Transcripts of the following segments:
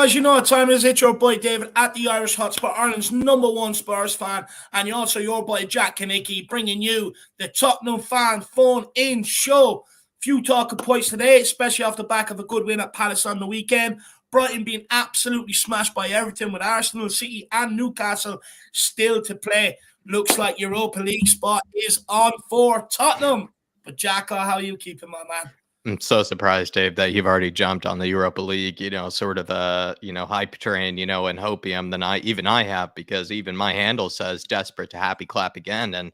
guys, you know what time it is. It's your boy David at the IrishHotspur, Ireland's #1 Spurs fan, and also your boy Jack Kanicki, bringing you the Tottenham fan phone-in show. Few talking points today, especially off the back of a good win at Palace on the weekend. Brighton being absolutely smashed by Everton, with Arsenal, City and Newcastle still to play. Looks like Europa League spot is on for Tottenham. But Jack, how are you keeping, my man? I'm so surprised, Dave, that you've already jumped on the Europa League, sort of a, hype train, and hopium than I have, because even my handle says desperate to happy clap again. And,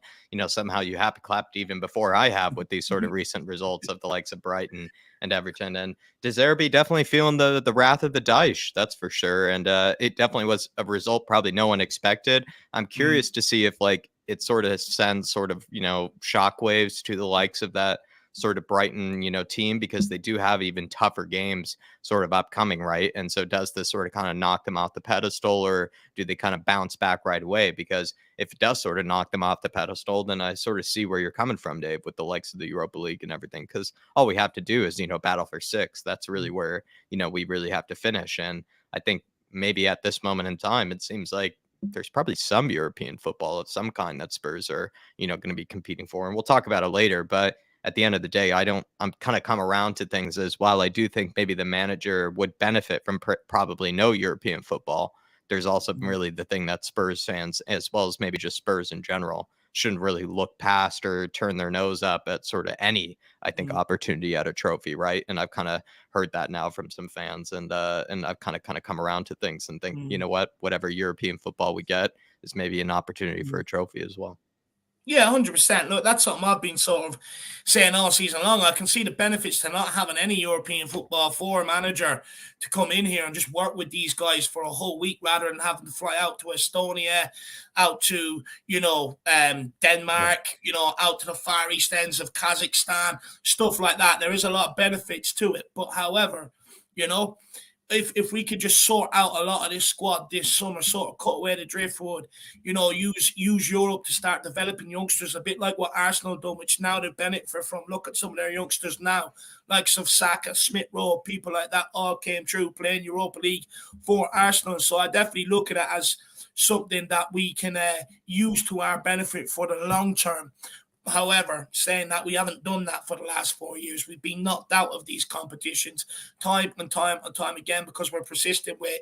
somehow you happy clapped even before I have with these sort of recent results of the likes of Brighton and Everton. And Dier definitely feeling the wrath of the Dyche, that's for sure. And it definitely was a result probably no one expected. I'm curious to see if it sort of sends sort of, shockwaves to the likes of that sort of Brighton, team, because they do have even tougher games sort of upcoming, right? And so does this sort of kind of knock them off the pedestal, or do they kind of bounce back right away? Because if it does sort of knock them off the pedestal, then I sort of see where you're coming from, Dave, with the likes of the Europa League and everything, because all we have to do is, battle for sixth. That's really where, we really have to finish. And I think maybe at this moment in time, it seems like there's probably some European football of some kind that Spurs are, going to be competing for. And we'll talk about it later, but at the end of the day, I'm kind of come around to things as well. I do think maybe the manager would benefit from probably no European football. There's also really the thing that Spurs fans, as well as maybe just Spurs in general, shouldn't really look past or turn their nose up at sort of any, I think, opportunity at a trophy, right? And I've kind of heard that now from some fans, and I've kind of come around to things and think, you know what, whatever European football we get is maybe an opportunity for a trophy as well. Yeah, 100%. Look, that's something I've been sort of saying all season long. I can see the benefits to not having any European football for a manager to come in here and just work with these guys for a whole week, rather than having to fly out to Estonia, out to, Denmark, out to the far east ends of Kazakhstan, stuff like that. There is a lot of benefits to it. But however, if we could just sort out a lot of this squad this summer, sort of cut away the driftwood, use Europe to start developing youngsters, a bit like what Arsenal done, which now they benefit from. Look at some of their youngsters now, like Saka, Smith Rowe, people like that, all came through playing Europa League for Arsenal. So I definitely look at it as something that we can use to our benefit for the long term. However, saying that, we haven't done that for the last 4 years. We've been knocked out of these competitions time and time and time again because we're persistent with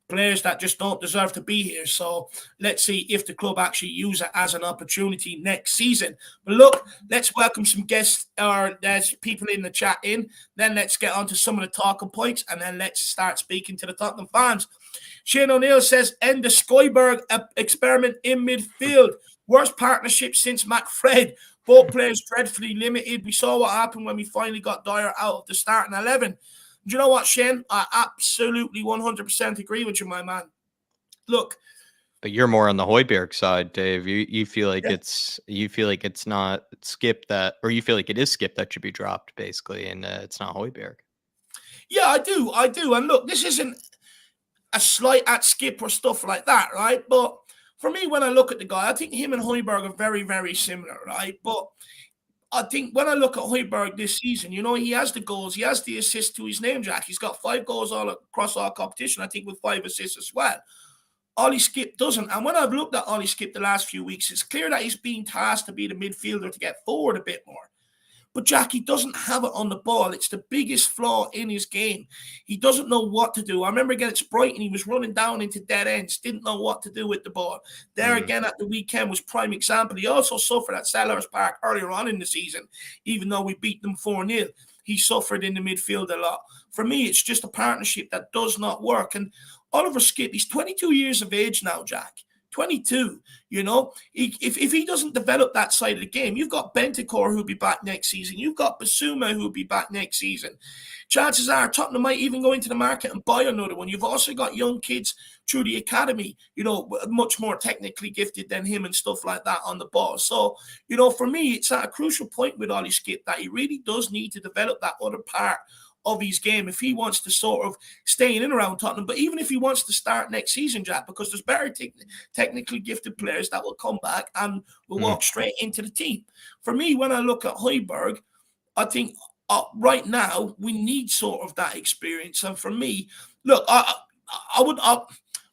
players that just don't deserve to be here. So let's see if the club actually use it as an opportunity next season. But look, let's welcome some guests, or there's people in the chat in. Then let's get on to some of the talking points, and then let's start speaking to the Tottenham fans. Shane O'Neill says, end the Hojbjerg experiment in midfield. Worst partnership since McFred. Both players dreadfully limited. We saw what happened when we finally got Dyer out of the starting 11. Do you know what, Shane? I absolutely 100% agree with you, my man. Look, but you're more on the Hojbjerg side, Dave. You feel like it's not Skip that, or you feel like it is Skip that should be dropped, basically, and it's not Hojbjerg. Yeah, I do. And look, this isn't a slight at Skip or stuff like that, right? But for me, when I look at the guy, I think him and Hojbjerg are very, very similar, right? But I think when I look at Hojbjerg this season, he has the goals, he has the assists to his name, Jack. He's got 5 goals all across all competition, I think, with 5 assists as well. Ollie Skip doesn't. And when I've looked at Ollie Skip the last few weeks, it's clear that he's being tasked to be the midfielder, to get forward a bit more. But Jack, he doesn't have it on the ball. It's the biggest flaw in his game. He doesn't know what to do. I remember against Brighton, he was running down into dead ends, didn't know what to do with the ball. There again at the weekend was prime example. He also suffered at Selhurst Park earlier on in the season, even though we beat them 4-0. He suffered in the midfield a lot. For me, it's just a partnership that does not work. And Oliver Skip, he's 22 years of age now, Jack. 22, if he doesn't develop that side of the game, you've got Bentancur who'll be back next season. You've got Basuma who'll be back next season. Chances are Tottenham might even go into the market and buy another one. You've also got young kids through the academy, much more technically gifted than him and stuff like that on the ball. So, for me, it's at a crucial point with Ollie Skip that he really does need to develop that other part of his game if he wants to sort of stay in and around Tottenham, but even if he wants to start next season, Jack, because there's better technically gifted players that will come back and will walk straight into the team. For me, when I look at Hojbjerg, I think right now we need sort of that experience. And for me, look,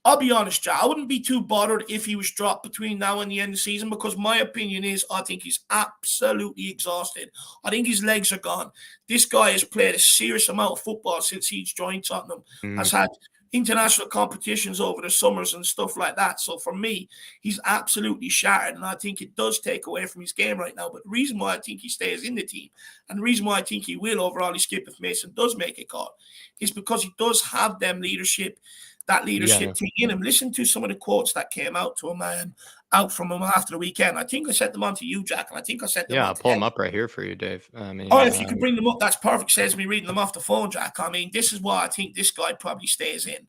I'll be honest, Jack. I wouldn't be too bothered if he was dropped between now and the end of the season, because my opinion is I think he's absolutely exhausted. I think his legs are gone. This guy has played a serious amount of football since he's joined Tottenham, has had international competitions over the summers and stuff like that. So for me, he's absolutely shattered, and I think it does take away from his game right now. But the reason why I think he stays in the team, and the reason why I think he will overall skip if Mason does make a call, is because he does have that leadership thing in him. Listen to some of the quotes that came out to him, out from him after the weekend. I think I sent them on to you, Jack, and I think I sent them on I'll pull them up right here for you, Dave. I mean, if you can bring them up, that's perfect. Says me reading them off the phone, Jack. I mean, this is why I think this guy probably stays in.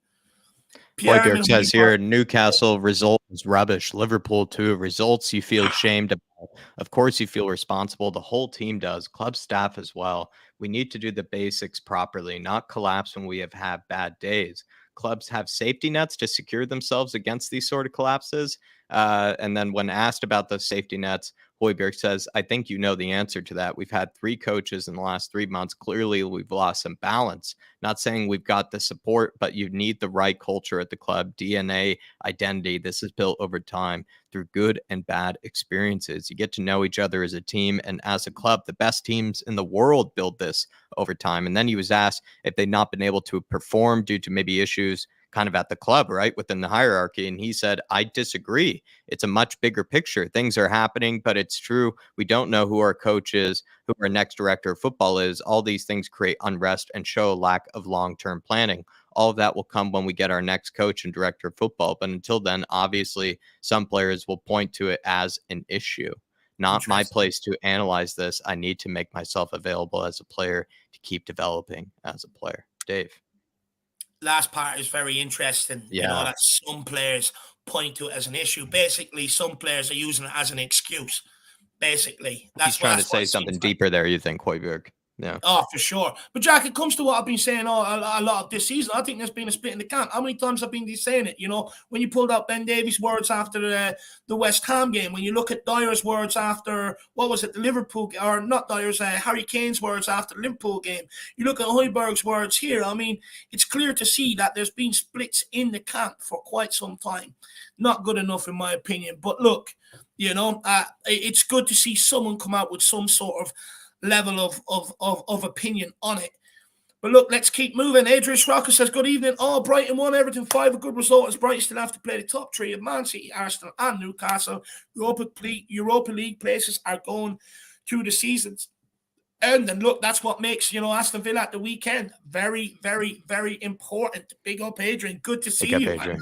Hojbjerg says here, Newcastle result was rubbish. Liverpool too. Results you feel shamed about. Of course you feel responsible. The whole team does. Club staff as well. We need to do the basics properly, not collapse when we have had bad days. Clubs have safety nets to secure themselves against these sort of collapses. And then when asked about those safety nets, Hojbjerg says, I think you know the answer to that. We've had 3 coaches in the last 3 months. Clearly, we've lost some balance. Not saying we've got the support, but you need the right culture at the club, DNA, identity. This is built over time through good and bad experiences. You get to know each other as a team and as a club. The best teams in the world build this over time. And then he was asked if they'd not been able to perform due to maybe issues kind of at the club, right, within the hierarchy. And he said, I disagree. It's a much bigger picture. Things are happening, but it's true. We don't know who our coach is, who our next director of football is. All these things create unrest and show a lack of long-term planning. All of that will come when we get our next coach and director of football. But until then, obviously, some players will point to it as an issue. Not my place to analyze this. I need to make myself available as a player to keep developing as a player. Dave. Last part is very interesting. Yeah. You know, that some players point to it as an issue. Basically, some players are using it as an excuse. Basically, he's trying to say something deeper there, you think, Hojbjerg? Yeah. Oh, for sure. But Jack, it comes to what I've been saying a lot of this season. I think there's been a split in the camp. How many times I've been saying it? You know, when you pulled out Ben Davies' words after the West Ham game, when you look at Dyer's words after, what was it, the Liverpool, or not Dyer's, Harry Kane's words after the Liverpool game. You look at Hojbjerg's words here. I mean, it's clear to see that there's been splits in the camp for quite some time. Not good enough, in my opinion. But look, you know, it's good to see someone come out with some sort of level of opinion on it. But look, let's keep moving. Adrian Rocker says, good evening. Brighton won, Everton 5, a good result as Brighton still have to play the top 3 of Man City, Arsenal and Newcastle. Europa League places are going through the seasons. And look, that's what makes, you know, Aston Villa at the weekend very, very, very important. Big up, Adrian. Good to see you, man.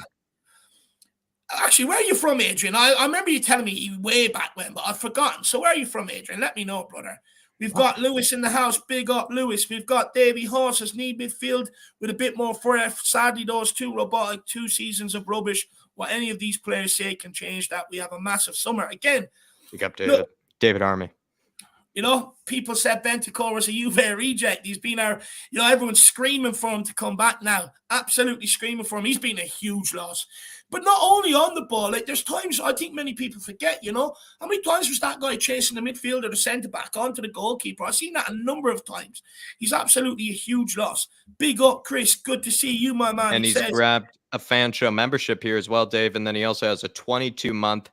Actually, where are you from, Adrian? I remember you telling me way back when, but I've forgotten. So where are you from, Adrian? Let me know, brother. We've got Lewis in the house. Big up, Lewis. We've got Davey Horses, need midfield with a bit more flair. Sadly, those 2 robotic 2 seasons of rubbish. What any of these players say can change that. We have a massive summer. Again, big up, David. David Army. You know, people said Bentancur was a Juve reject. He's been everyone's screaming for him to come back now. Absolutely screaming for him. He's been a huge loss. But not only on the ball, like there's times I think many people forget, you know, how many times was that guy chasing the midfielder, the centre-back, onto the goalkeeper? I've seen that a number of times. He's absolutely a huge loss. Big up, Chris. Good to see you, my man. And he's grabbed a fan show membership here as well, Dave. And then he also has a 22-month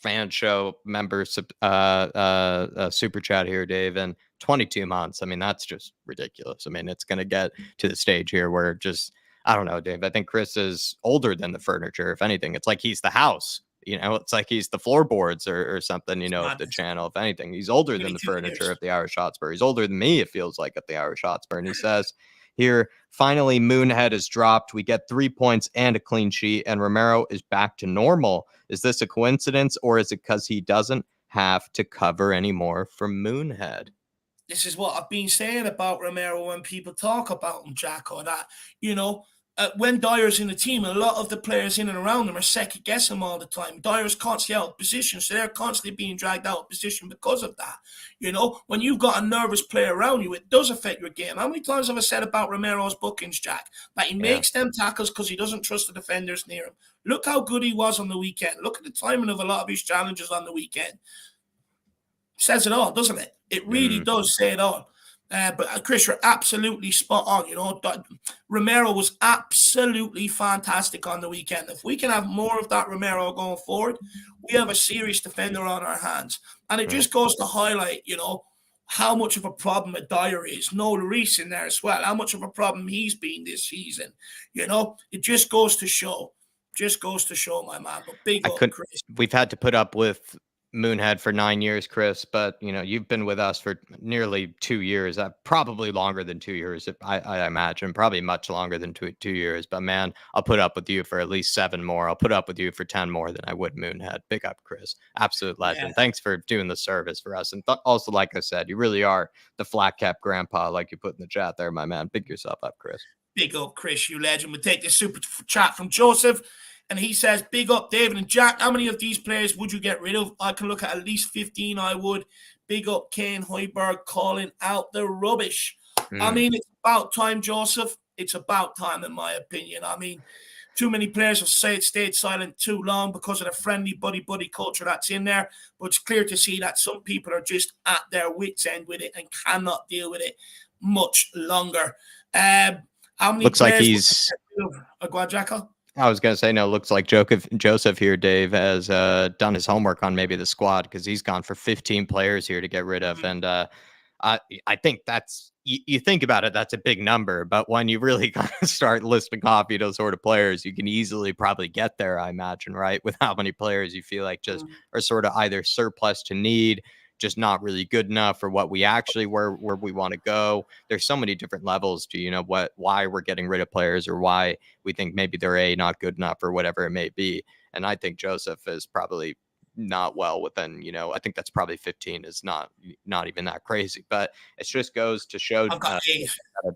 fan show member super chat here, Dave, and 22 months. I mean, that's just ridiculous. I mean, it's going to get to the stage here where just, I don't know, Dave. I think Chris is older than the furniture. If anything, it's like he's the house. You know, it's like he's the floorboards or something, you know, of the channel. If anything, he's older than the furniture of the IrishHotspur. He's older than me, it feels like, at the IrishHotspur. And he says here, finally, Moonhead is dropped. We get 3 points and a clean sheet, and Romero is back to normal. Is this a coincidence, or is it because he doesn't have to cover anymore for Moonhead? This is what I've been saying about Romero when people talk about him, Jack, or that, you know, when Dyer's in the team, a lot of the players in and around him are second-guessing him all the time. Dyer's constantly out of position, so they're constantly being dragged out of position because of that. You know, when you've got a nervous player around you, it does affect your game. How many times have I said about Romero's bookings, Jack? That he makes them tackles because he doesn't trust the defenders near him. Look how good he was on the weekend. Look at the timing of a lot of his challenges on the weekend. Says it all, doesn't it? It really does say it all. But Chris, you're absolutely spot on. You know, Romero was absolutely fantastic on the weekend. If we can have more of that Romero going forward, we have a serious defender on our hands. And it just goes to highlight, you know, how much of a problem a Dyer is. No Lloris in there as well. How much of a problem he's been this season. You know, it just goes to show. Just goes to show, my man. But big I up, couldn't. Chris. We've had to put up with Moonhead for 9 years, Chris, but you know you've been with us for nearly 2 years. Probably longer than 2 years. I imagine probably much longer than 2 years. But man, I'll put up with you for at least 7 more. I'll put up with you for 10 more than I would Moonhead. Big up, Chris. Absolute Yeah. legend. Thanks for doing the service for us. And also, like I said, you really are the flat cap grandpa, like you put in the chat there, my man. Big yourself up, Chris. Big up, Chris, you legend. We take this super chat from Joseph. And he says, big up, David and Jack. How many of these players would you get rid of? I can look at least 15, I would. Big up, Kane, Hojbjerg, calling out the rubbish. I mean, it's about time, Joseph. It's about time, in my opinion. I mean, too many players have stayed silent too long because of the friendly buddy culture that's in there. But it's clear to see that some people are just at their wits' end with it and cannot deal with it much longer. How many Looks like players he's... Go on, Jacko. I was going to say, no, looks like Joseph here, Dave, has done his homework on maybe the squad because he's gone for 15 players here to get rid of. And I think that's, you think about it, that's a big number. But when you really kind of start listing off, you know, sort of players, you can easily probably get there, I imagine, right? With how many players you feel like just are sort of either surplus to need, just not really good enough for what we actually where we want to go. There's so many different levels to, you know, why we're getting rid of players or why we think maybe they're not good enough or whatever it may be. And I think Joseph is probably not well within, you know, I think that's probably 15 is not even that crazy, but it just goes to show I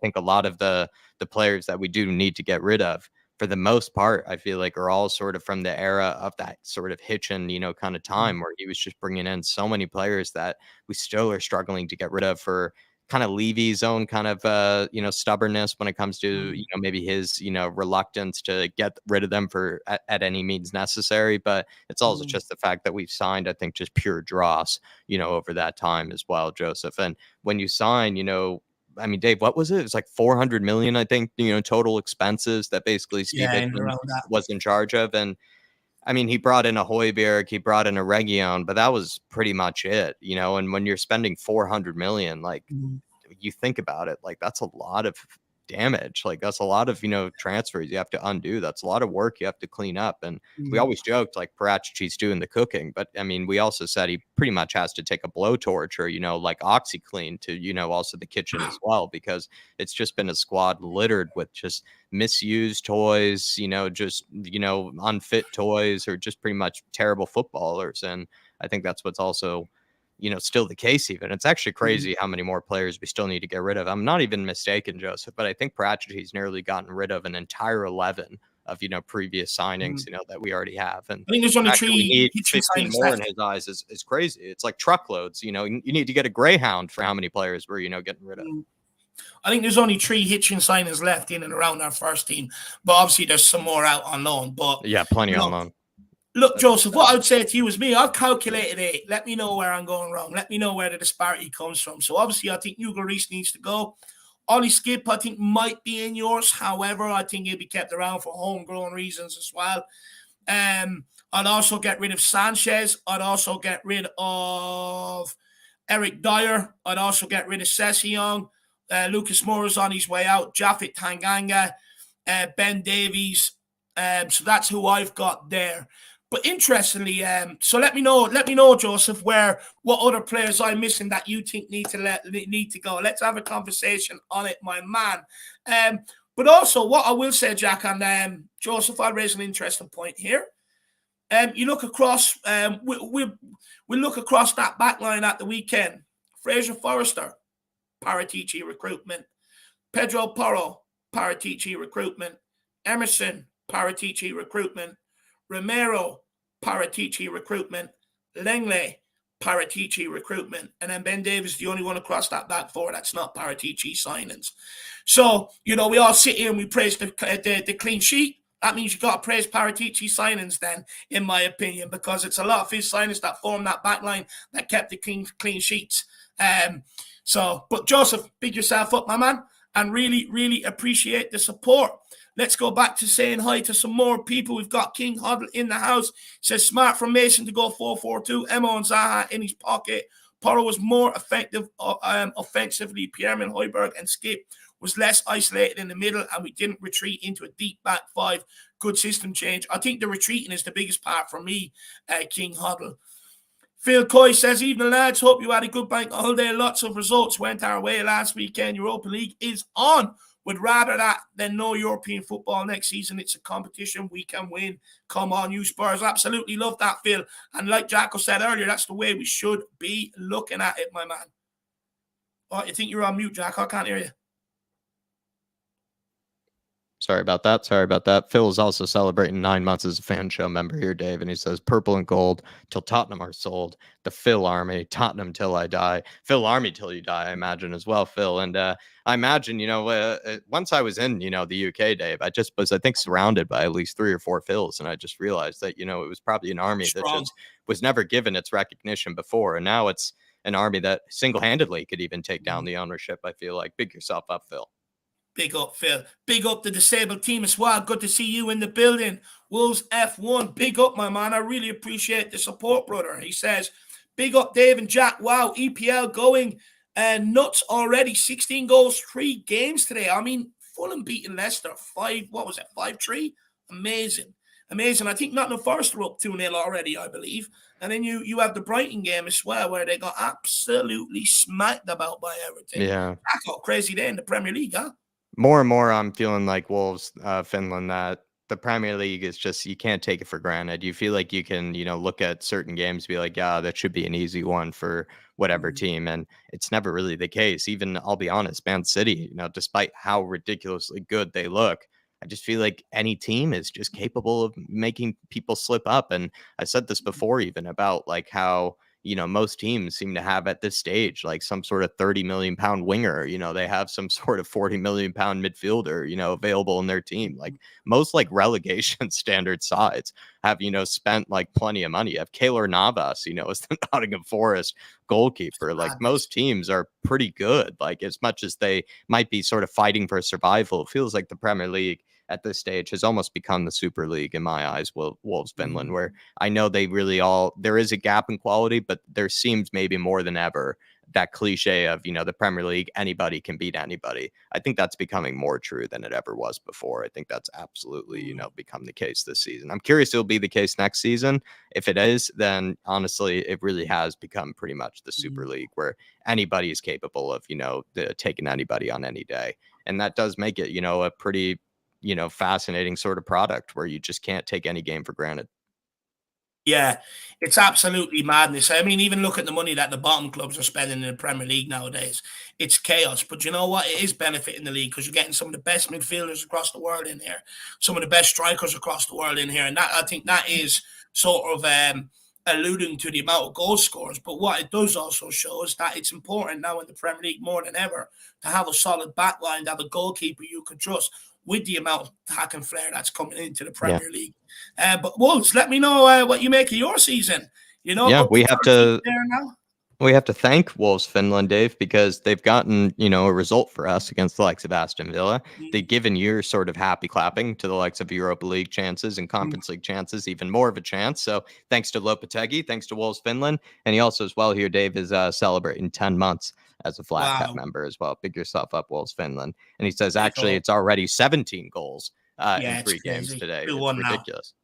think a lot of the players that we do need to get rid of, for the most part, I feel like are all sort of from the era of that sort of Hitchin, you know, kind of time where he was just bringing in so many players that we still are struggling to get rid of for kind of Levy's own kind of, you know, stubbornness when it comes to, you know, maybe his, you know, reluctance to get rid of them for at any means necessary. But it's also just the fact that we've signed, I think, just pure dross, you know, over that time as well, Joseph. And when you sign, you know, I mean, Dave, what was it? It was like 400 million, I think, you know, total expenses that basically Steve was in charge of. And I mean, he brought in a Hojbjerg, he brought in a Region, but that was pretty much it, you know. And when you're spending 400 million, like you think about it, like that's a lot of damage. Like that's a lot of, you know, transfers you have to undo. That's a lot of work you have to clean up. And we always joked like Paratici's doing the cooking, but I mean, we also said he pretty much has to take a blowtorch or, you know, like OxyClean to, you know, also the kitchen as well, because it's just been a squad littered with just misused toys, you know, just, you know, unfit toys or just pretty much terrible footballers. And I think that's what's also, you know, still the case even. It's actually crazy how many more players we still need to get rid of. I'm not even mistaken, Joseph, but I think Paratici's nearly gotten rid of an entire 11 of, you know, previous signings, you know, that we already have. And I think there's only we need 15 more left. in his eyes is crazy. It's like truckloads, you know, you need to get a Greyhound for how many players we're, you know, getting rid of. I think there's only 3 Hitchin signings left in and around our first team, but obviously there's some more out on loan. But yeah, plenty on loan. Look, Joseph, what I would say to you is I've calculated it. Let me know where I'm going wrong. Let me know where the disparity comes from. So obviously, I think Hugo Lloris needs to go. Ollie Skip, I think, might be in yours. However, I think he'll be kept around for homegrown reasons as well. I'd also get rid of Sanchez. I'd also get rid of Eric Dyer. I'd also get rid of Session. Lucas Moura's on his way out. Japhet Tanganga, Ben Davies. So that's who I've got there. But interestingly, so let me know, Joseph, what other players I'm missing that you think need to go. Let's have a conversation on it, my man. But also, what I will say, Jack and Joseph, I'll raise an interesting point here. You look across, we look across that back line at the weekend. Fraser Forrester, Paratici recruitment. Pedro Porro, Paratici recruitment. Emerson, Paratici recruitment. Romero, Paratici recruitment. Langley, Paratici recruitment. And then Ben Davies, the only one across that back four that's not Paratici signings. So, you know, we all sit here and we praise the clean sheet. That means you got to praise Paratici signings then, in my opinion, because it's a lot of his signings that form that back line that kept the clean sheets. So, but Joseph, big yourself up, my man, and really, really appreciate the support. Let's go back to saying hi to some more people. We've got King Huddle in the house. Says smart from Mason to go 4-4-2. Emo and Zaha in his pocket. Porro was more effective offensively. Pierre-Emile Hojbjerg and Skip was less isolated in the middle, and we didn't retreat into a deep back five. Good system change. I think the retreating is the biggest part for me, King Huddle. Phil Coy says, evening lads, hope you had a good bank holiday. Lots of results went our way last weekend. Europa League is on. Would rather that than no European football next season. It's a competition we can win. Come on, you Spurs. Absolutely love that, Phil. And like Jacko said earlier, that's the way we should be looking at it, my man. Oh, you think you're on mute, Jack? I can't hear you. Sorry about that. Phil is also celebrating 9 months as a fan show member here, Dave, and he says, purple and gold till Tottenham are sold. The Phil Army, Tottenham till I die. Phil Army till you die, I imagine as well, Phil. And I imagine, once I was in, the UK, Dave, I just was, I think, surrounded by at least 3 or 4 Phils. And I just realized that, it was probably an army that just was never given its recognition before. And now it's an army that single-handedly could even take down the ownership, I feel like. Big yourself up, Phil. Big up, Phil. Big up the disabled team as well. Good to see you in the building. Wolves F1. Big up, my man. I really appreciate the support, brother. He says, big up, Dave and Jack. Wow, EPL going nuts already. 16 goals, 3 games today. I mean, Fulham beating Leicester 5-3? Amazing. I think Nottingham Forest are up 2-0 already, I believe. And then you have the Brighton game as well, where they got absolutely smacked about by everything. Yeah. That's got crazy day in the Premier League, huh? More and more, I'm feeling like Wolves, Finland, that the Premier League is just, you can't take it for granted. You feel like you can, look at certain games, be like, yeah, that should be an easy one for whatever team. And it's never really the case. Even, I'll be honest, Man City, despite how ridiculously good they look, I just feel like any team is just capable of making people slip up. And I said this before, even about like how, most teams seem to have at this stage, like some sort of 30 million pound winger, they have some sort of 40 million pound midfielder, available in their team. Like most like relegation standard sides have, spent like plenty of money. You have Keylor Navas, as the Nottingham Forest goalkeeper. Like most teams are pretty good. Like as much as they might be sort of fighting for survival, it feels like the Premier League at this stage has almost become the Super League in my eyes, Wolves Finland, where I know they really there is a gap in quality, but there seems maybe more than ever that cliche of, the Premier League, anybody can beat anybody. I think that's becoming more true than it ever was before. I think that's absolutely, become the case this season. I'm curious it'll be the case next season. If it is, then honestly, it really has become pretty much the Super League where anybody is capable of, taking anybody on any day. And that does make it, a pretty, fascinating sort of product where you just can't take any game for granted. Yeah, it's absolutely madness. I mean, even look at the money that the bottom clubs are spending in the Premier League nowadays. It's chaos. But you know what? It is benefiting the league because you're getting some of the best midfielders across the world in here, some of the best strikers across the world in here. And that, I think that is sort of alluding to the amount of goal scores. But what it does also show is that it's important now in the Premier League more than ever to have a solid backline, to have a goalkeeper you can trust with the amount of attack and flair that's coming into the Premier League. But Wolves, let me know what you make of your season. We have to thank Wolves Finland, Dave, because they've gotten, a result for us against the likes of Aston Villa. They've given your sort of happy clapping to the likes of Europa League chances and Conference League chances, even more of a chance. So thanks to Lopetegui, thanks to Wolves Finland. And he also as well here, Dave, is celebrating 10 months as a flat cap member as well. Big yourself up, Wolves Finland. And he says, actually, it's already 17 goals in 3 games today. It's ridiculous.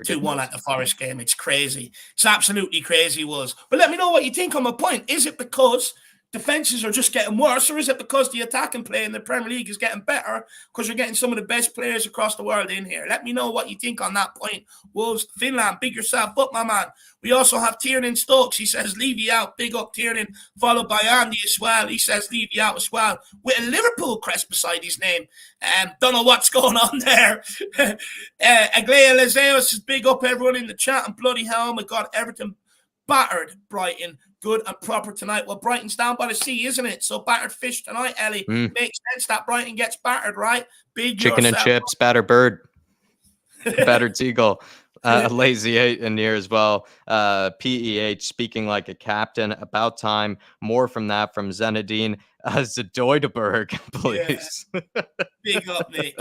2-1 at the Forest game. It's crazy. It's absolutely crazy, Wolves. But let me know what you think on my point. Is it because defenses are just getting worse, or is it because the attacking play in the Premier League is getting better because you're getting some of the best players across the world in here? Let me know what you think on that point. Wolves, Finland, big yourself up, my man. We also have Tiernan Stokes. He says, leave you out. Big up, Tiernan. Followed by Andy as well. He says, leave you out as well. With a Liverpool crest beside his name. Don't know what's going on there. Aglea Lazeo says, big up everyone in the chat. And bloody hell, my God, Everton battered Brighton. Good and proper tonight. Well, Brighton's down by the sea, isn't it? So battered fish tonight, Ellie. Makes sense that Brighton gets battered, right? Big chicken and chips, battered bird, battered seagull. Lazy 8 in here as well. PEH speaking like a captain. About time. More from that from Zenedine Zadoideberg, Yeah. please. Big up, Nick.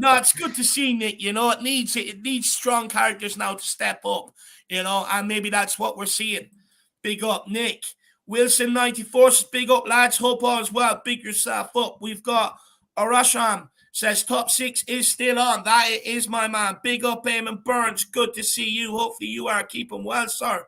No, it's good to see, Nick. You know, it needs strong characters now to step up, you know, and maybe that's what we're seeing. Big up, Nick. Wilson 94 says, big up, lads. Hope all is well. Big yourself up. We've got Arasham says, top 6 is still on. That is my man. Big up, Eamon Burns. Good to see you. Hopefully you are keeping well, sir.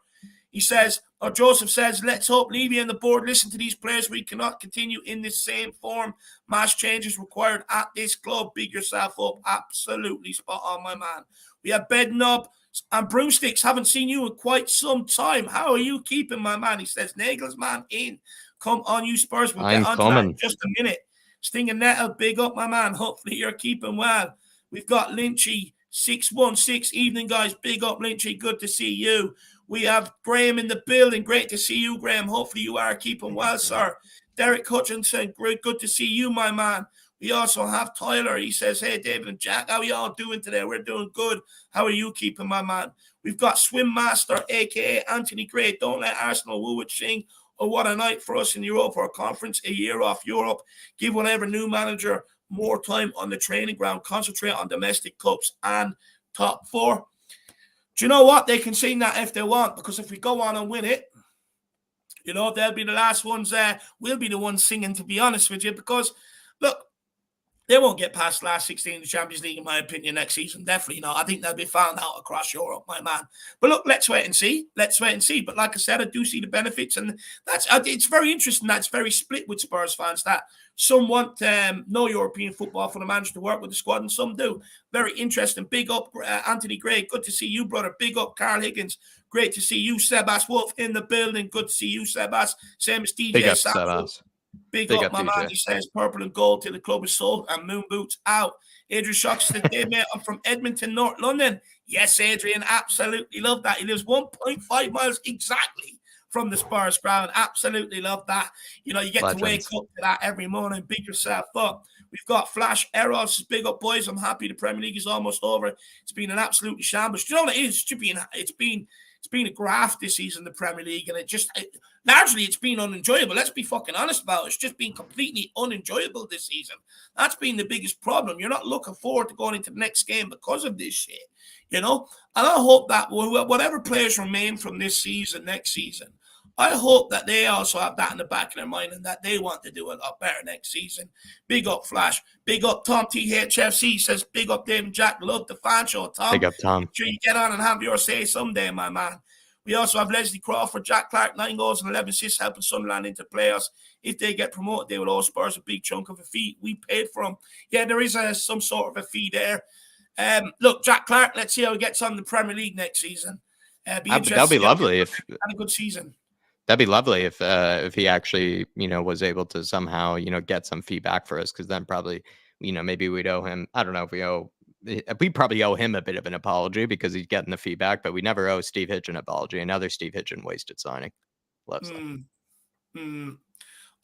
He says, or Joseph says, let's hope Levy and the board listen to these players. We cannot continue in this same form. Mass changes required at this club. Big yourself up. Absolutely spot on, my man. We have Bedding Up and Broomsticks. Haven't seen you in quite some time. How are you keeping, my man? He says, Nagelsmann in. Come on, you Spurs. We'll I'm get onto that in just a minute. Sting and Nettle, big up, my man. Hopefully you're keeping well. We've got Lynchy, 616. Evening, guys. Big up, Lynchy. Good to see you. We have Graham in the building. Great to see you, Graham. Hopefully you are keeping well, sir. Derek Hutchinson, great, good to see you, my man. We also have Tyler. He says, hey, David and Jack, how are y'all doing today? We're doing good. How are you keeping, my man? We've got Swim Master, a.k.a. Anthony Gray. Don't let Arsenal woo it, sing. Oh, what a night for us in Europa or conference, a year off Europe. Give whatever new manager more time on the training ground. Concentrate on domestic cups and top 4. Do you know what? They can sing that if they want, because if we go on and win it, you know, they'll be the last ones. We'll be the ones singing, to be honest with you, because, look, they won't get past last 16 in the Champions League, in my opinion, next season. Definitely not. I think they'll be found out across Europe, my man. But look, let's wait and see. Let's wait and see. But like I said, I do see the benefits. And it's very interesting that it's very split with Spurs fans, that some want no European football for the manager to work with the squad, and some do. Very interesting. Big up, Anthony Gray. Good to see you, brother. Big up, Carl Higgins. Great to see you, Sebas Wolf, in the building. Good to see you, Sebas. Same as DJ. Big up, Sebas. Big up, my man. He says purple and gold till the club is sold and moon boots out. Adrian Shocks said, hey, mate, I'm from Edmonton, North London. Yes, Adrian, absolutely love that. He lives 1.5 miles exactly from the Spurs ground. Absolutely love that. You know, you get to wake up to that every morning. Big yourself up. We've got Flash Eros says, big up, boys. I'm happy the Premier League is almost over. It's been an absolute shambles. Do you know what it is? It's been a graft this season, the Premier League, and largely it's been unenjoyable. Let's be fucking honest about it. It's just been completely unenjoyable this season. That's been the biggest problem. You're not looking forward to going into the next game because of this shit, you know? And I hope that whatever players remain from this season, next season, I hope that they also have that in the back of their mind and that they want to do a lot better next season. Big up, Flash. Big up, Tom THFC says, big up, Dave and Jack. Love the fan show, Tom. Big up, Tom. Make sure you get on and have your say someday, my man. We also have Leslie Crawford, Jack Clark, 9 goals and 11 assists, helping Sunderland into playoffs. If they get promoted, they will owe Spurs a big chunk of a fee. We paid for them. Yeah, there is some sort of a fee there. Look, Jack Clark, let's see how he gets on in the Premier League next season. That'll be lovely if had a good season. That'd be lovely if he actually, you know, was able to somehow, you know, get some feedback for us, because then probably, you know, maybe we'd owe him. I don't know if we probably owe him a bit of an apology because he's getting the feedback, but we never owe Steve Hitch an apology. Another Steve Hitch wasted signing. Loves that. And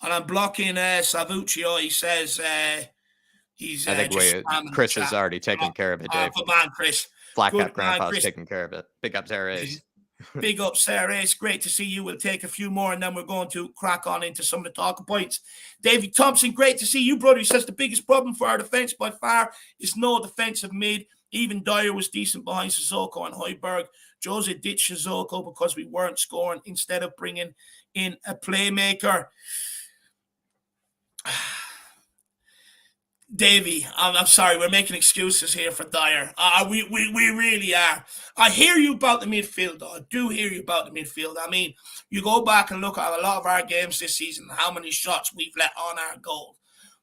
I'm blocking Savuccio. He says he's. I think Chris has already taken care of it, Dave. Good man, Chris. Flat Cat Grandpa's taking care of it. Big up, Sarah Ace. Big up, Sarah Ace. Great to see you. We'll take a few more and then we're going to crack on into some of the talking points. David Thompson, great to see you, brother. He says the biggest problem for our defense by far is no defensive mid. Even Dyer was decent behind Sissoko and Hojbjerg. Jose ditched Sissoko because we weren't scoring instead of bringing in a playmaker. Davey, I'm sorry, we're making excuses here for Dyer. We really are. I hear you about the midfield, though. I do hear you about the midfield. I mean, you go back and look at a lot of our games this season, how many shots we've let on our goal.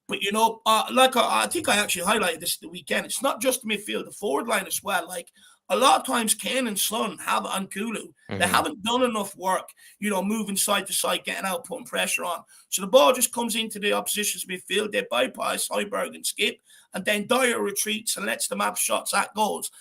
But, you know, I think I actually highlighted this the weekend. It's not just the midfield, the forward line as well. Like, a lot of times Kane and Son and Kulu, they haven't done enough work, you know, moving side to side, getting out, putting pressure on. So the ball just comes into the opposition's midfield. They bypass Hojbjerg and Skip, and then Dyer retreats and lets them have shots at goals.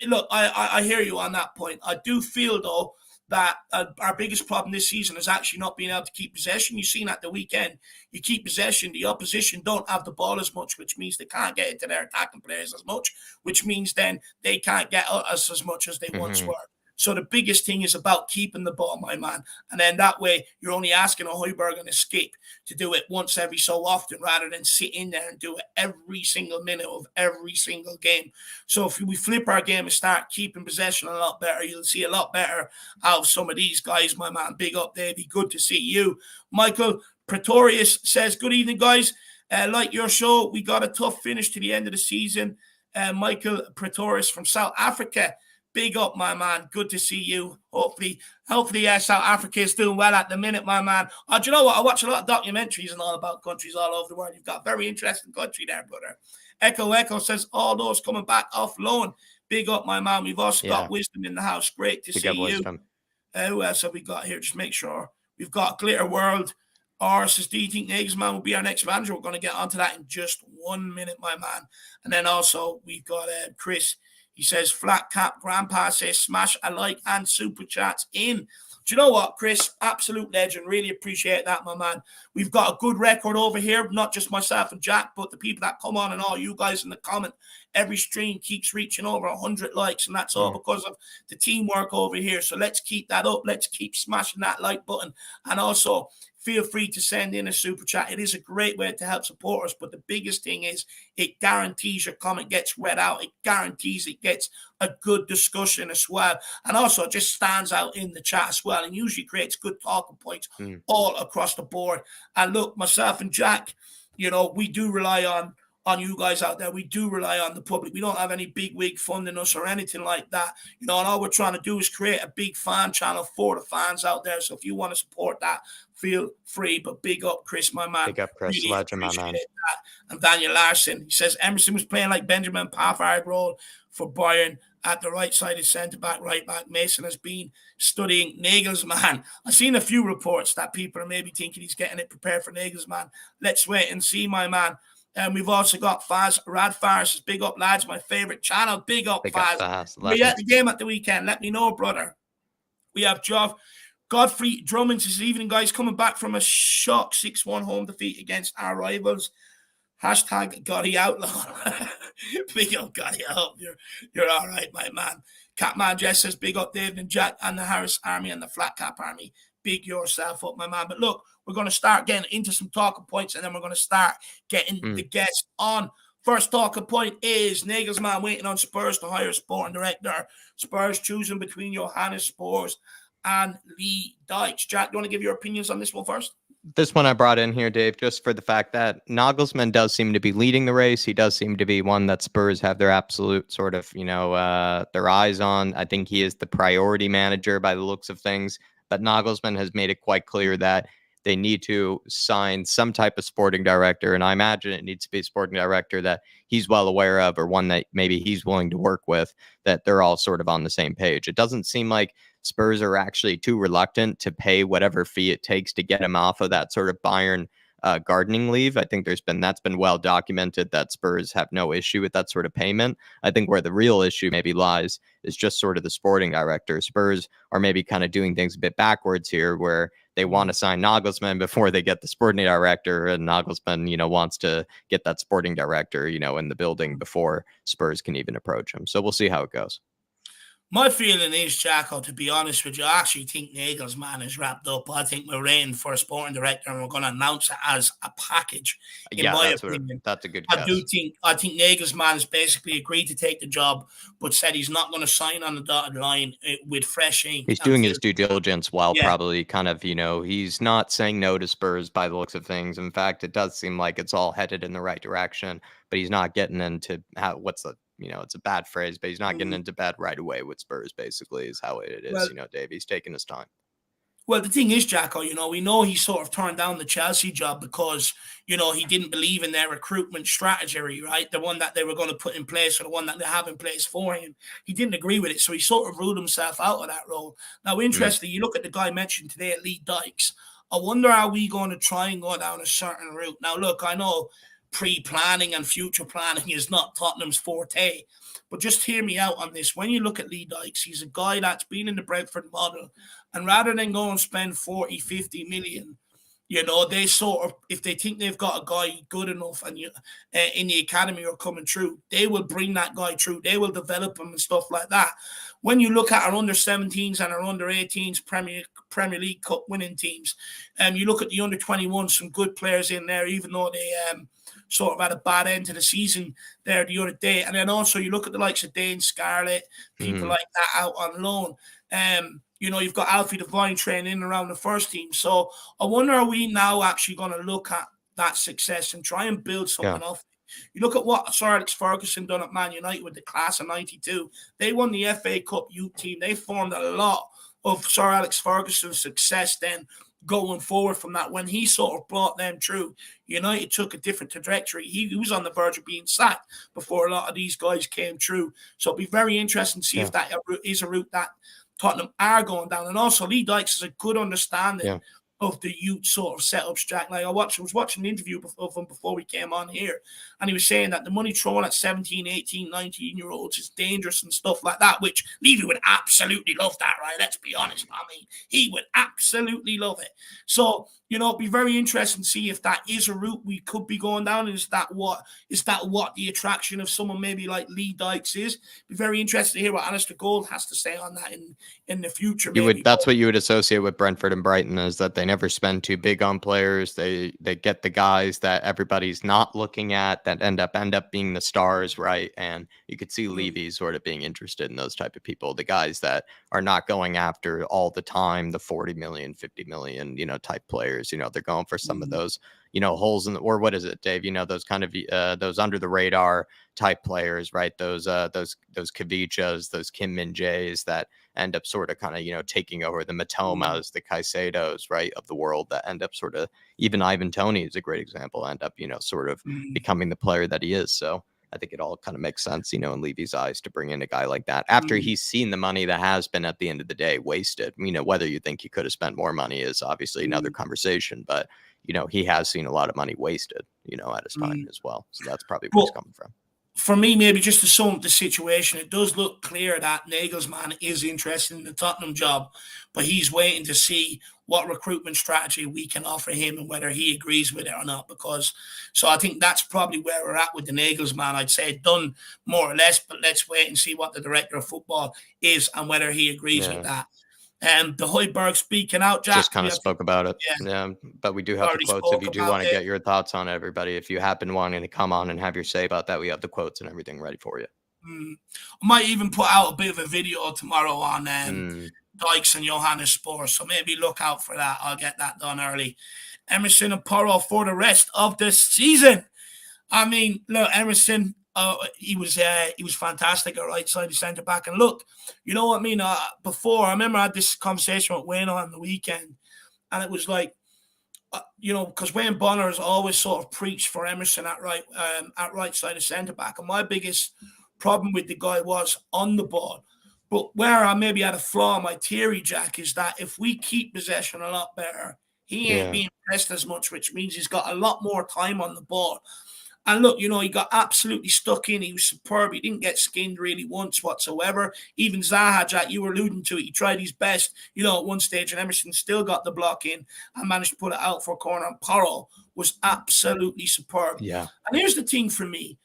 Look, I hear you on that point. I do feel, though, that our biggest problem this season is actually not being able to keep possession. You've seen at the weekend, you keep possession, the opposition don't have the ball as much, which means they can't get into their attacking players as much, which means then they can't get us as much as they once were. So the biggest thing is about keeping the ball, my man. And then that way, you're only asking a Hojbjerg and a Skip to do it once every so often rather than sit in there and do it every single minute of every single game. So if we flip our game and start keeping possession a lot better, you'll see a lot better out of some of these guys, my man. Big up, Davey. Good to see you. Michael Pretorius says, good evening, guys. Like your show, we got a tough finish to the end of the season. Michael Pretorius from South Africa. Big up, my man. Good to see you. Hopefully, South Africa is doing well at the minute, my man. Do you know what? I watch a lot of documentaries and all about countries all over the world. You've got a very interesting country there, brother. Echo says, all those coming back off loan. Big up, my man. We've also got Wisdom in the house. Great to see you. Who else have we got here? Just make sure. We've got Glitter World. R says, do you think Nagelsmann will be our next manager? We're going to get onto that in just 1 minute, my man. And then also, we've got Chris. He says, flat cap, grandpa says, smash a like and super chats in. Do you know what, Chris? Absolute legend. Really appreciate that, my man. We've got a good record over here, not just myself and Jack, but the people that come on and all you guys in the comment. Every stream keeps reaching over 100 likes, and that's all because of the teamwork over here. So let's keep that up. Let's keep smashing that like button. And also, feel free to send in a super chat. It is a great way to help support us, but the biggest thing is it guarantees your comment gets read out. It guarantees it gets a good discussion as well. And also it just stands out in the chat as well and usually creates good talking points all across the board. And look, myself and Jack, we do rely on you guys out there. We do rely on the public. We don't have any big wig funding us or anything like that. And all we're trying to do is create a big fan channel for the fans out there. So if you want to support that, feel free. But big up, Chris, my man. Big up, Chris. Really Legend, my man. And Daniel Larson, he says Emerson was playing like Benjamin Pavard role for Bayern at the right-sided centre-back, right-back. Mason has been studying Nagelsmann. I've seen a few reports that people are maybe thinking he's getting it prepared for Nagelsmann. Let's wait and see, my man. And we've also got Faz. Rad Faz says, big up, lads. My favorite channel. Big up, Faz. We're at the game at the weekend. Let me know, brother. We have Godfrey Drummond says, evening, guys. Coming back from a shock 6-1 home defeat against our rivals. Hashtag Gotti Outlaw. Big up, Gotti. I hope you're all right, my man. Catman Jess says, big up, David and Jack and the Harris Army and the Flat Cap Army. Big yourself up, my man. But look, we're going to start getting into some talking points, and then we're going to start getting the guests on. First talking point is Nagelsmann waiting on Spurs to hire a sporting director. Spurs choosing between Johannes Spurs and Lee Dykes. Jack, do you want to give your opinions on this one first? This one I brought in here, Dave, just for the fact that Nagelsmann does seem to be leading the race. He does seem to be one that Spurs have their absolute sort of, their eyes on. I think he is the priority manager by the looks of things. But Nagelsmann has made it quite clear that they need to sign some type of sporting director. And I imagine it needs to be a sporting director that he's well aware of, or one that maybe he's willing to work with, that they're all sort of on the same page. It doesn't seem like Spurs are actually too reluctant to pay whatever fee it takes to get him off of that sort of Bayern gardening leave. I think that's been well documented that Spurs have no issue with that sort of payment. I think where the real issue maybe lies is just sort of the sporting director. Spurs are maybe kind of doing things a bit backwards here, where they want to sign Nagelsmann before they get the sporting director, and Nagelsmann, wants to get that sporting director, in the building before Spurs can even approach him. So we'll see how it goes. My feeling is, Jacko, to be honest with you, I actually think Nagelsmann is wrapped up. I think we're waiting for a sporting director, and we're going to announce it as a package. In my opinion, that's a good guess. I think Nagelsmann has basically agreed to take the job, but said he's not going to sign on the dotted line with fresh ink. He's doing his due diligence while probably kind of, he's not saying no to Spurs by the looks of things. In fact, it does seem like it's all headed in the right direction, but he's not getting into it's a bad phrase, but he's not getting into bed right away with Spurs, basically, is how it is. Well, Dave, he's taking his time. Well, the thing is, Jacko, we know he sort of turned down the Chelsea job because, he didn't believe in their recruitment strategy, right? The one that they were going to put in place, or the one that they have in place for him. He didn't agree with it, so he sort of ruled himself out of that role. Now, interestingly, you look at the guy mentioned today, Lee Dykes. I wonder, are we going to try and go down a certain route? Now, look, I know pre-planning and future planning is not Tottenham's forte. But just hear me out on this. When you look at Lee Dykes, he's a guy that's been in the Brentford model. And rather than go and spend 40, 50 million, they sort of, if they think they've got a guy good enough and in the academy or coming through, they will bring that guy through. They will develop him and stuff like that. When you look at our under-17s and our under-18s Premier League Cup winning teams, you look at the under-21, some good players in there, even though they sort of had a bad end to the season there the other day. And then also you look at the likes of Dane Scarlett, people like that out on loan. You've got Alfie Devine training around the first team. So I wonder, are we now actually going to look at that success and try and build something off? You look at what Sir Alex Ferguson done at Man United with the class of 92. They won the FA Cup youth team. They formed a lot of Sir Alex Ferguson's success then going forward from that. When he sort of brought them through, United took a different trajectory. He was on the verge of being sacked before a lot of these guys came through. So it'll be very interesting to see if that is a route that Tottenham are going down. And also Lee Dykes has a good understanding of the youth sort of setups, Jack. Like I was watching an interview of him before we came on here, and he was saying that the money thrown at 17, 18, 19-year-olds is dangerous and stuff like that, which Levy would absolutely love that, right? Let's be honest. I mean, he would absolutely love it. So, it'd be very interesting to see if that is a route we could be going down. And is that what the attraction of someone maybe like Lee Dykes is? Be very interested to hear what Alistair Gold has to say on that in the future. That's what you would associate with Brentford and Brighton, is that they never spend too big on players. They get the guys that everybody's not looking at that end up being the stars, right? And you could see Levy sort of being interested in those type of people, the guys that are not going after all the time the 40 million, 50 million, type players. They're going for some of those, holes in the, or what is it, Dave? Those kind of those under the radar type players, right? Those Kavichas, those Kim Min Jaes that end up sort of kind of, taking over the Matomas, the Caicedos, right, of the world, that end up sort of, even Ivan Toney is a great example, end up, sort of becoming the player that he is. So I think it all kind of makes sense, in Levy's eyes, to bring in a guy like that after he's seen the money that has been, at the end of the day, wasted. Whether you think he could have spent more money is obviously another conversation, but, he has seen a lot of money wasted, at his time as well. So that's probably where he's coming from. For me, maybe just to sum up the situation, it does look clear that Nagelsmann is interested in the Tottenham job, but he's waiting to see what recruitment strategy we can offer him and whether he agrees with it or not. So I think that's probably where we're at with the Nagelsmann. I'd say done more or less, but let's wait and see what the director of football is and whether he agrees with that. The Hojbjerg speaking out, Jack. Just kind of spoke about it. Yeah, but we do have the quotes if you do want to get your thoughts on it, everybody. If you happen wanting to come on and have your say about that, we have the quotes and everything ready for you. I might even put out a bit of a video tomorrow on Dykes and Johannesburg, so maybe look out for that. I'll get that done early. Emerson and Porro for the rest of the season. I mean, look, Emerson, he was fantastic at right side of centre back. And look, you know what I mean? Before, I remember I had this conversation with Wayne on the weekend, and it was like, because Wayne Bonner has always sort of preached for Emerson at right side of centre back. And my biggest problem with the guy was on the ball. But where I maybe had a flaw in my theory, Jack, is that if we keep possession a lot better, he ain't being pressed as much, which means he's got a lot more time on the ball. And look, he got absolutely stuck in. He was superb. He didn't get skinned really once whatsoever. Even Zaha, Jack, you were alluding to it. He tried his best, at one stage, and Emerson still got the block in and managed to put it out for a corner. And Porro was absolutely superb. Yeah. And here's the thing for me.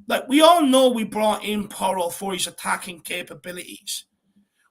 Like, we all know we brought in Porro for his attacking capabilities.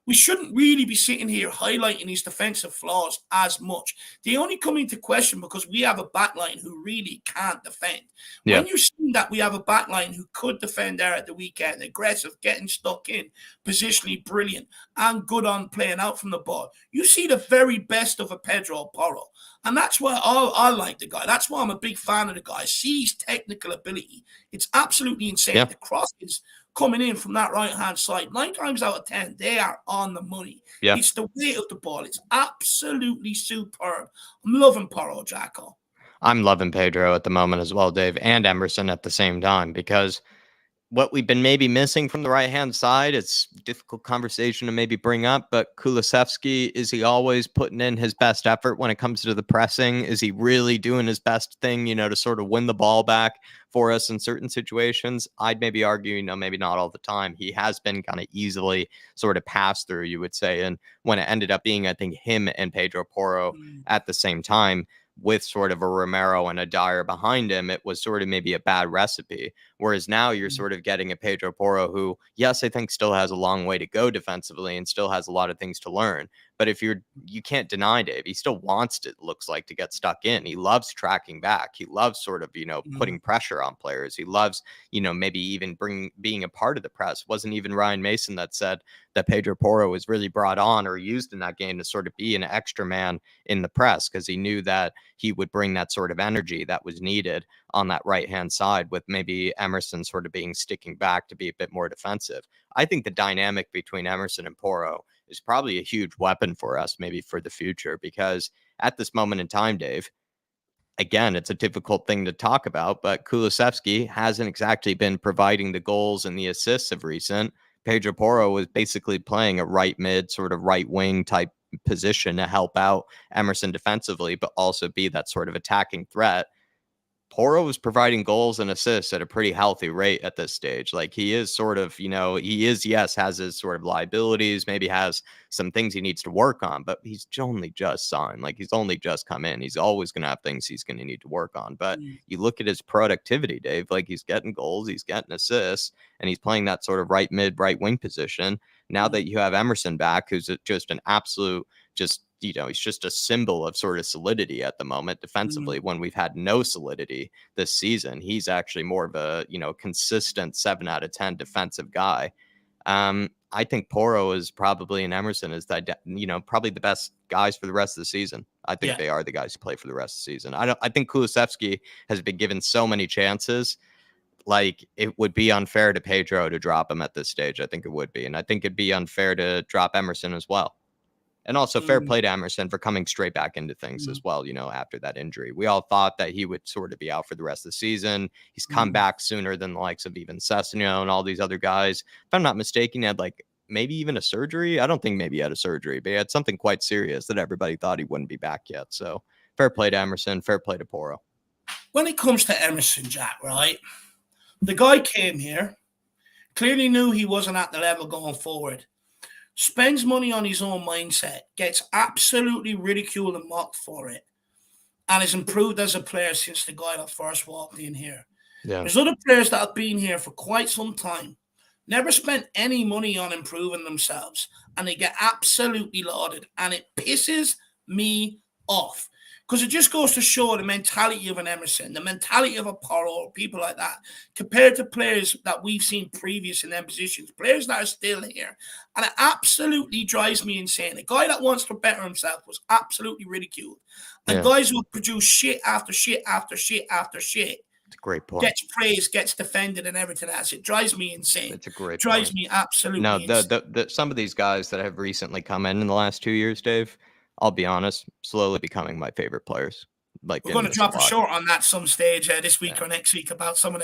We shouldn't really be sitting here highlighting his defensive flaws as much. They only come into question because we have a backline who really can't defend. Yeah. When you see that we have a backline who could defend there at the weekend, aggressive, getting stuck in, positionally brilliant, and good on playing out from the ball, you see the very best of a Pedro Porro. And that's why I like the guy. That's why I'm a big fan of the guy. I see his technical ability. It's absolutely insane. Yeah. The crosses coming in from that right-hand side, 9 times out of 10, they are on the money. Yeah. It's the weight of the ball. It's absolutely superb. I'm loving Porro, Jacko. I'm loving Pedro at the moment as well, Dave, and Emerson at the same time, because what we've been maybe missing from the right-hand side, it's a difficult conversation to maybe bring up, but Kulusevski, is he always putting in his best effort when it comes to the pressing? Is he really doing his best thing, to sort of win the ball back for us in certain situations? I'd maybe argue, maybe not all the time. He has been kind of easily sort of passed through, you would say. And when it ended up being, I think, him and Pedro Porro at the same time, with sort of a Romero and a Dyer behind him, it was sort of maybe a bad recipe. Whereas now you're sort of getting a Pedro Porro who, yes, I think still has a long way to go defensively and still has a lot of things to learn. But if you can't deny, Dave, he still wants to, it looks like, to get stuck in. He loves tracking back. He loves sort of, putting pressure on players. He loves, maybe even being a part of the press. Wasn't even Ryan Mason that said that Pedro Porro was really brought on or used in that game to sort of be an extra man in the press, because he knew that he would bring that sort of energy that was needed on that right-hand side, with maybe Emerson sort of sticking back to be a bit more defensive. I think the dynamic between Emerson and Porro is probably a huge weapon for us, maybe for the future, because at this moment in time, Dave, again, it's a difficult thing to talk about, but Kulusevski hasn't exactly been providing the goals and the assists of recent. Pedro Porro was basically playing a right mid, sort of right wing type position to help out Emerson defensively, but also be that sort of attacking threat. Porro is providing goals and assists at a pretty healthy rate at this stage. Like, he is sort of, has his sort of liabilities, maybe has some things he needs to work on, but he's only just signed. Like, he's only just come in. He's always going to have things he's going to need to work on. But you look at his productivity, Dave, like, he's getting goals, he's getting assists, and he's playing that sort of right mid, right wing position. Now that you have Emerson back, who's just an absolute, he's just a symbol of sort of solidity at the moment defensively, when we've had no solidity this season. He's actually more of a, consistent 7 out of 10 defensive guy. I think Porro is probably, and Emerson is that, probably the best guys for the rest of the season. I think they are the guys who play for the rest of the season. I think Kulusevski has been given so many chances. Like, it would be unfair to Pedro to drop him at this stage. I think it would be. And I think it'd be unfair to drop Emerson as well. And also fair play to Emerson for coming straight back into things as well, after that injury. We all thought that he would sort of be out for the rest of the season. He's come back sooner than the likes of even Sessegnon and all these other guys. If I'm not mistaken, he had maybe even a surgery. I don't think maybe he had a surgery, but he had something quite serious that everybody thought he wouldn't be back yet. So fair play to Emerson, fair play to Porro. When it comes to Emerson, Jack, right? The guy came here, clearly knew he wasn't at the level going forward. Spends money on his own mindset, gets absolutely ridiculed and mocked for it, and has improved as a player since the guy that first walked in here. Yeah. There's other players that have been here for quite some time, never spent any money on improving themselves, and they get absolutely lauded, and it pisses me off. Because it just goes to show the mentality of an Emerson, the mentality of a Porro, people like that, compared to players that we've seen previous in their positions, players that are still here. And it absolutely drives me insane. A guy that wants to better himself was absolutely ridiculed. And guys who produce shit after shit after shit after shit. It's a great point. Gets praised, gets defended, and everything else. It drives me insane. It's a great drives point. me absolutely insane. Some of these guys that have recently come in the last 2 years, Dave, I'll be honest, slowly becoming my favorite players. Like, we're going to drop a short on that some stage this week or next week about some of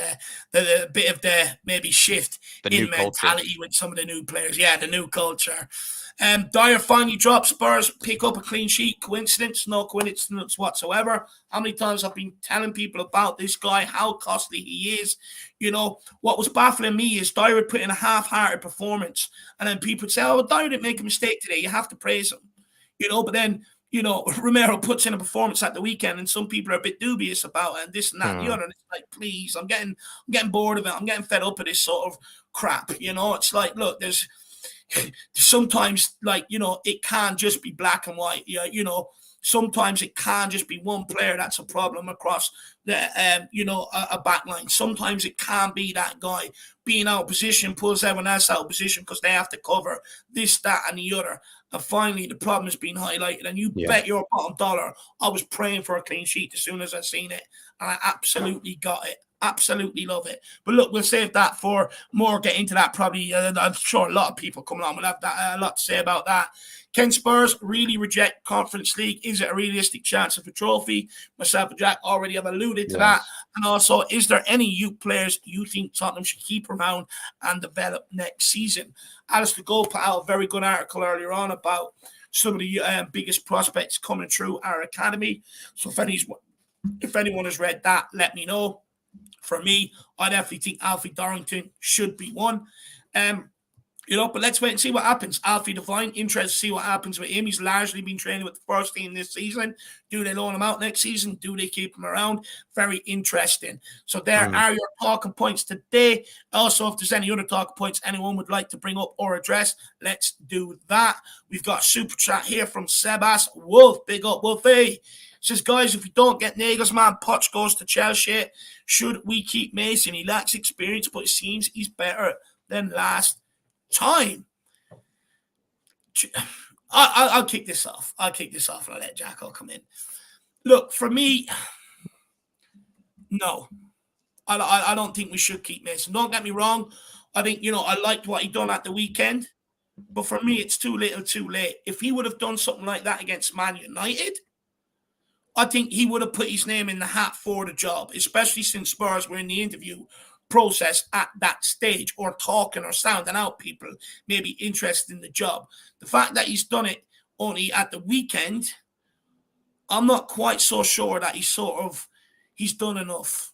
the bit of the maybe shift in mentality with some of the new players. Yeah, the new culture. Dyer finally dropped. Spurs pick up a clean sheet. Coincidence? No coincidence whatsoever. How many times I've been telling people about this guy, how costly he is. What was baffling me is Dyer would put in a half-hearted performance, and then people would say, "Oh, Dyer didn't make a mistake today. You have to praise him." But then, Romero puts in a performance at the weekend, and some people are a bit dubious about it, and this and that and the other. And it's like, please, I'm getting bored of it. I'm getting fed up of this sort of crap. It's like, look, there's sometimes, it can't just be black and white. Sometimes it can't just be one player that's a problem across the, a back line. Sometimes it can't be that guy being out of position, pulls everyone else out of position because they have to cover this, that, and the other. And finally, the problem has been highlighted. And you bet your bottom dollar, I was praying for a clean sheet as soon as I seen it. And I absolutely got it. Absolutely love it. But look, we'll save that for more. Get into that probably. I'm sure a lot of people coming on will have that, a lot to say about that. Can Spurs really reject Conference League? Is it a realistic chance of a trophy? Myself and Jack already have alluded to that. And also, is there any youth players you think Tottenham should keep around and develop next season? Alistair Gold put out a very good article earlier on about some of the biggest prospects coming through our academy. So if anyone has read that, let me know. For me, I definitely think Alfie Dorrington should be one. But let's wait and see what happens. Alfie Devine, interested to see what happens with him. He's largely been training with the first team this season. Do they loan him out next season? Do they keep him around? Very interesting. So there are your talking points today. Also, if there's any other talking points anyone would like to bring up or address, let's do that. We've got a super chat here from Sebas Wolf. Big up, Wolfie. Says, guys, if we don't get Nagelsmann, Poch goes to Chelsea. Should we keep Mason? He lacks experience, but it seems he's better than last time. I'll kick this off. I'll let Jacko come in. Look, for me, no. I don't think we should keep Mason. Don't get me wrong. I think, I liked what he done at the weekend. But for me, it's too little too late. If he would have done something like that against Man United, I think he would have put his name in the hat for the job, especially since Spurs were in the interview process at that stage, or talking or sounding out people maybe interested in the job. The fact that he's done it only at the weekend, I'm not quite so sure that he's done enough,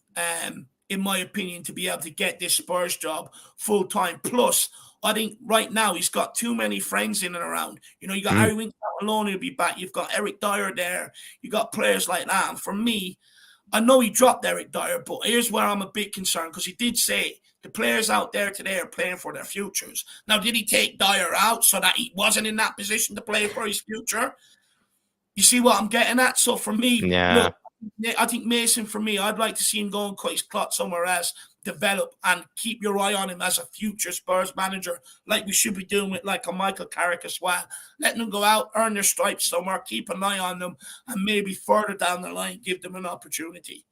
in my opinion, to be able to get this Spurs job full time. Plus, I think right now he's got too many friends in and around. You got Harry Winks alone, he'll be back. You've got Eric Dyer there. You got players like that. And for me, I know he dropped Eric Dyer, but here's where I'm a bit concerned, because he did say the players out there today are playing for their futures. Now, did he take Dyer out so that he wasn't in that position to play for his future? You see what I'm getting at? So for me, look, I think Mason, for me, I'd like to see him go and cut his clout somewhere else, develop, and keep your eye on him as a future Spurs manager, like we should be doing with like a Michael Carrick as well. Letting them go out, earn their stripes somewhere, keep an eye on them, and maybe further down the line, give them an opportunity.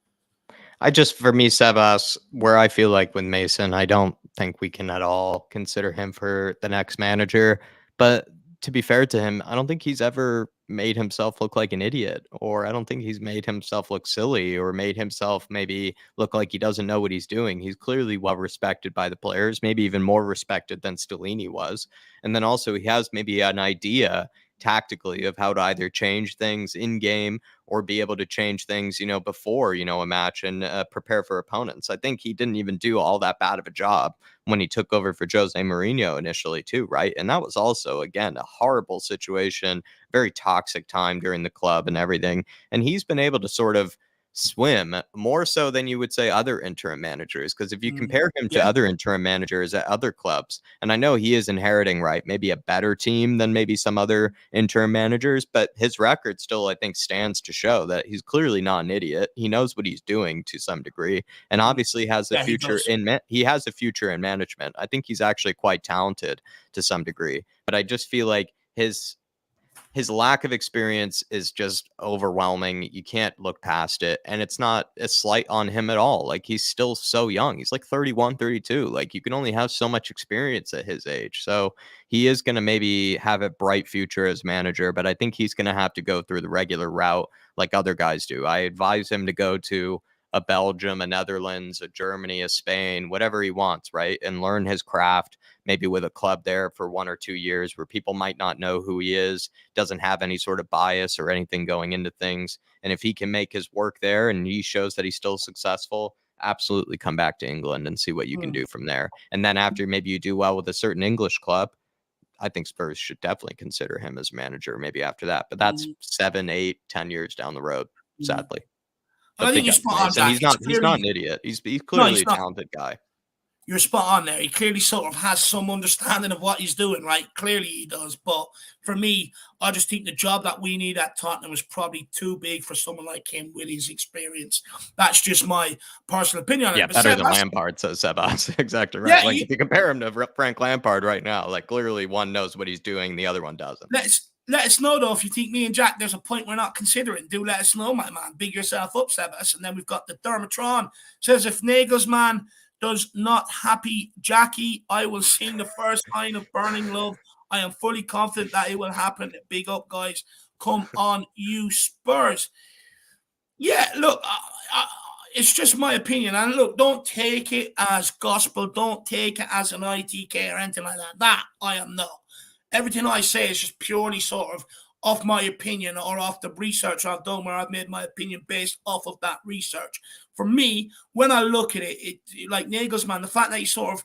For me, Sebas, where I feel like with Mason, I don't think we can at all consider him for the next manager. But to be fair to him, I don't think he's ever made himself look like an idiot, or I don't think he's made himself look silly, or made himself maybe look like he doesn't know what he's doing. He's clearly well respected by the players, maybe even more respected than Stellini was. And then also he has maybe an idea tactically of how to either change things in game or be able to change things, before, a match, and prepare for opponents. I think he didn't even do all that bad of a job when he took over for Jose Mourinho initially too, right? And that was also, again, a horrible situation, very toxic time during the club and everything. And he's been able to sort of swim more so than you would say other interim managers, because if you compare him to other interim managers at other clubs, and I know he is inheriting, right, maybe a better team than maybe some other interim managers, but his record still, I think, stands to show that he's clearly not an idiot. He knows what he's doing to some degree, and obviously has a future he has a future in management. I think he's actually quite talented to some degree, but I just feel like his lack of experience is just overwhelming. You can't look past it. And it's not a slight on him at all. Like, he's still so young. He's like 31, 32. Like, you can only have so much experience at his age. So he is going to maybe have a bright future as manager, but I think he's going to have to go through the regular route like other guys do. I advise him to go to a Belgium, a Netherlands, a Germany, a Spain, whatever he wants, right? And learn his craft, maybe with a club there for 1 or 2 years where people might not know who he is, doesn't have any sort of bias or anything going into things. And if he can make his work there and he shows that he's still successful, absolutely come back to England and see what you can do from there. And then after maybe you do well with a certain English club, I think Spurs should definitely consider him as manager maybe after that. But that's 7, 8, 10 years down the road, sadly. I think you're spot on, Jack. He's not an idiot. He's clearly a talented guy. You're spot on there. He clearly sort of has some understanding of what he's doing, right? Clearly he does. But for me, I just think the job that we need at Tottenham is probably too big for someone like him with his experience. That's just my personal opinion. Yeah, better than Lampard, says Sebas. Exactly right. Yeah, if you compare him to Frank Lampard right now, like, clearly one knows what he's doing, the other one doesn't. let us know, though, if you think me and Jack, there's a point we're not considering. Do let us know, my man. Big yourself up, Sebas. And then we've got the Thermatron. Says, if Nagelsmann does not happy Jackie, I will sing the first line of Burning Love. I am fully confident that it will happen. Big up, guys. Come on, you Spurs. Yeah, look, it's just my opinion. And look, don't take it as gospel. Don't take it as an ITK or anything like that. That I am not. Everything I say is just purely sort of off my opinion or off the research I've done, where I've made my opinion based off of that research. For me, when I look at it, like Nagelsmann, the fact that he sort of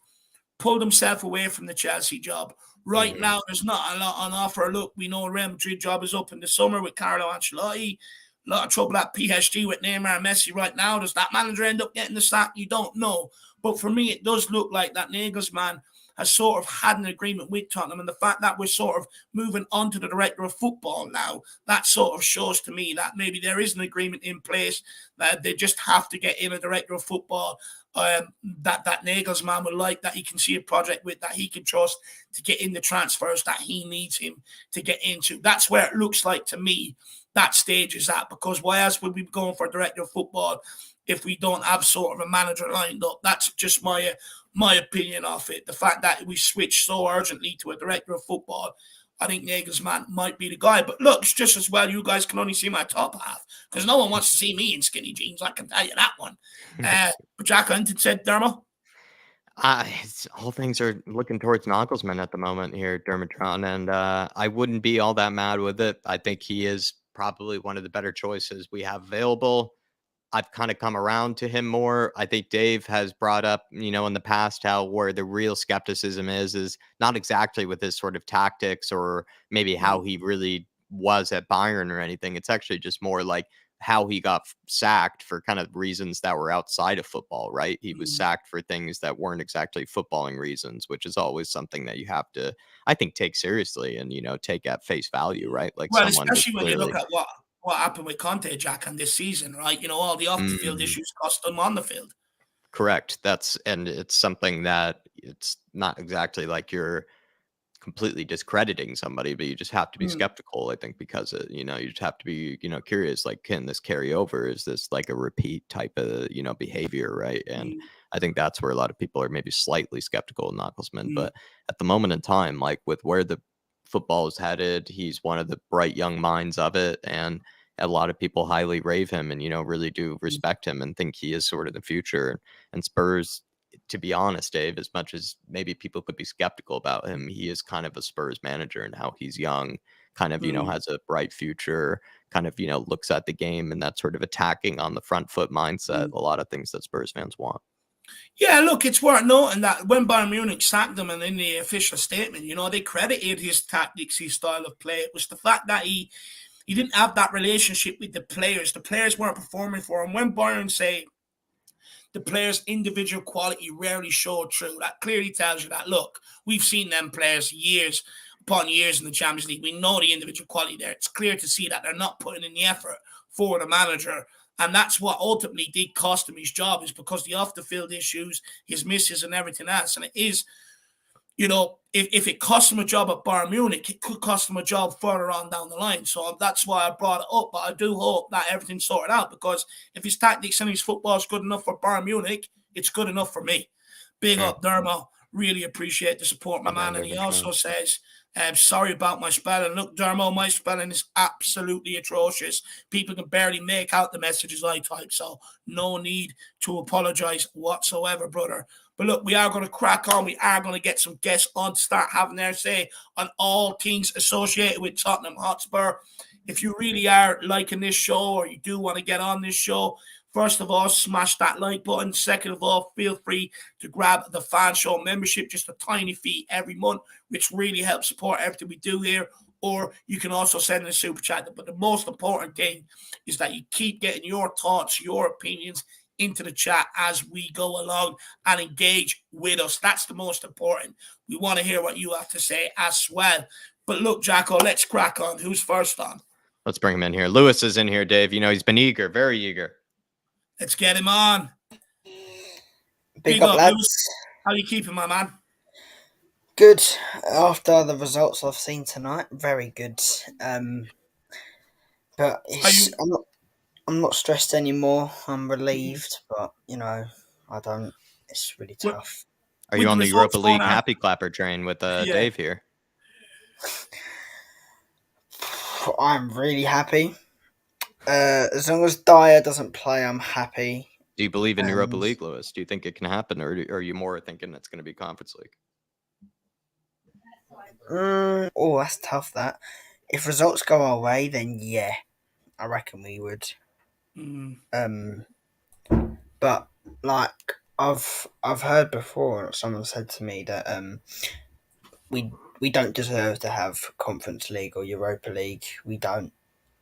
pulled himself away from the Chelsea job. Right now, there's not a lot on offer. Look, we know Real Madrid job is up in the summer with Carlo Ancelotti. A lot of trouble at PSG with Neymar and Messi right now. Does that manager end up getting the sack? You don't know. But for me, it does look like that Nagelsmann has sort of had an agreement with Tottenham. And the fact that we're sort of moving on to the director of football now, that sort of shows to me that maybe there is an agreement in place, that they just have to get in a director of football that Nagelsmann would like, that he can see a project with, that he can trust to get in the transfers that he needs him to get into. That's where it looks like to me that stage is at, because why else would we be going for a director of football if we don't have sort of a manager lined up? That's just my opinion of it. The fact that we switched so urgently to a director of football, I think Nagelsmann might be the guy. But look, it's just as well you guys can only see my top half, because no one wants to see me in skinny jeans. I can tell you that one. But Jack Hunton said, Dermo? All things are looking towards Nagelsmann at the moment here, Dermatron, and I wouldn't be all that mad with it. I think he is probably one of the better choices we have available. I've kind of come around to him more. I think Dave has brought up, in the past, how where the real skepticism is not exactly with his sort of tactics or maybe how he really was at Bayern or anything. It's actually just more like how he got sacked for kind of reasons that were outside of football, right? He was sacked for things that weren't exactly footballing reasons, which is always something that you have to, I think, take seriously and, take at face value, right? Like Well, someone especially when you clearly look at what happened with Conte, Jack, and this season, right? All the off-the-field issues cost them on the field. Correct. And it's something that it's not exactly like you're completely discrediting somebody, but you just have to be skeptical, I think, because you just have to be, curious, like, can this carry over? Is this like a repeat type of, behavior, right? And I think that's where a lot of people are maybe slightly skeptical of Nagelsmann. But at the moment in time, like with where the football is headed, he's one of the bright young minds of it. And a lot of people highly rave him and, really do respect him and think he is sort of the future. And Spurs, to be honest, Dave, as much as maybe people could be skeptical about him, he is kind of a Spurs manager, and how he's young, kind of, has a bright future, kind of, looks at the game and that sort of attacking on the front foot mindset, a lot of things that Spurs fans want. Yeah, look, it's worth noting that when Bayern Munich sacked him, and in the official statement, they credited his tactics, his style of play. It was the fact that he didn't have that relationship with the players. The players weren't performing for him. When Bayern say the players' individual quality rarely showed through, that clearly tells you that, look, we've seen them players years upon years in the Champions League. We know the individual quality there. It's clear to see that they're not putting in the effort for the manager. And that's what ultimately did cost him his job, is because the off-the-field issues, his misses and everything else. And it is, if it cost him a job at Bayern Munich, it could cost him a job further on down the line. So that's why I brought it up. But I do hope that everything's sorted out, because if his tactics and his football is good enough for Bayern Munich, it's good enough for me. Big up, Dermo. Really appreciate the support, my man. And he also says, sorry about my spelling. Look, Dermo, my spelling is absolutely atrocious. People can barely make out the messages I type, so no need to apologize whatsoever, brother. But look, we are going to crack on. We are going to get some guests on to start having their say on all things associated with Tottenham Hotspur. If you really are liking this show, or you do want to get on this show, first of all, smash that like button. Second of all, feel free to grab the Fan Show membership, just a tiny fee every month, which really helps support everything we do here. Or you can also send in a super chat. But the most important thing is that you keep getting your thoughts, your opinions into the chat as we go along and engage with us. That's the most important. We want to hear what you have to say as well. But look, Jacko, let's crack on. Who's first on? Let's bring him in here. Lewis is in here, Dave. He's been eager, very eager. Let's get him on. Big up, lads. Lewis. How you keeping, my man? good after the results I've seen tonight. Very good. But I'm not stressed anymore. I'm relieved, but I don't. It's really tough. Are you on the Europa League on happy clapper train with Dave here? I'm really happy. As long as Dyer doesn't play, I'm happy. Do you believe in Europa League, Lewis? Do you think it can happen, or are you more thinking it's going to be Conference League? That's tough. That if results go our way, then yeah, I reckon we would. But like I've heard before, someone said to me that we don't deserve to have Conference League or Europa League. We don't.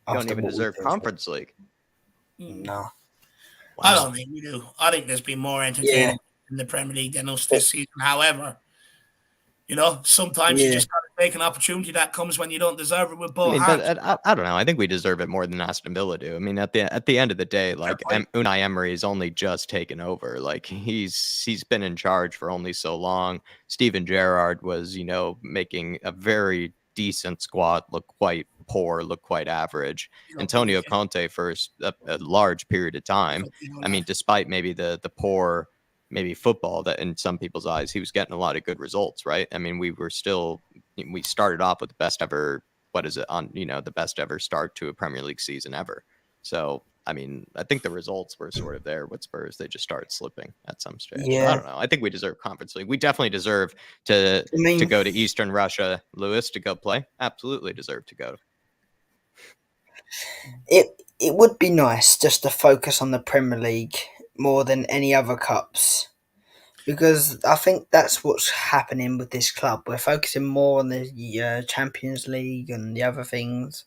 You don't even deserve Conference League. No. Wow. I don't think we do. I think there's been more entertaining in the Premier League than us this season. However, sometimes you just got to take an opportunity that comes when you don't deserve it with both hands. But I don't know. I think we deserve it more than Aston Villa do. I mean, at the end of the day, like Unai Emery has only just taken over. Like he's been in charge for only so long. Steven Gerrard was, making a very decent squad look quite poor, look quite average. Antonio Conte for a large period of time. I mean, despite maybe the poor maybe football that in some people's eyes, he was getting a lot of good results, right? I mean, we started off with the best ever, the best ever start to a Premier League season ever. So, I mean, I think the results were sort of there with Spurs. They just started slipping at some stage. Yeah. I don't know. I think we deserve Conference League. We definitely deserve to go to Eastern Russia, Lewis, to go play. Absolutely deserve to go. It would be nice just to focus on the Premier League more than any other cups, because I think that's what's happening with this club. We're focusing more on the Champions League and the other things,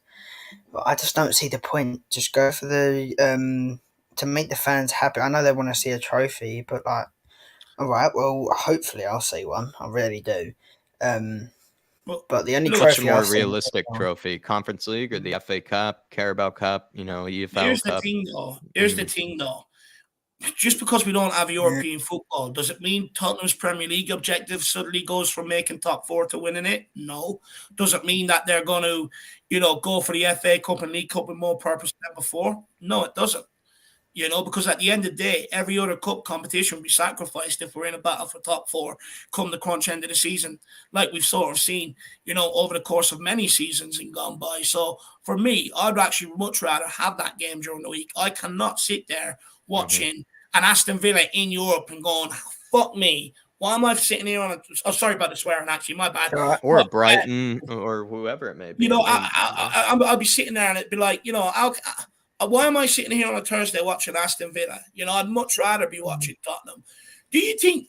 but I just don't see the point. Just go for the to make the fans happy. I know they want to see a trophy, but all right, well, hopefully I'll see one. I really do. But the only trophy what's a more realistic trophy? Conference League or the FA Cup, Carabao Cup, EFL Here's Cup? Here's the thing, though. Just because we don't have European football, does it mean Tottenham's Premier League objective suddenly goes from making top 4 to winning it? No. Does it mean that they're going to, go for the FA Cup and League Cup with more purpose than before? No, it doesn't. Because at the end of the day, every other cup competition will be sacrificed if we're in a battle for top 4 come the crunch end of the season, like we've sort of seen, over the course of many seasons and gone by. So for me, I'd actually much rather have that game during the week. I cannot sit there watching an Aston Villa in Europe and going, fuck me. Why am I sitting here on sorry about the swearing, actually, my bad. Or Brighton or whoever it may be. I'll be sitting there and it'd be like, why am I sitting here on a Thursday watching Aston Villa? I'd much rather be watching Tottenham. Do you think,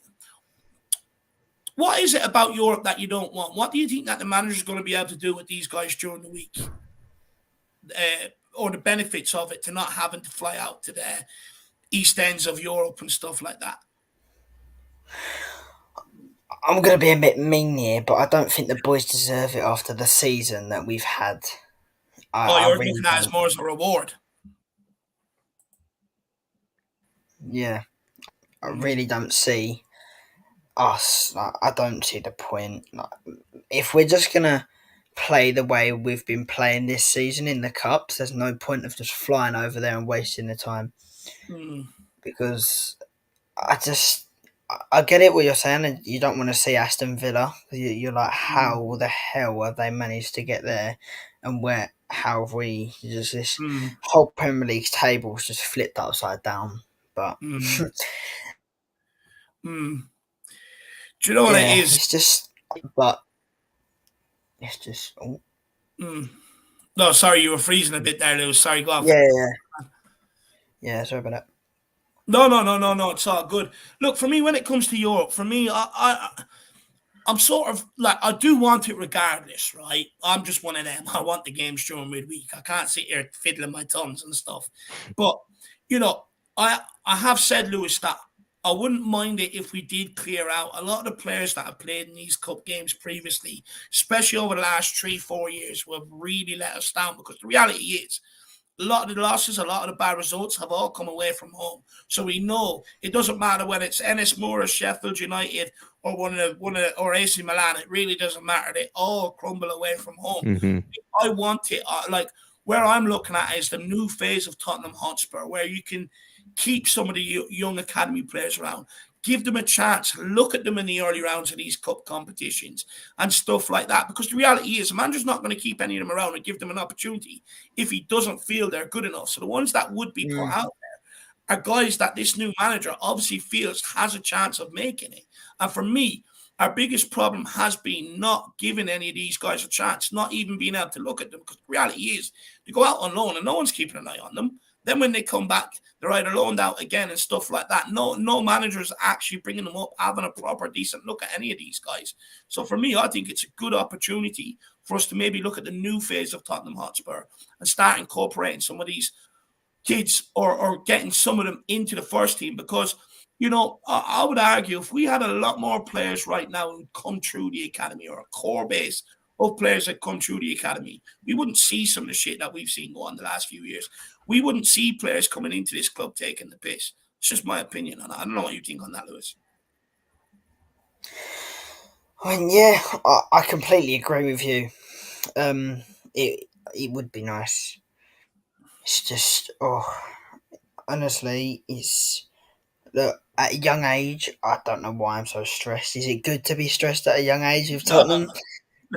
what is it about Europe that you don't want? What do you think that the manager's going to be able to do with these guys during the week? Or the benefits of it to not having to fly out to the East Ends of Europe and stuff like that? I'm going to be a bit mean here, but I don't think the boys deserve it after the season that we've had. You're looking at it as more as a reward. Yeah, I really don't see us. I don't see the point. If we're just gonna play the way we've been playing this season in the cups, there's no point of just flying over there and wasting the time. Because I get it what you're saying, and you don't want to see Aston Villa. You're like, how the hell have they managed to get there, and how have we just this whole Premier League table's just flipped upside down? But do you know what it is? It's just, but it's just. No, sorry, you were freezing a bit there, Lewis. Sorry, go off. Yeah. Sorry about that. No. It's all good. Look, for me, when it comes to Europe, for me, I'm sort of like, I do want it regardless, right? I'm just one of them. I want the games during midweek. I can't sit here fiddling my thumbs and stuff. But, I have said, Lewis, that I wouldn't mind it if we did clear out a lot of the players that have played in these cup games previously, especially over the last 3-4 years, who have really let us down. Because the reality is, A lot of the losses, a lot of the bad results have all come away from home. So we know it doesn't matter whether it's Ennis Moore, Sheffield United, or or AC Milan. It really doesn't matter. They all crumble away from home. Mm-hmm. I want it like where I'm looking at is the new phase of Tottenham Hotspur, where you can keep some of the young academy players around, give them a chance, look at them in the early rounds of these cup competitions and stuff like that. Because the reality is, the manager's not going to keep any of them around and give them an opportunity if he doesn't feel they're good enough. So the ones that would be put out there are guys that this new manager obviously feels has a chance of making it. And for me, our biggest problem has been not giving any of these guys a chance, not even being able to look at them. Because the reality is, they go out on loan and no one's keeping an eye on them. Then when they come back, they're either loaned out again and stuff like that. No manager's actually bringing them up, having a proper, decent look at any of these guys. So for me, I think it's a good opportunity for us to maybe look at the new phase of Tottenham Hotspur and start incorporating some of these kids or getting some of them into the first team. Because, I would argue if we had a lot more players right now who come through the academy, or a core base of players that come through the academy, we wouldn't see some of the shit that we've seen go on the last few years. We wouldn't see players coming into this club taking the piss. It's just my opinion on that. I don't know what you think on that, Lewis. I mean, yeah, I completely agree with you. It would be nice. It's just, honestly, look, at a young age, I don't know why I'm so stressed. Is it good to be stressed at a young age with Tottenham?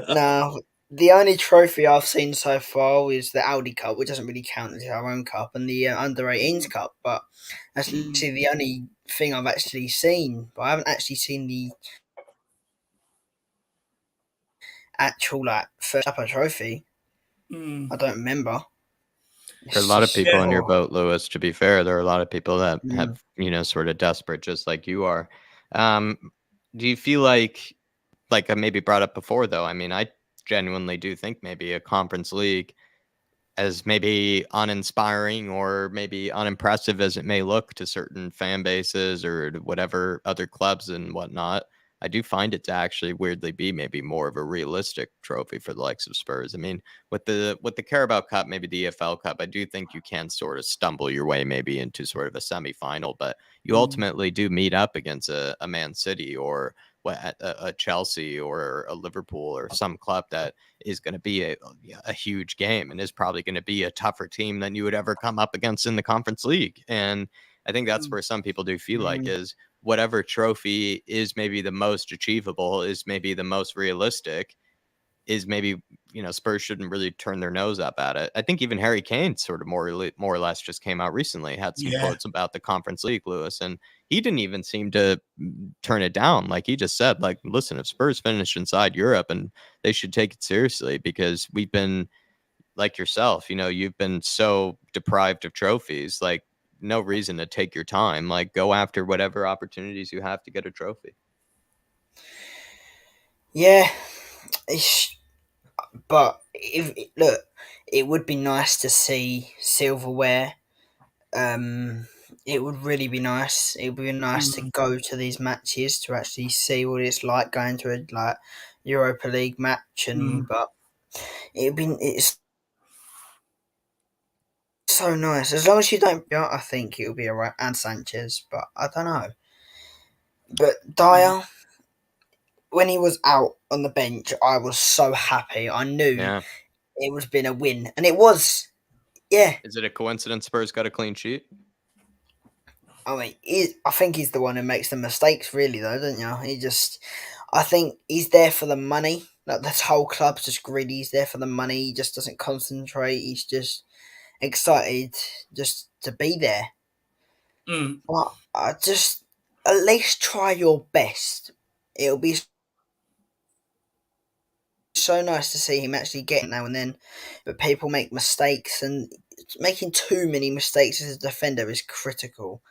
No. The only trophy I've seen so far is the Audi Cup, which doesn't really count as our own cup, and the Under 18s Cup. But that's literally the only thing I've actually seen. But I haven't actually seen the actual first upper trophy. I don't remember. There are a lot of people in your Oh, boat, Lewis. To be fair, there are a lot of people that have, sort of desperate, just like you are. Do you feel like I maybe brought up before, though? I mean, I genuinely do think maybe a conference league, as maybe uninspiring or maybe unimpressive as it may look to certain fan bases or to whatever other clubs and whatnot, I do find it to actually weirdly be maybe more of a realistic trophy for the likes of Spurs. I mean, with the Carabao Cup, maybe the EFL Cup, I do think you can sort of stumble your way maybe into sort of a semifinal, but you ultimately do meet up against a Man City or a Chelsea or a Liverpool or some club that is going to be a huge game and is probably going to be a tougher team than you would ever come up against in the Conference League. And I think that's where some people do feel like is whatever trophy is maybe the most achievable, is maybe the most realistic, is maybe, Spurs shouldn't really turn their nose up at it. I think even Harry Kane sort of more or less just came out recently, had some quotes about the Conference League, Lewis, and he didn't even seem to turn it down. Like, he just said, like, listen, if Spurs finish inside Europe, and they should take it seriously, because we've been, like yourself, you've been so deprived of trophies. Like, no reason to take your time. Like, go after whatever opportunities you have to get a trophy. Yeah, but look, it would be nice to see silverware. It would really be nice. It would be nice to go to these matches to actually see what it's like going to a Europa League match, but it's so nice. As long as you don't, I think it'll be alright. And Sanchez, but I don't know. But Dyer, when he was out on the bench, I was so happy. I knew it would have been a win, and it was. Yeah. Is it a coincidence Spurs got a clean sheet? I mean, I think he's the one who makes the mistakes, really, though, don't you? I think he's there for the money. Like, this whole club's just greedy. He's there for the money. He just doesn't concentrate. He's just excited just to be there. But I just, at least try your best. It'll be so nice to see him actually get now and then. But people make mistakes, and making too many mistakes as a defender is critical.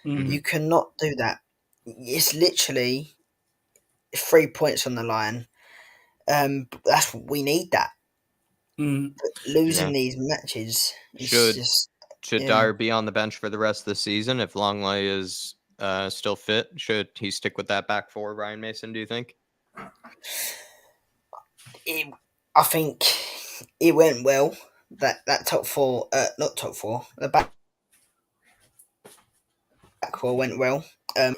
You cannot do that. It's literally 3 points on the line. That's what we need. That losing these matches is should Dyer be on the bench for the rest of the season if Longley is still fit? Should he stick with that back four, Ryan Mason? Do you think? I think it went well. that top four, not top four, the back four went well.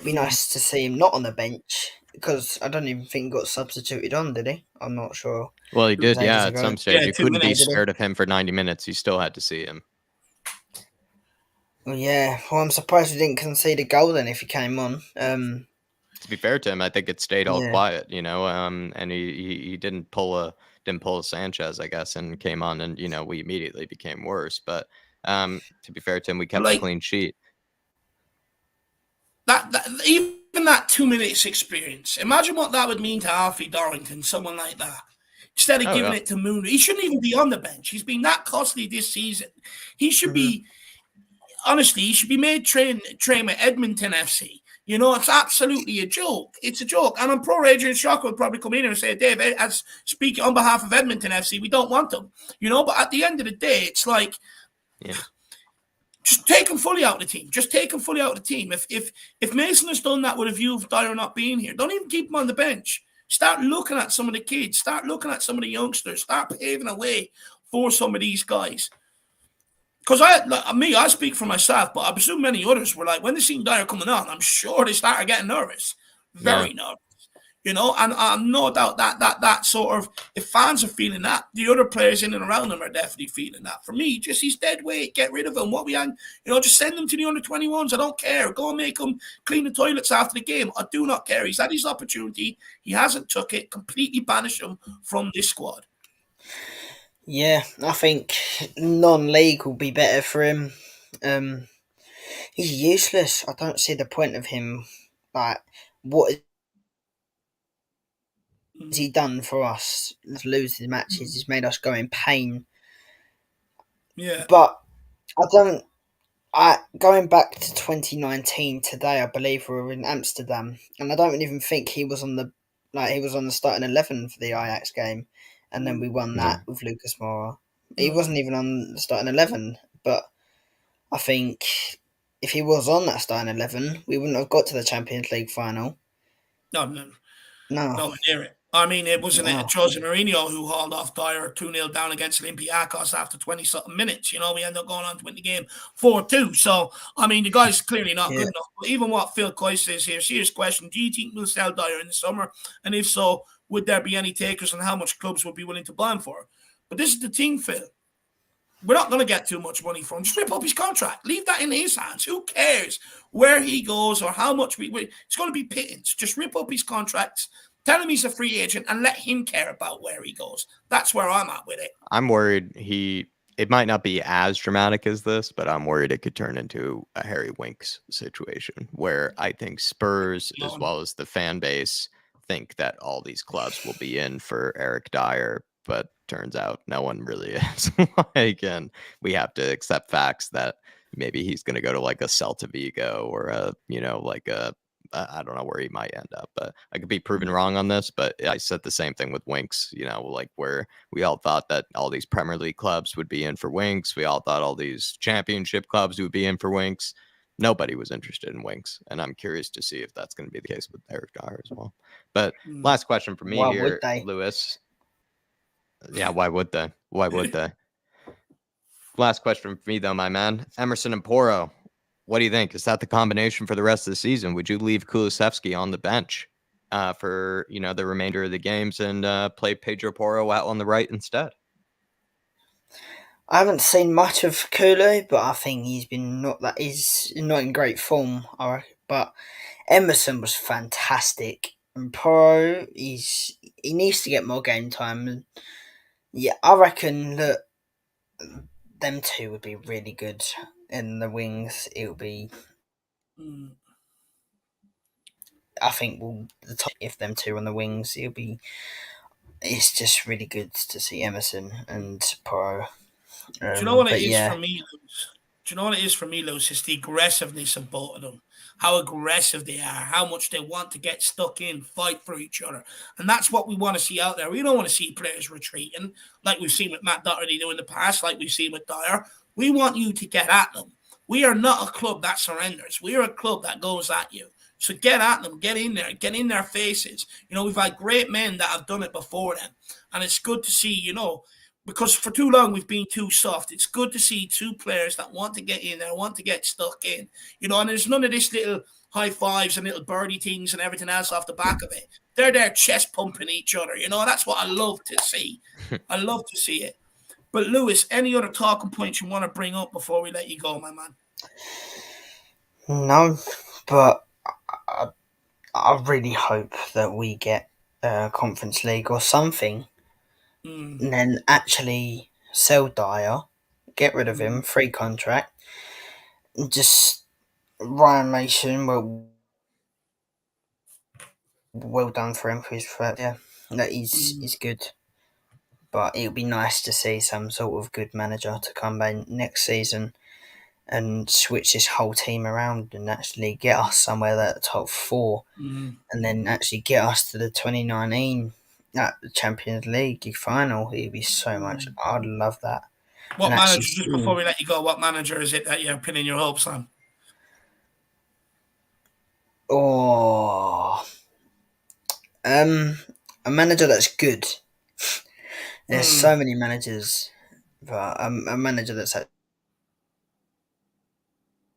Be nice to see him not on the bench because I don't even think he got substituted on, did he? I'm not sure. Well, he It was did, ages yeah. At ago. some stage, Yeah, you 2 couldn't be minutes. scared of him for 90 minutes. You still had to see him. Well, yeah. Well, I'm surprised we didn't concede a goal then if he came on. To be fair to him, I think it stayed all Yeah. quiet, and he didn't pull a Sanchez, I guess, and came on, and we immediately became worse. But to be fair to him, we kept a Like clean sheet. that even that 2 minutes experience. Imagine what that would mean to Alfie Dorrington, someone like that. Instead of Oh, giving yeah. it to Moon, he shouldn't even be on the bench. He's been that costly this season. He should be, honestly, he should be made train with Edmonton FC. It's absolutely a joke. It's a joke. And I'm pro Adrian Shock will probably come in here and say, Dave, as speaking on behalf of Edmonton FC, we don't want them. But at the end of the day, it's like, Yeah. just take him fully out of the team. Just take him fully out of the team. If Mason has done that with a view of Dyer not being here, don't even keep him on the bench. Start looking at some of the kids. Start looking at some of the youngsters. Start paving a way for some of these guys. Because I speak for myself, but I presume many others were like, when they seen Dyer coming on, I'm sure they started getting nervous. Very nervous. And no doubt that sort of, if fans are feeling that, the other players in and around them are definitely feeling that. For me, just he's dead weight, get rid of him. What we had, just send him to the under 21s. I don't care. Go and make him clean the toilets after the game. I do not care. He's had his opportunity. He hasn't took it. Completely banish him from this squad. Yeah, I think non-league will be better for him. He's useless. I don't see the point of him. Like, what has he done for us? Losing matches, he's made us go in pain. Yeah. But going back to 2019 today, I believe we were in Amsterdam, and I don't even think he was on the starting 11 for the Ajax game, and then we won that with Lucas Moura. He wasn't even on the starting 11, but I think if he was on that starting 11, we wouldn't have got to the Champions League final. No. No. Nowhere near it. I mean, it wasn't Jose Mourinho who hauled off Dyer 2-0 down against Olympiacos after 20-something minutes. We ended up going on to win the game 4-2. So, I mean, the guy's clearly not good enough. But even what Phil Coy says here, serious question, do you think we'll sell Dyer in the summer? And if so, would there be any takers and how much clubs would be willing to buy him for? But this is the thing, Phil. We're not going to get too much money from him. Just rip up his contract. Leave that in his hands. Who cares where he goes or how much it's going to be pittance. Just rip up his contracts. Tell him he's a free agent and let him care about where he goes. That's where I'm at with it. I'm worried it might not be as dramatic as this, but I'm worried it could turn into a Harry Winks situation where I think Spurs, as well as the fan base, think that all these clubs will be in for Eric Dyer, but turns out no one really is. And we have to accept facts that maybe he's going to go to like a Celta Vigo or I don't know where he might end up, but I could be proven wrong on this. But I said the same thing with Winks, where we all thought that all these Premier League clubs would be in for Winks. We all thought all these championship clubs would be in for Winks. Nobody was interested in Winks. And I'm curious to see if that's going to be the case with Eric Dyer as well. But last question for me here, Lewis. Yeah, why would they? Last question for me, though, my man. Emerson and Porro. What do you think? Is that the combination for the rest of the season? Would you leave Kulusevski on the bench for the remainder of the games and play Pedro Porro out on the right instead? I haven't seen much of Kulu, but I think he's not in great form. But Emerson was fantastic, and Porro he needs to get more game time. Yeah, I reckon that them two would be really good in the wings. It would be. I think if them two on the wings, it's just really good to see Emerson and Porro. Do you know what it is for me, Lewis? Do you know what it is for me, Lewis? It's the aggressiveness of both of them. How aggressive they are, how much they want to get stuck in, fight for each other. And that's what we want to see out there. We don't want to see players retreating like we've seen with Matt Doherty do in the past, like we've seen with Dyer. We want you to get at them. We are not a club that surrenders. We are a club that goes at you. So get at them, get in there, get in their faces. We've had great men that have done it before them. And it's good to see, because for too long we've been too soft. It's good to see two players that want to get in there, want to get stuck in, and there's none of this little high fives and little birdie things and everything else off the back of it. They're there chest pumping each other, that's what I love to see. I love to see it. But Lewis, any other talking points you want to bring up before we let you go, my man? No, but I really hope that we get a Conference League or something, and then actually sell Dyer, get rid of him, free contract, and just Ryan Mason. Well done for him for his first. Yeah, that he's good. But it would be nice to see some sort of good manager to come back next season and switch this whole team around and actually get us somewhere at the top four, and then actually get us to the 2019 Champions League final. It'd be so much. I'd love that. What manager, just before we let you go, what manager is it that you're pinning your hopes on? Oh, a manager that's good. There's so many managers, but a manager that's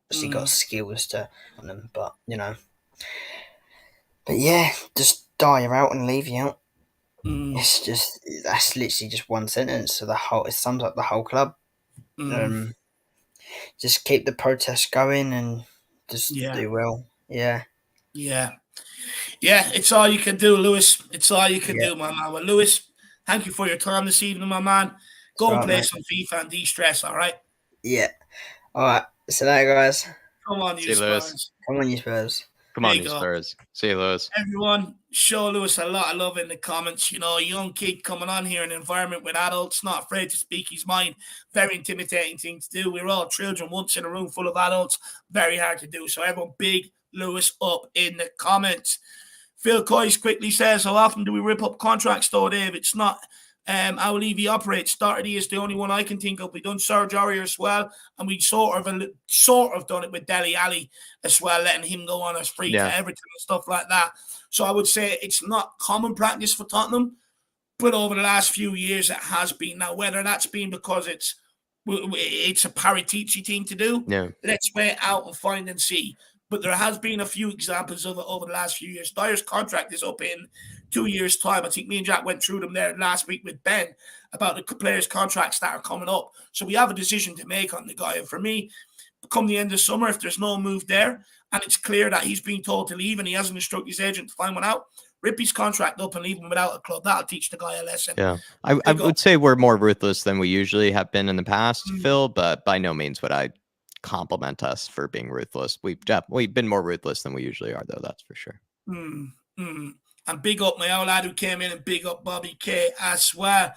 actually got skills to on them. But yeah, just Dyer out and leave you out. That's literally just one sentence. So it sums up the whole club. Just keep the protests going and just do well. Yeah. It's all you can do, Lewis. It's all you can do, my man. Well, Lewis, thank you for your time this evening, my man. Go and play some FIFA and de-stress, all right? Yeah. All right. See you later, guys. Come on, you Spurs. Come on, you Spurs. Come on, you Spurs. See you, Lewis. Everyone, show Lewis a lot of love in the comments. A young kid coming on here in an environment with adults, not afraid to speak his mind. Very intimidating thing to do. We're all children once in a room full of adults. Very hard to do. So everyone, big Lewis up in the comments. Phil Coyce quickly says, how often do we rip up contracts though, Dave? It's not how Levy operates. Doherty is the only one I can think of. We've done Serge Aurier as well, and we sort of done it with Dele Alli as well, letting him go on as free to Everton and stuff like that. So I would say it's not common practice for Tottenham, but over the last few years it has been. Now, whether that's been because it's a Paratici thing to do, let's wait out and find and see. But there has been a few examples of it over the last few years. Dyer's contract is up in 2 years' time. I think me and Jack went through them there last week with Ben about the players' contracts that are coming up. So we have a decision to make on the guy. And for me, come the end of summer, if there's no move there and it's clear that he's been told to leave and he hasn't instructed his agent to find one out, rip his contract up and leave him without a club. That'll teach the guy a lesson. Yeah, I would say we're more ruthless than we usually have been in the past, Phil, but by no means would I compliment us for being ruthless. We've been more ruthless than we usually are, though. That's for sure. And big up my old lad who came in, and big up Bobby K as well.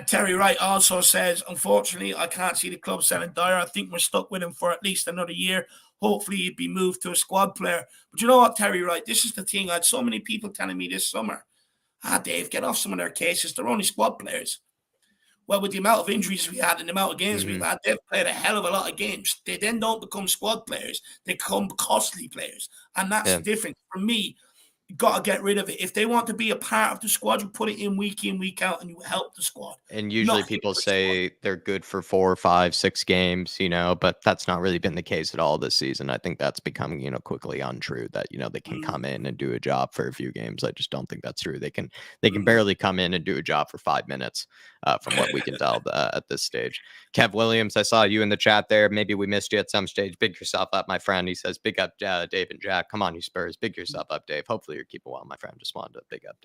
Terry Wright also says, unfortunately, I can't see the club selling Dyer. I think we're stuck with him for at least another year. Hopefully he'd be moved to a squad player. But you know what, Terry Wright? This is the thing. I had so many people telling me this summer, Dave, get off some of their cases. They're only squad players. Well, with the amount of injuries we had and the amount of games we've had, they've played a hell of a lot of games. They then don't become squad players. They become costly players. And that's the difference. For me, you got to get rid of it. If they want to be a part of the squad, you put it in, week out, and you help the squad. And usually people say they're good for 4, 5, 6 games, but that's not really been the case at all this season. I think that's becoming, quickly untrue that, they can come in and do a job for a few games. I just don't think that's true. They can barely come in and do a job for 5 minutes from what we can tell at this stage. Kev Williams, I saw you in the chat there. Maybe we missed you at some stage. Big yourself up, my friend. He says, big up Dave and Jack. Come on, you Spurs. Big yourself up, Dave. Hopefully you're keeping well, my friend. Just wanted to big up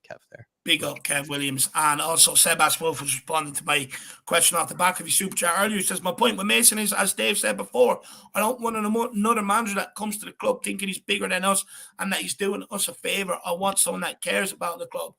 Kev there. Big up Kev Williams. And also Sebas Wolf was responding to my question off the back of your super chat earlier. He says, my point with Mason is, as Dave said before, I don't want another manager that comes to the club thinking he's bigger than us and that he's doing us a favour. I want someone that cares about the club.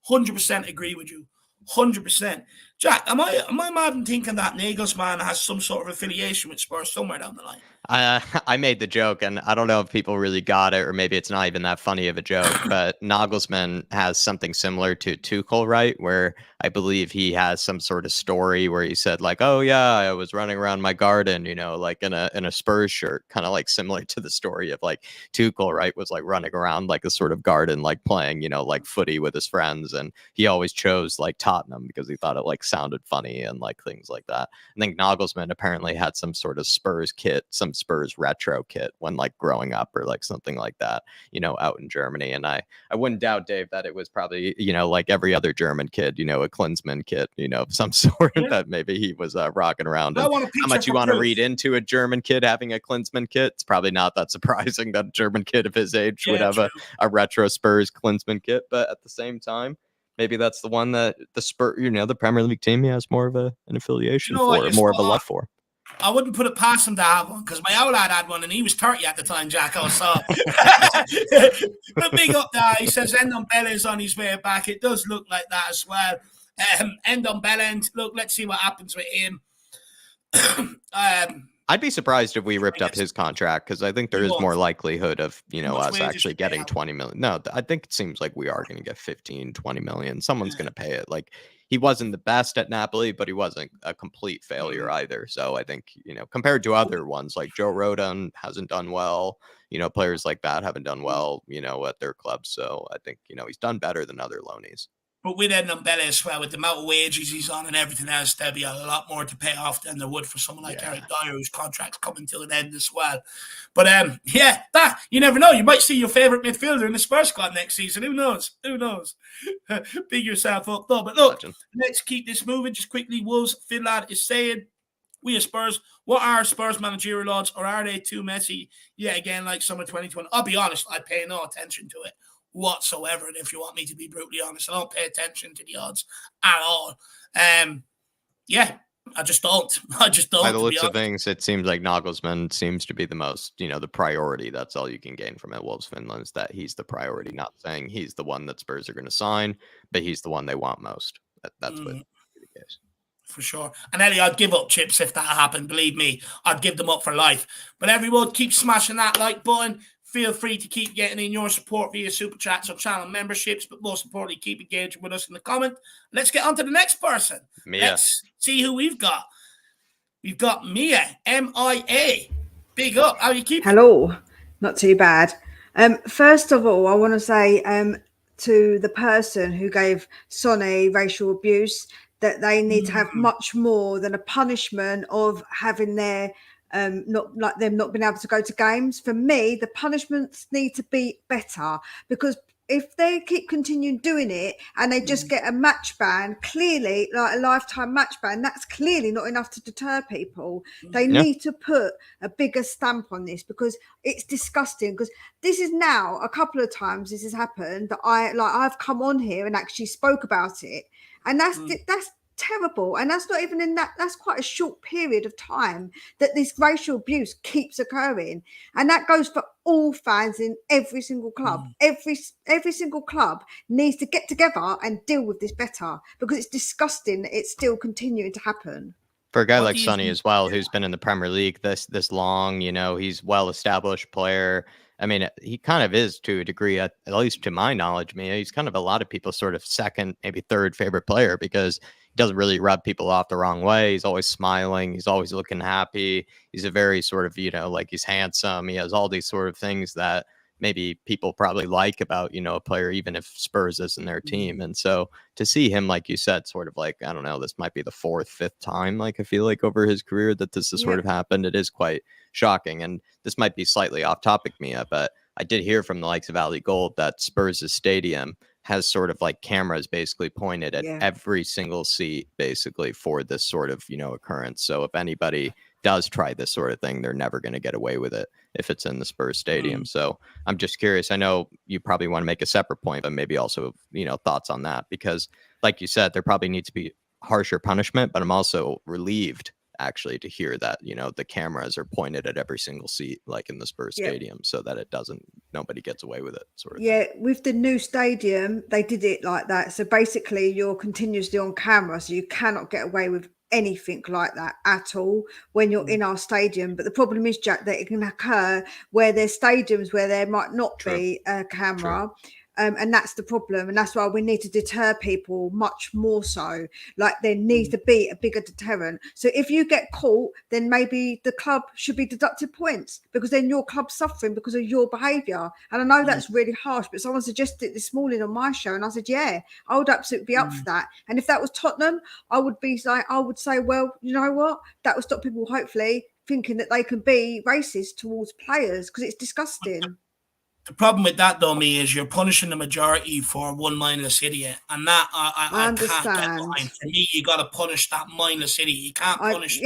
100% agree with you. 100%. Jack, am I mad in thinking that Nagelsmann has some sort of affiliation with Spurs somewhere down the line? I made the joke, and I don't know if people really got it, or maybe it's not even that funny of a joke, but Nagelsmann has something similar to Tuchel, right? Where I believe he has some sort of story where he said like, oh yeah, I was running around my garden, like in a Spurs shirt, kind of like similar to the story of like Tuchel, right? Was like running around like a sort of garden, like playing, like footy with his friends. And he always chose like Tottenham because he thought it like sounded funny and like things like that. I think Nagelsmann apparently had some sort of Spurs kit, some Spurs retro kit when like growing up or like something like that, out in Germany. And I wouldn't doubt, Dave, that it was probably, like every other German kid, a Klinsmann kit, of some sort that maybe he was rocking around. And how much you want to read into a German kid having a Klinsmann kit? It's probably not that surprising that a German kid of his age would have a retro Spurs Klinsmann kit. But at the same time, maybe that's the one that the Spurs, the Premier League team, he has more of an affiliation for, more of a love for. I wouldn't put it past him to have one, because my old lad had one and he was 30 at the time, Jacko. So, but big up there. He says Ndombele is on his way back. It does look like that as well. Ndombele, look, let's see what happens with him. I'd be surprised if we ripped up his contract, because I think there is more likelihood of, us actually getting 20 million. No, I think it seems like we are going to get 15, 20 million. Someone's going to pay it. Like, he wasn't the best at Napoli, but he wasn't a complete failure either. So I think, compared to other ones, like Joe Rodon hasn't done well, players like that haven't done well, at their clubs. So I think, he's done better than other loanies. But with Ndombele as well, with the amount of wages he's on and everything else, there'll be a lot more to pay off than there would for someone like Eric Dyer, whose contract's coming to an end as well. But that you never know. You might see your favourite midfielder in the Spurs squad next season. Who knows? Big yourself up, though. But look, let's keep this moving. Just quickly, Wolves Finlad is saying, we as Spurs, what are Spurs managerial odds, or are they too messy? Yeah, again, like summer 2020. I'll be honest, I pay no attention to it whatsoever. And if you want me to be brutally honest, I don't pay attention to the odds at all. I just don't. By the looks of things, it seems like Nagelsmann seems to be the most, the priority. That's all you can gain from it. Wolves Finland is that he's the priority, not saying he's the one that Spurs are going to sign, but he's the one they want most. That's what the case. For sure. And Ellie, I'd give up chips if that happened. Believe me, I'd give them up for life. But everyone, keep smashing that like button. Feel free to keep getting in your support via super chats or channel memberships, but most importantly, keep engaging with us in the comment. Let's get on to the next person. Mia. Let's see who we've got. We've got Mia, M-I-A. Big up. How are you keeping? Hello. Not too bad. First of all, I want to say to the person who gave Sonny racial abuse that they need to have much more than a punishment of having their not being able to go to games. For me, the punishments need to be better, because if they keep continuing doing it and they just get a match ban, clearly like a lifetime match ban, that's clearly not enough to deter people. They need to put a bigger stamp on this, because it's disgusting. Because this is now a couple of times this has happened that I've come on here and actually spoke about it, and that's terrible. And that's not even in that's quite a short period of time that this racial abuse keeps occurring, and that goes for all fans in every single club. Every single club needs to get together and deal with this better, because it's disgusting that it's still continuing to happen. For a guy like Sonny as well, who's been in the Premier League this long, he's well-established player. I mean, he kind of is, to a degree, at least to my knowledge, Mia, he's kind of a lot of people's sort of second, maybe third favorite player, because he doesn't really rub people off the wrong way. He's always smiling. He's always looking happy. He's a very sort of, like he's handsome. He has all these sort of things that maybe people probably like about, a player, even if Spurs isn't their team. And so to see him, like you said, sort of like, I don't know, this might be the fourth, fifth time, like I feel like over his career that this has sort of happened. It is quite shocking. And this might be slightly off topic, Mia, but I did hear from the likes of Ali Gold that Spurs' stadium has sort of like cameras basically pointed at every single seat basically for this sort of, occurrence. So if anybody does try this sort of thing, they're never going to get away with it if it's in the Spurs stadium. So I'm just curious. I know you probably want to make a separate point, but maybe also, thoughts on that, because like you said, there probably needs to be harsher punishment, but I'm also relieved actually to hear that, the cameras are pointed at every single seat, like in the Spurs stadium, so that nobody gets away with it, sort of. Yeah, with the new stadium, they did it like that. So basically you're continuously on camera, so you cannot get away with anything like that at all when you're in our stadium. But the problem is, Jack, that it can occur where there's stadiums where there might not be a camera. And that's the problem, and that's why we need to deter people much more so. Like there needs to be a bigger deterrent. So if you get caught, then maybe the club should be deducted points, because then your club's suffering because of your behaviour. And I know that's really harsh, but someone suggested it this morning on my show, and I said, yeah, I would absolutely be up for that. And if that was Tottenham, I would say, well, you know what, that would stop people hopefully thinking that they can be racist towards players, because it's disgusting. The problem with that, though, me, is you're punishing the majority for one mindless idiot, and that I can't get behind. For me, you got to punish that mindless idiot. You can't punish.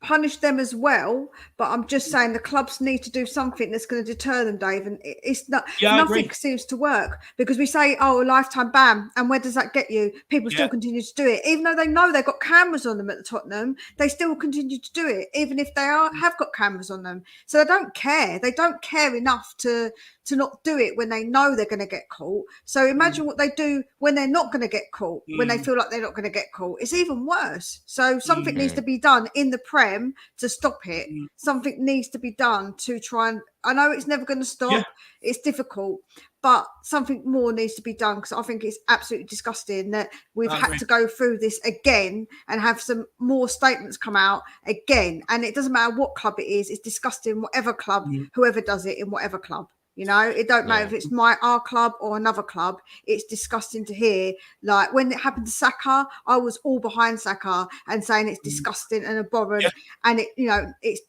Punish them as well. But I'm just saying the clubs need to do something that's going to deter them, Dave. And it's not. Nothing seems to work, because we say, "Oh, a lifetime ban," and where does that get you? People still continue to do it, even though they know they've got cameras on them at the Tottenham. They still continue to do it, even if they have got cameras on them. So they don't care. They don't care enough to not do it when they know they're going to get caught. So imagine what they do when they're not going to get caught, when they feel like they're not going to get caught. It's even worse. So something needs to be done in the Prem to stop it. Something needs to be done to try and, I know it's never going to stop. It's difficult, but something more needs to be done, because I think it's absolutely disgusting that we've had to go through this again and have some more statements come out again. And it doesn't matter what club it is. It's disgusting, whatever club, whoever does it in whatever club. You know, it don't matter if it's our club or another club. It's disgusting to hear. Like when it happened to Saka, I was all behind Saka and saying it's disgusting and abhorrent, and it, you know, it's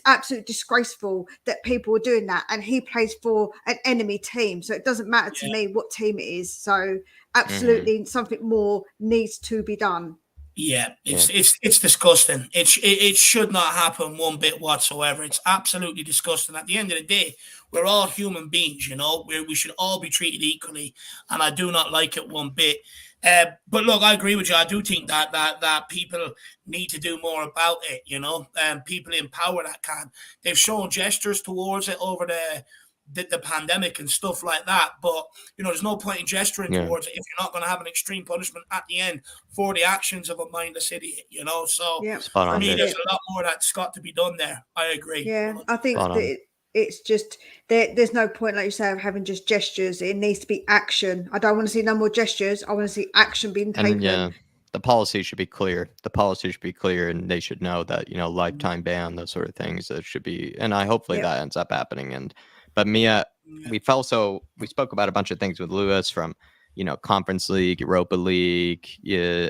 absolutely disgraceful that people are doing that. And he plays for an enemy team, so it doesn't matter to me what team it is. So absolutely, something more needs to be done. Yeah, it's disgusting. It should not happen one bit whatsoever. It's absolutely disgusting. At the end of the day, we're all human beings, you know. We should all be treated equally, and I do not like it one bit. But look, I agree with you. I do think that people need to do more about it, you know. People in power that can. They've shown gestures towards it over the pandemic and stuff like that, but you know, there's no point in gesturing towards it if you're not going to have an extreme punishment at the end for the actions of a mindless idiot, you know. So for me, there's a lot more that's got to be done there. I agree. I think that it's just there's no point, like you say, of having just gestures. It needs to be action. I don't want to see no more gestures. I want to see action being taken. And the policy should be clear. And they should know that, you know, lifetime ban, those sort of things, that should be, and hopefully that ends up happening. But Mia, we spoke about a bunch of things with Lewis, from, you know, Conference League, Europa League,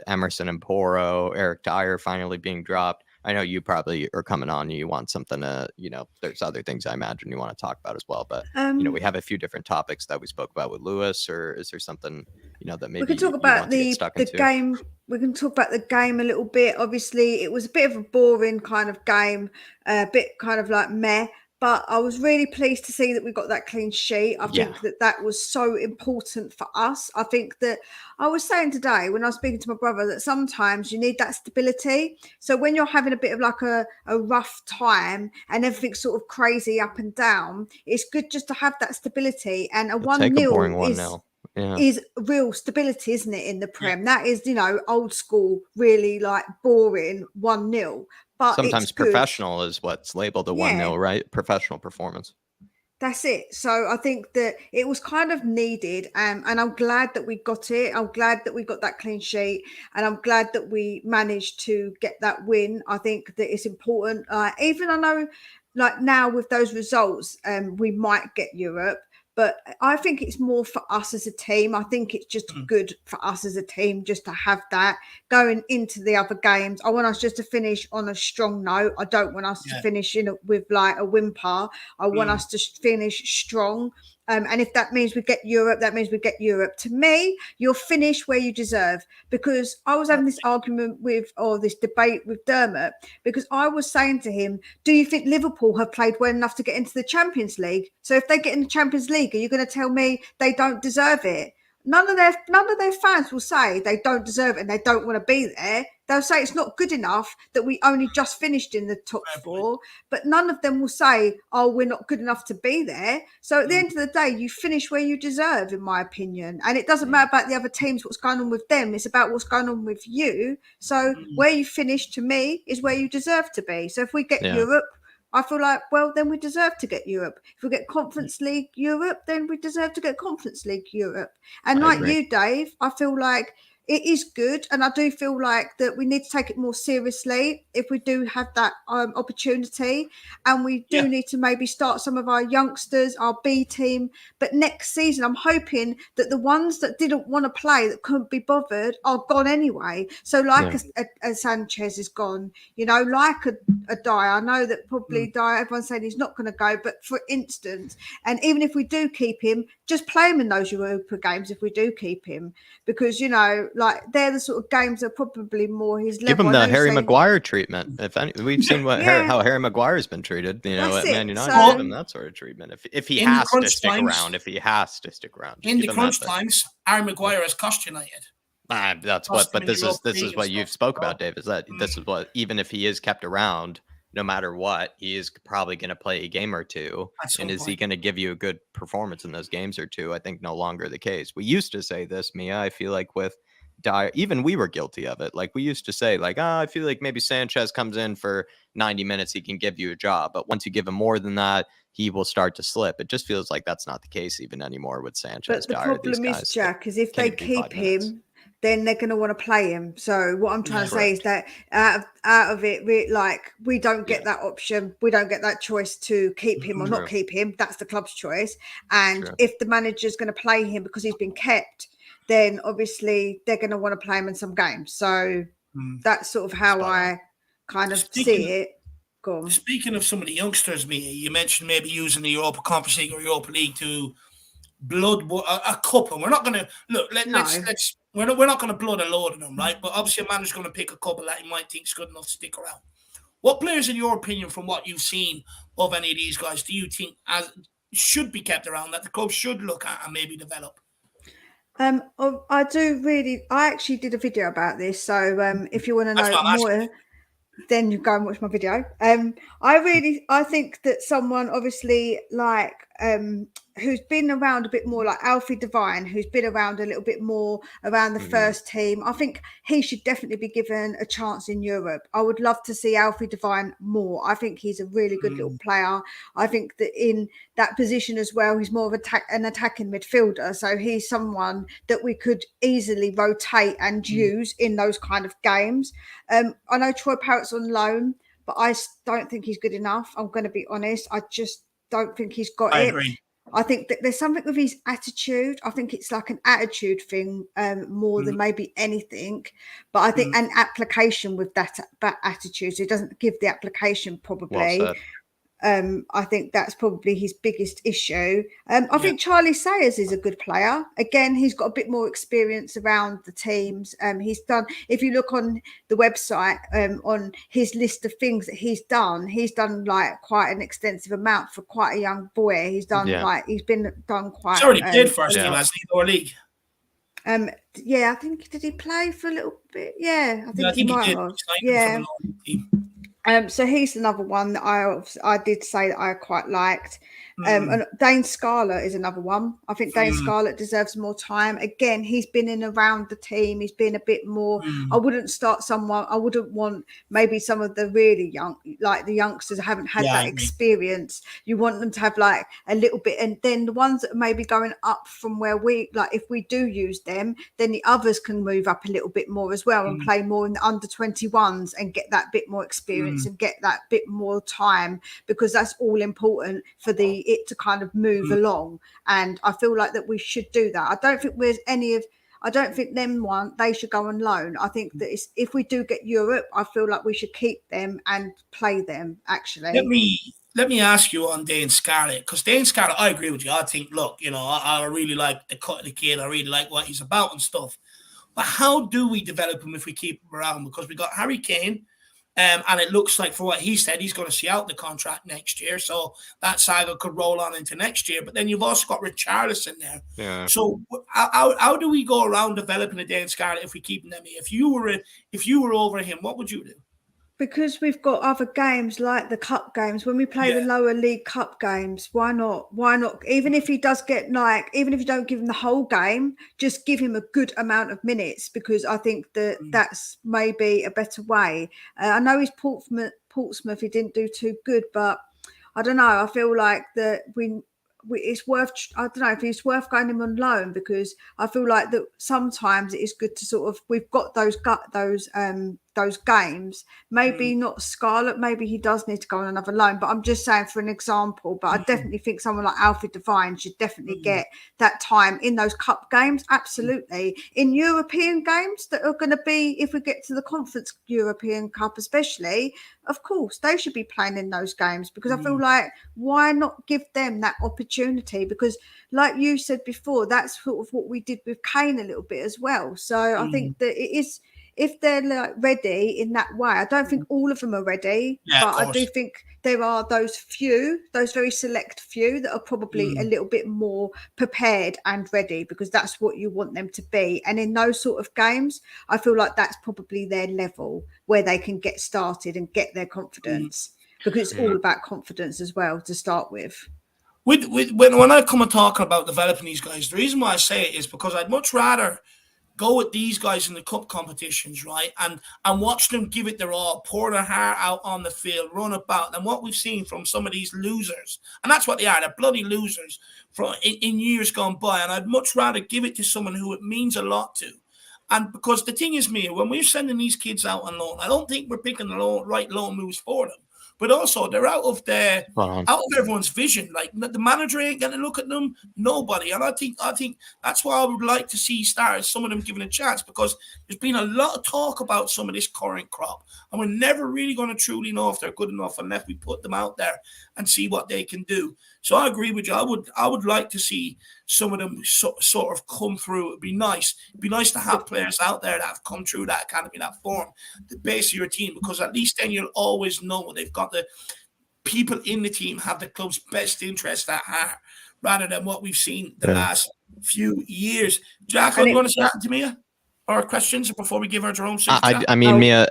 Emerson and Porro, Eric Dyer finally being dropped. I know you probably are coming on. You want something to, you know, there's other things I imagine you want to talk about as well. But, you know, we have a few different topics that we spoke about with Lewis, or is there something, you know, that maybe we can talk about the game? We can talk about the game a little bit. Obviously, it was a bit of a boring kind of game, a bit kind of like meh. But I was really pleased to see that we got that clean sheet. I think that was so important for us. I think that I was saying today when I was speaking to my brother that sometimes you need that stability. So when you're having a bit of like a rough time and everything's sort of crazy up and down, it's good just to have that stability. And a 1-0 is real stability, isn't it, in the Prem? That is, you know, old school, really like boring 1-0. But sometimes professional is what's labeled a 1-0, right? Professional performance. That's it. So I think that it was kind of needed, and I'm glad that we got it. I'm glad that we got that clean sheet, and I'm glad that we managed to get that win. I think that it's important. Even I know, like now with those results, we might get Europe. But I think it's more for us as a team. I think it's just good for us as a team just to have that going into the other games. I want us just to finish on a strong note. I don't want us to finish with like a whimper. I want us to finish strong. And if that means we get Europe, that means we get Europe. To me, you'll finish where you deserve. Because I was having this argument this debate with Dermot, because I was saying to him, do you think Liverpool have played well enough to get into the Champions League? So if they get in the Champions League, are you going to tell me they don't deserve it? None of their fans will say they don't deserve it and they don't want to be there. They'll say it's not good enough that we only just finished in the top 4, but none of them will say, oh, we're not good enough to be there. So at the end of the day, you finish where you deserve, in my opinion. And it doesn't matter about the other teams, what's going on with them. It's about what's going on with you. So where you finish, to me, is where you deserve to be. So if we get Europe, I feel like, well, then we deserve to get Europe. If we get Conference League Europe, then we deserve to get Conference League Europe. And I like agree. you, Dave, I feel like it is good, and I do feel like that we need to take it more seriously if we do have that opportunity, and we do need to maybe start some of our youngsters, our B team. But next season, I'm hoping that the ones that didn't want to play, that couldn't be bothered, are gone anyway. So like a Sanchez is gone, you know, like a Dyer. I know that probably Dyer, everyone's saying he's not going to go, but for instance, and even if we do keep him, just play him in those Europa games if we do keep him, because, you know, like they're the sort of games that are probably more his level. Give him the Harry Maguire treatment. If any, we've seen how Harry Maguire's been treated, you know, at Man United. Give him that sort of treatment. If he has to stick around, in the crunch times, Harry Maguire has cost United. That's what. But this is what you've spoke about, Dave. Is that this is what, even if he is kept around, no matter what, he is probably going to play a game or two. And is he going to give you a good performance in those games or two? I think no longer the case. We used to say this, Mia. I feel like with Dyer, even we were guilty of it. Like we used to say, like, I feel like maybe Sanchez comes in for 90 minutes, he can give you a job. But once you give him more than that, he will start to slip. It just feels like that's not the case even anymore with Sanchez. But the Dyer, problem is, Jack, is if they keep him, then they're going to want to play him. So what I'm trying to say is that out of it, like, we don't get that option. We don't get that choice to keep him or not keep him. That's the club's choice. And if the manager's going to play him because he's been kept, then obviously they're going to want to play him in some games. So that's sort of how I kind of see it. Go on. Speaking of some of the youngsters, Mia, you mentioned maybe using the Europa Conference League or Europa League to blood a couple. We're not going to look. Let's. We're not going to blood a load of them, right? But obviously, a manager's going to pick a couple that he might think is good enough to stick around. What players, in your opinion, from what you've seen of any of these guys, do you think should be kept around, that the club should look at and maybe develop? I do really. I actually did a video about this, so if you want to know more, then you go and watch my video. I think that someone obviously like who's been around a bit more, like Alfie Devine, who's been around a little bit more around the first team. I think he should definitely be given a chance in Europe. I would love to see Alfie Devine more. I think he's a really good little player. I think that in that position as well, he's more of an attacking midfielder. So he's someone that we could easily rotate and use in those kind of games. I know Troy Parrott's on loan, but I don't think he's good enough. I'm going to be honest. I just don't think he's got it. Agree. I think that there's something with his attitude. I think it's like an attitude thing more than maybe anything. But I think an application with that attitude. So he doesn't give the application probably. Well said. I think that's probably his biggest issue. I think Charlie Sayers is a good player. Again, he's got a bit more experience around the teams. He's done, if you look on the website, on his list of things that he's done like quite an extensive amount for quite a young boy. He's done he's done quite. He's already played first team, hasn't he, or league? I think, did he play for a little bit? Yeah, I think he might have. So he's another one that I did say that I quite liked. And Dane Scarlett is another one. I think Dane Scarlett deserves more time. Again, he's been in around the team. He's been a bit more. I wouldn't want maybe some of the really young, like the youngsters haven't had that experience. You want them to have like a little bit, and then the ones that are maybe going up from where we, like, if we do use them, then the others can move up a little bit more as well and play more in the under 21s and get that bit more experience and get that bit more time, because that's all important for it to kind of move along. And I feel like that we should do that. I don't think they should go on loan. I think that if we do get Europe, I feel like we should keep them and play them, actually. Let me ask you on Dane Scarlett, because Dane Scarlett, I agree with you. I think, look, you know, I really like the cut of the kid. I really like what he's about and stuff. But how do we develop him if we keep him around? Because we got Harry Kane, and it looks like, for what he said, he's going to see out the contract next year. So that saga could roll on into next year. But then you've also got Richarlison there. Yeah. So how do we go around developing a Dane Scarlett if we keep him there? If you were over him, what would you do? because we've got other games like the cup games, when we play the lower league cup games, why not? Even if he does get even if you don't give him the whole game, just give him a good amount of minutes, because I think that's maybe a better way. I know he's Portsmouth, he didn't do too good, but I don't know. I feel like that it's worth, I don't know if it's worth going him on loan, because I feel like that sometimes it is good to sort of, we've got those games, maybe not Scarlett, maybe he does need to go on another loan, but I'm just saying for an example. But I definitely think someone like Alfie Devine should definitely get that time in those cup games. Absolutely. In European games that are going to be, if we get to the Conference European Cup especially, of course they should be playing in those games, because I feel like, why not give them that opportunity? Because like you said before, that's sort of what we did with Kane a little bit as well. So I think that it is, if they're like ready in that way. I don't think all of them are ready, but I do think there are those very select few that are probably a little bit more prepared and ready, because that's what you want them to be. And in those sort of games, I feel like that's probably their level where they can get started and get their confidence, because it's all about confidence as well to start with. When I come and talk about developing these guys, the reason why I say it is because I'd much rather go with these guys in the cup competitions, right? And watch them give it their all, pour their heart out on the field, run about. And what we've seen from some of these losers, and that's what they are, they're bloody losers in years gone by. And I'd much rather give it to someone who it means a lot to. And because the thing is, Mia, when we're sending these kids out on loan, I don't think we're picking the right loan moves for them. But also, they're out of everyone's vision. Like, the manager ain't going to look at them. Nobody. And I think that's why I would like to see some of them given a chance, because there's been a lot of talk about some of this current crop, and we're never really going to truly know if they're good enough unless we put them out there and see what they can do. So I agree with you. I would like to see some of them sort of come through. It'd be nice. It'd be nice to have players out there that have come through that academy, that form, the base of your team, because at least then you'll always know they've got the people in the team have the club's best interest at heart, rather than what we've seen the last few years. Jack, you want to say that to Mia? Or questions before we give her her own signature? I mean, Mia,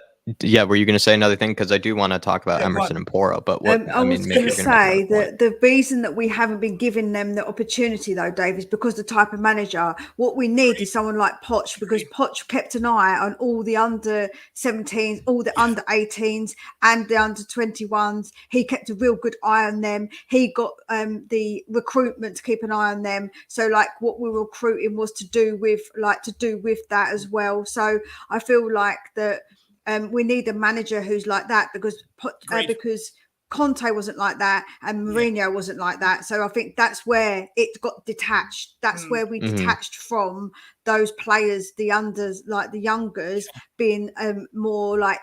were you going to say another thing? Because I do want to talk about Emerson and Porro, but what I was going to say that the reason that we haven't been giving them the opportunity, though, Dave, is because the type of manager. What we need is someone like Poch, because Poch kept an eye on all the under 17s, all the under 18s, and the under 21s. He kept a real good eye on them. He got the recruitment to keep an eye on them. So, like, what we were recruiting was to do with that as well. So I feel like that. We need a manager who's like that, because Conte wasn't like that and Mourinho wasn't like that. So I think that's where it got detached. That's where we detached from those players, the unders, like the youngers, being more like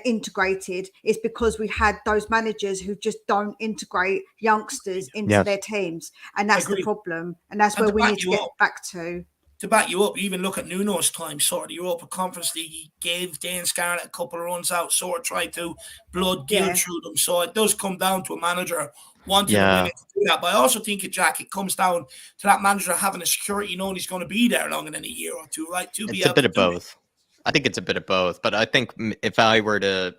integrated. It's because we had those managers who just don't integrate youngsters into their teams, and that's the problem. And that's where we need to get back to. To back you up, even look at Nuno's time, sort of the Europa Conference League. He gave Dane Scarlett a couple of runs out, sort of tried to blood guilt through them. So it does come down to a manager wanting to win it to do that. But I also think, Jack, it comes down to that manager having a security, knowing he's going to be there longer than a year or two, right? It's a bit of both. I think it's a bit of both. But I think if I were to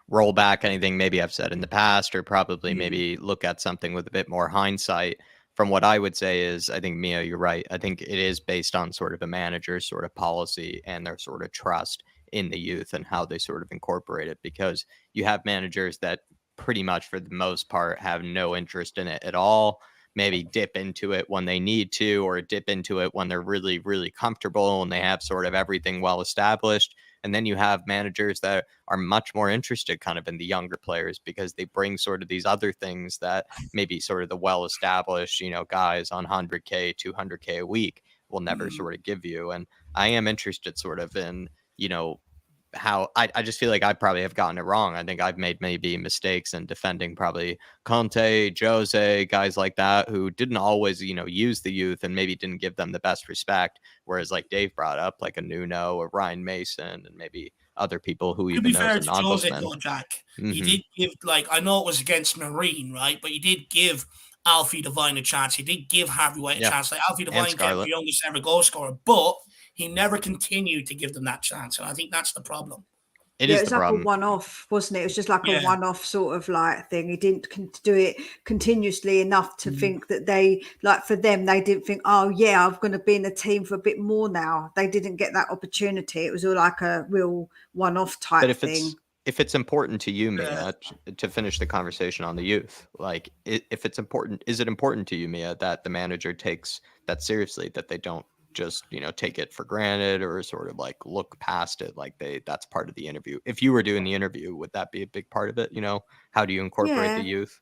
roll back anything maybe I've said in the past, or probably maybe look at something with a bit more hindsight, from what I would say is, I think, Mia, you're right. I think it is based on sort of a manager's sort of policy and their sort of trust in the youth and how they sort of incorporate it, because you have managers that pretty much for the most part have no interest in it at all, maybe dip into it when they need to, or dip into it when they're really, really comfortable and they have sort of everything well established. And then you have managers that are much more interested kind of in the younger players, because they bring sort of these other things that maybe sort of the well-established, guys on 100K, 200K a week will never sort of give you. And I am interested sort of in, how I just feel like I probably have gotten it wrong. I think I've made maybe mistakes in defending probably Conte, Jose, guys like that, who didn't always, use the youth and maybe didn't give them the best respect. Whereas like Dave brought up, like a Nuno, a Ryan Mason, and maybe other people who even knows a Nagelsmann. Jack, he did give, I know it was against Marine, right? But he did give Alfie Devine a chance. He did give Harvey White a chance. Like, Alfie Devine kept the youngest ever goal scorer, but he never continued to give them that chance. And I think that's the problem. It Yeah, is it the was like problem. a one-off, wasn't it? It was just like Yeah. a one-off sort of like thing. He didn't do it continuously enough to think that they, like for them, they didn't think, oh yeah, I'm going to be in the team for a bit more now. They didn't get that opportunity. It was all like a real one-off type But thing. if it's important to you, Mia, to finish the conversation on the youth, like if it's important, is it important to you, Mia, that the manager takes that seriously, that they don't just, take it for granted or sort of like look past it, like that's part of the interview? If you were doing the interview, would that be a big part of it? How do you incorporate the youth?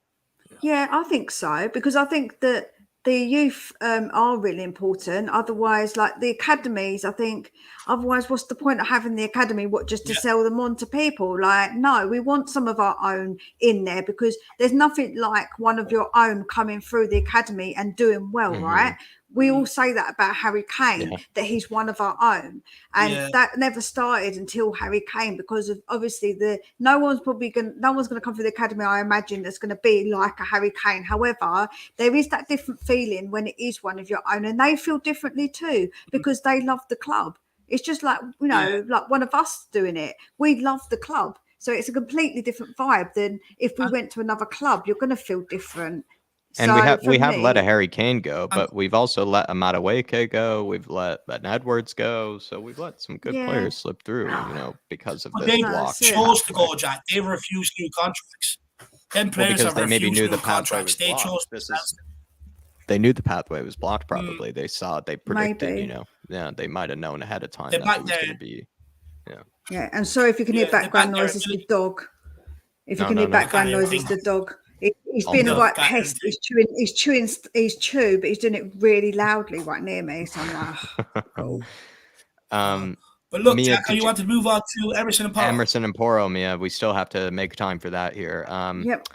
Yeah, I think so, because I think that the youth are really important. Otherwise, like the academies, I think, otherwise, what's the point of having the academy? What, just to sell them on to people? Like, no, we want some of our own in there, because there's nothing like one of your own coming through the academy and doing well, right? We all say that about Harry Kane, that he's one of our own, and that never started until Harry Kane, because of obviously no one's going to come through the academy, I imagine, that's going to be like a Harry Kane. However, there is that different feeling when it is one of your own, and they feel differently too, because they love the club. It's just like, like one of us doing it. We love the club, so it's a completely different vibe than if we went to another club. You're going to feel different. And so we have let a Harry Kane go, but we've also let a Madueke go. We've let an Edwards go. So we've let some good players slip through, because of this block. They chose to go, Jack. They refused new contracts. Then players because they maybe knew the pathway was They chose they knew the pathway was blocked. Probably they predicted. Maybe. They might have known ahead of time that it was going to be. Yeah, and sorry if you can hear background noises, the dog. If you can hear background noises, the dog. He's being a right pest. He's chewing, but he's doing it really loudly right near me. So I'm like, cool. But look, Mia, Jack, you want to move on to Emerson and Porro? Emerson and Porro, Mia. We still have to make time for that here. Yep.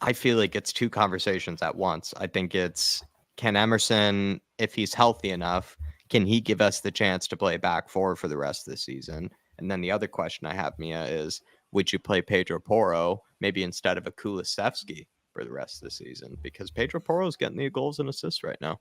I feel like it's two conversations at once. I think it's, can Emerson, if he's healthy enough, can he give us the chance to play back four for the rest of the season? And then the other question I have, Mia, is would you play Pedro Porro maybe instead of a Kulusevski for the rest of the season? Because Pedro Porro is getting the goals and assists right now.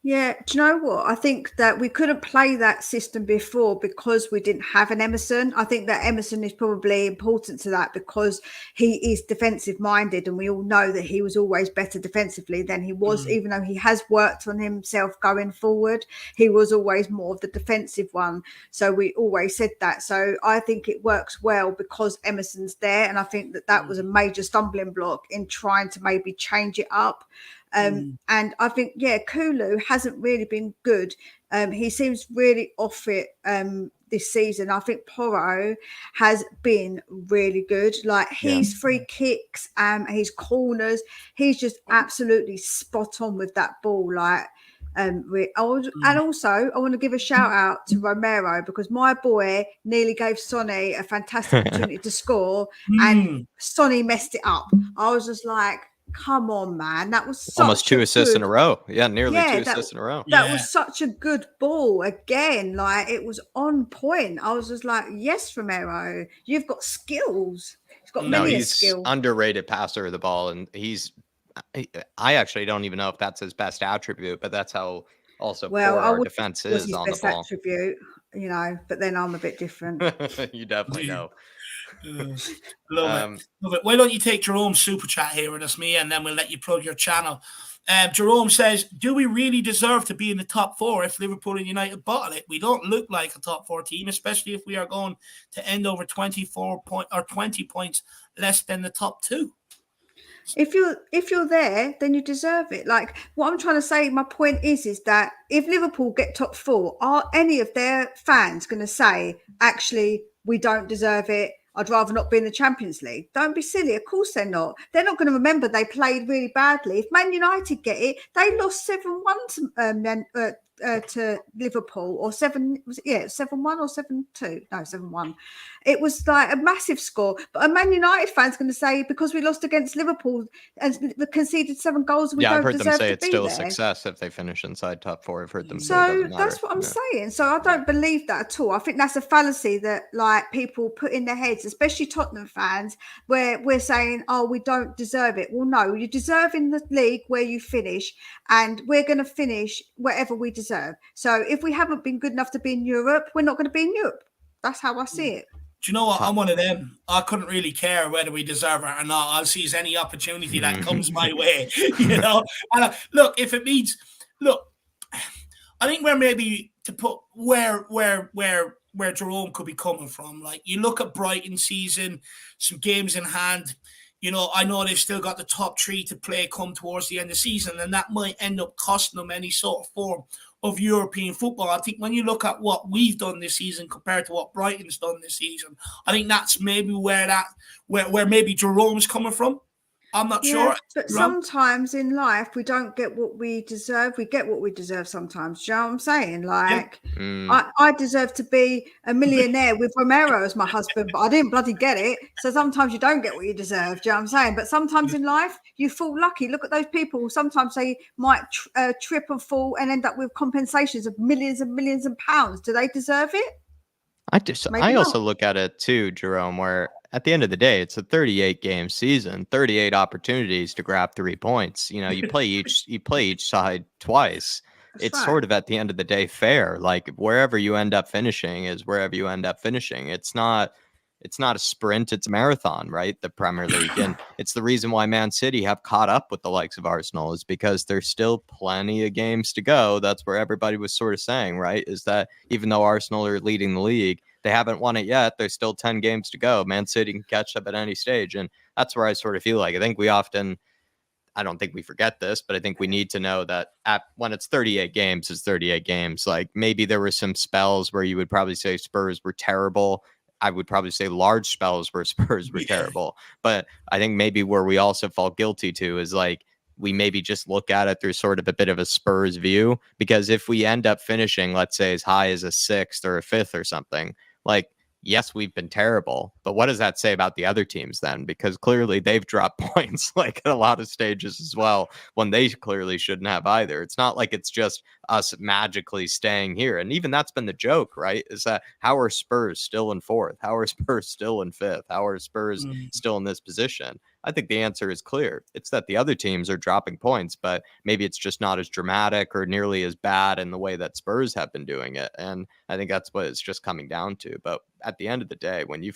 Yeah, do you know what? I think that we couldn't play that system before because we didn't have an Emerson. I think that Emerson is probably important to that because he is defensive minded, and we all know that he was always better defensively than he was, even though he has worked on himself going forward. He was always more of the defensive one. So we always said that. So I think it works well because Emerson's there, and I think that that was a major stumbling block in trying to maybe change it up. And I think, Kulu hasn't really been good. He seems really off it this season. I think Porro has been really good. Like his free kicks, his corners, he's just absolutely spot on with that ball. Like, and also I want to give a shout out to Romero because my boy nearly gave Sonny a fantastic opportunity to score, and Sonny messed it up. I was just like, come on, man. That was almost two assists in a row. Yeah, nearly two assists in a row. That was such a good ball. Again, like it was on point. I was just like, yes, Romero, you've got skills. He's got many skills. Underrated passer of the ball, and I actually don't even know if that's his best attribute, but that's how also poor our defense is on the ball. Attribute, but then I'm a bit different. You definitely know. Love it. Why don't you take Jerome's super chat here with us, Mia, and then we'll let you plug your channel. Jerome says, do we really deserve to be in the top four if Liverpool and United bottle it? We don't look like a top four team, especially if we are going to end over 20 points less than the top two. If you're there, then you deserve it. Like what I'm trying to say, my point is that if Liverpool get top four, are any of their fans going to say, actually, we don't deserve it? I'd rather not be in the Champions League. Don't be silly. Of course they're not. They're not going to remember they played really badly. If Man United get it, they lost 7-1 to Liverpool, or 7-1 or 7-2. No, 7-1. It was like a massive score. But a Man United fan's going to say because we lost against Liverpool and conceded 7 goals, we don't deserve to be there. I've heard them say it's still a success if they finish inside top four. I've heard them say so that's what I'm saying. So I don't believe that at all. I think that's a fallacy that like people put in their heads, especially Tottenham fans, where we're saying, oh, we don't deserve it. Well, no, you deserve in the league where you finish, and we're going to finish wherever we deserve. So if we haven't been good enough to be in Europe, we're not going to be in Europe. That's how I see it. Do you know what? I'm one of them. I couldn't really care whether we deserve it or not. I'll seize any opportunity that comes my way. And look, if it means, look, I think we're maybe to put where Jerome could be coming from. Like, you look at Brighton's season, some games in hand. I know they've still got the top 3 to play come towards the end of the season, and that might end up costing them any sort of form of European football. I think when you look at what we've done this season compared to what Brighton's done this season, I think that's maybe where maybe Jerome's coming from. I'm not sure. But sometimes in life, we don't get what we deserve. We get what we deserve sometimes. Do you know what I'm saying? Like, I deserve to be a millionaire with Romero as my husband, but I didn't bloody get it. So sometimes you don't get what you deserve. Do you know what I'm saying? But sometimes in life, you fall lucky. Look at those people. Sometimes they might trip and fall and end up with compensations of millions and millions of pounds. Do they deserve it? I also look at it too, Jerome, where at the end of the day, it's a 38 game season, 38 opportunities to grab 3 points. You play each side twice. It's sort of at the end of the day fair. Like, wherever you end up finishing is wherever you end up finishing. It's not a sprint, it's a marathon, right? The Premier League. And it's the reason why Man City have caught up with the likes of Arsenal, is because there's still plenty of games to go. That's where everybody was sort of saying, right? Is that even though Arsenal are leading the league, they haven't won it yet. There's still 10 games to go. Man City can catch up at any stage. And that's where I sort of feel like, I don't think we forget this, but I think we need to know that when it's 38 games, it's 38 games. Like, maybe there were some spells where you would probably say Spurs were terrible. I would probably say large spells where Spurs were terrible. But I think maybe where we also fall guilty to is, like, we maybe just look at it through sort of a bit of a Spurs view, because if we end up finishing, let's say, as high as a 6th or a 5th or something, like, yes, we've been terrible, but what does that say about the other teams then? Because clearly they've dropped points, like, at a lot of stages as well, when they clearly shouldn't have either. It's not like it's just us magically staying here. And even that's been the joke, right? Is that, how are Spurs still in 4th? How are Spurs still in 5th? How are Spurs still in this position? I think the answer is clear. It's that the other teams are dropping points, but maybe it's just not as dramatic or nearly as bad in the way that Spurs have been doing it. And I think that's what it's just coming down to. But at the end of the day, when you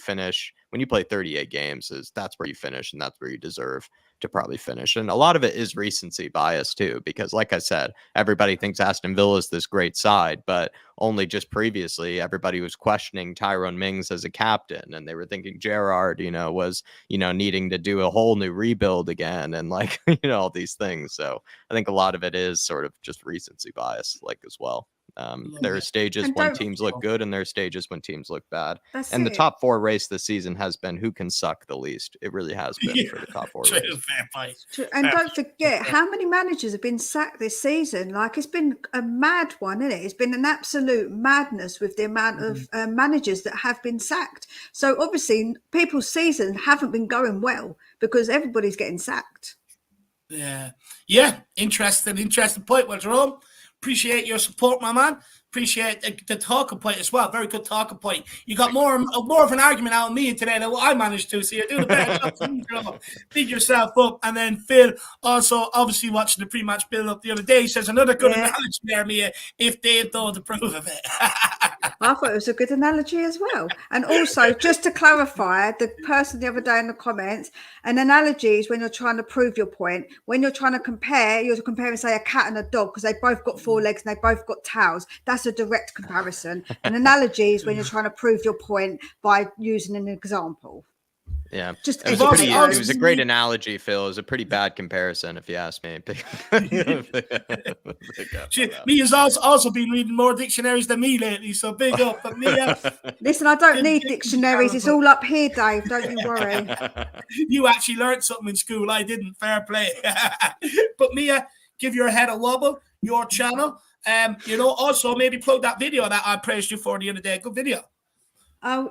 play 38 games, that's where you finish, and that's where you deserve to probably finish. And a lot of it is recency bias too, because like I said, everybody thinks Aston Villa is this great side, but only just previously everybody was questioning Tyrone Mings as a captain, and they were thinking Gerrard, was, needing to do a whole new rebuild again, and like, all these things. So I think a lot of it is sort of just recency bias, like, as well. There are stages when teams look good, and there are stages when teams look bad. The top 4 race this season has been who can suck the least. It really has been for the top 4 race. And don't forget how many managers have been sacked this season. Like, it's been a mad one, isn't it? It's been an absolute madness with the amount of managers that have been sacked. So obviously people's season haven't been going well because everybody's getting sacked. Yeah. Interesting point, well, Jerome. Appreciate your support, my man. Appreciate the talking point as well. Very good talking point. You got more of an argument out of me today than what I managed to. So you're doing a better job. Big yourself up. And then Phil, also obviously watching the pre-match build-up the other day, says another good analogy there, Mia, if Dave don't approve of it. I thought it was a good analogy as well. And also, just to clarify, the person the other day in the comments, an analogy is when you're trying to prove your point. When you're trying to compare, you're comparing, say, a cat and a dog, because they both got 4 legs and they both got tails. That's a direct comparison. An analogy is when you're trying to prove your point by using an example. Yeah, it was a great analogy, Phil. It was a pretty bad comparison, if you ask me. Mia's also been reading more dictionaries than me lately, so big up. But Mia, listen, I don't need dictionaries. It's all up here, Dave. Don't you worry. You actually learned something in school. I didn't. Fair play. But Mia, give your head a wobble. Your channel. Also maybe plug that video that I praised you for the other day. Good video. I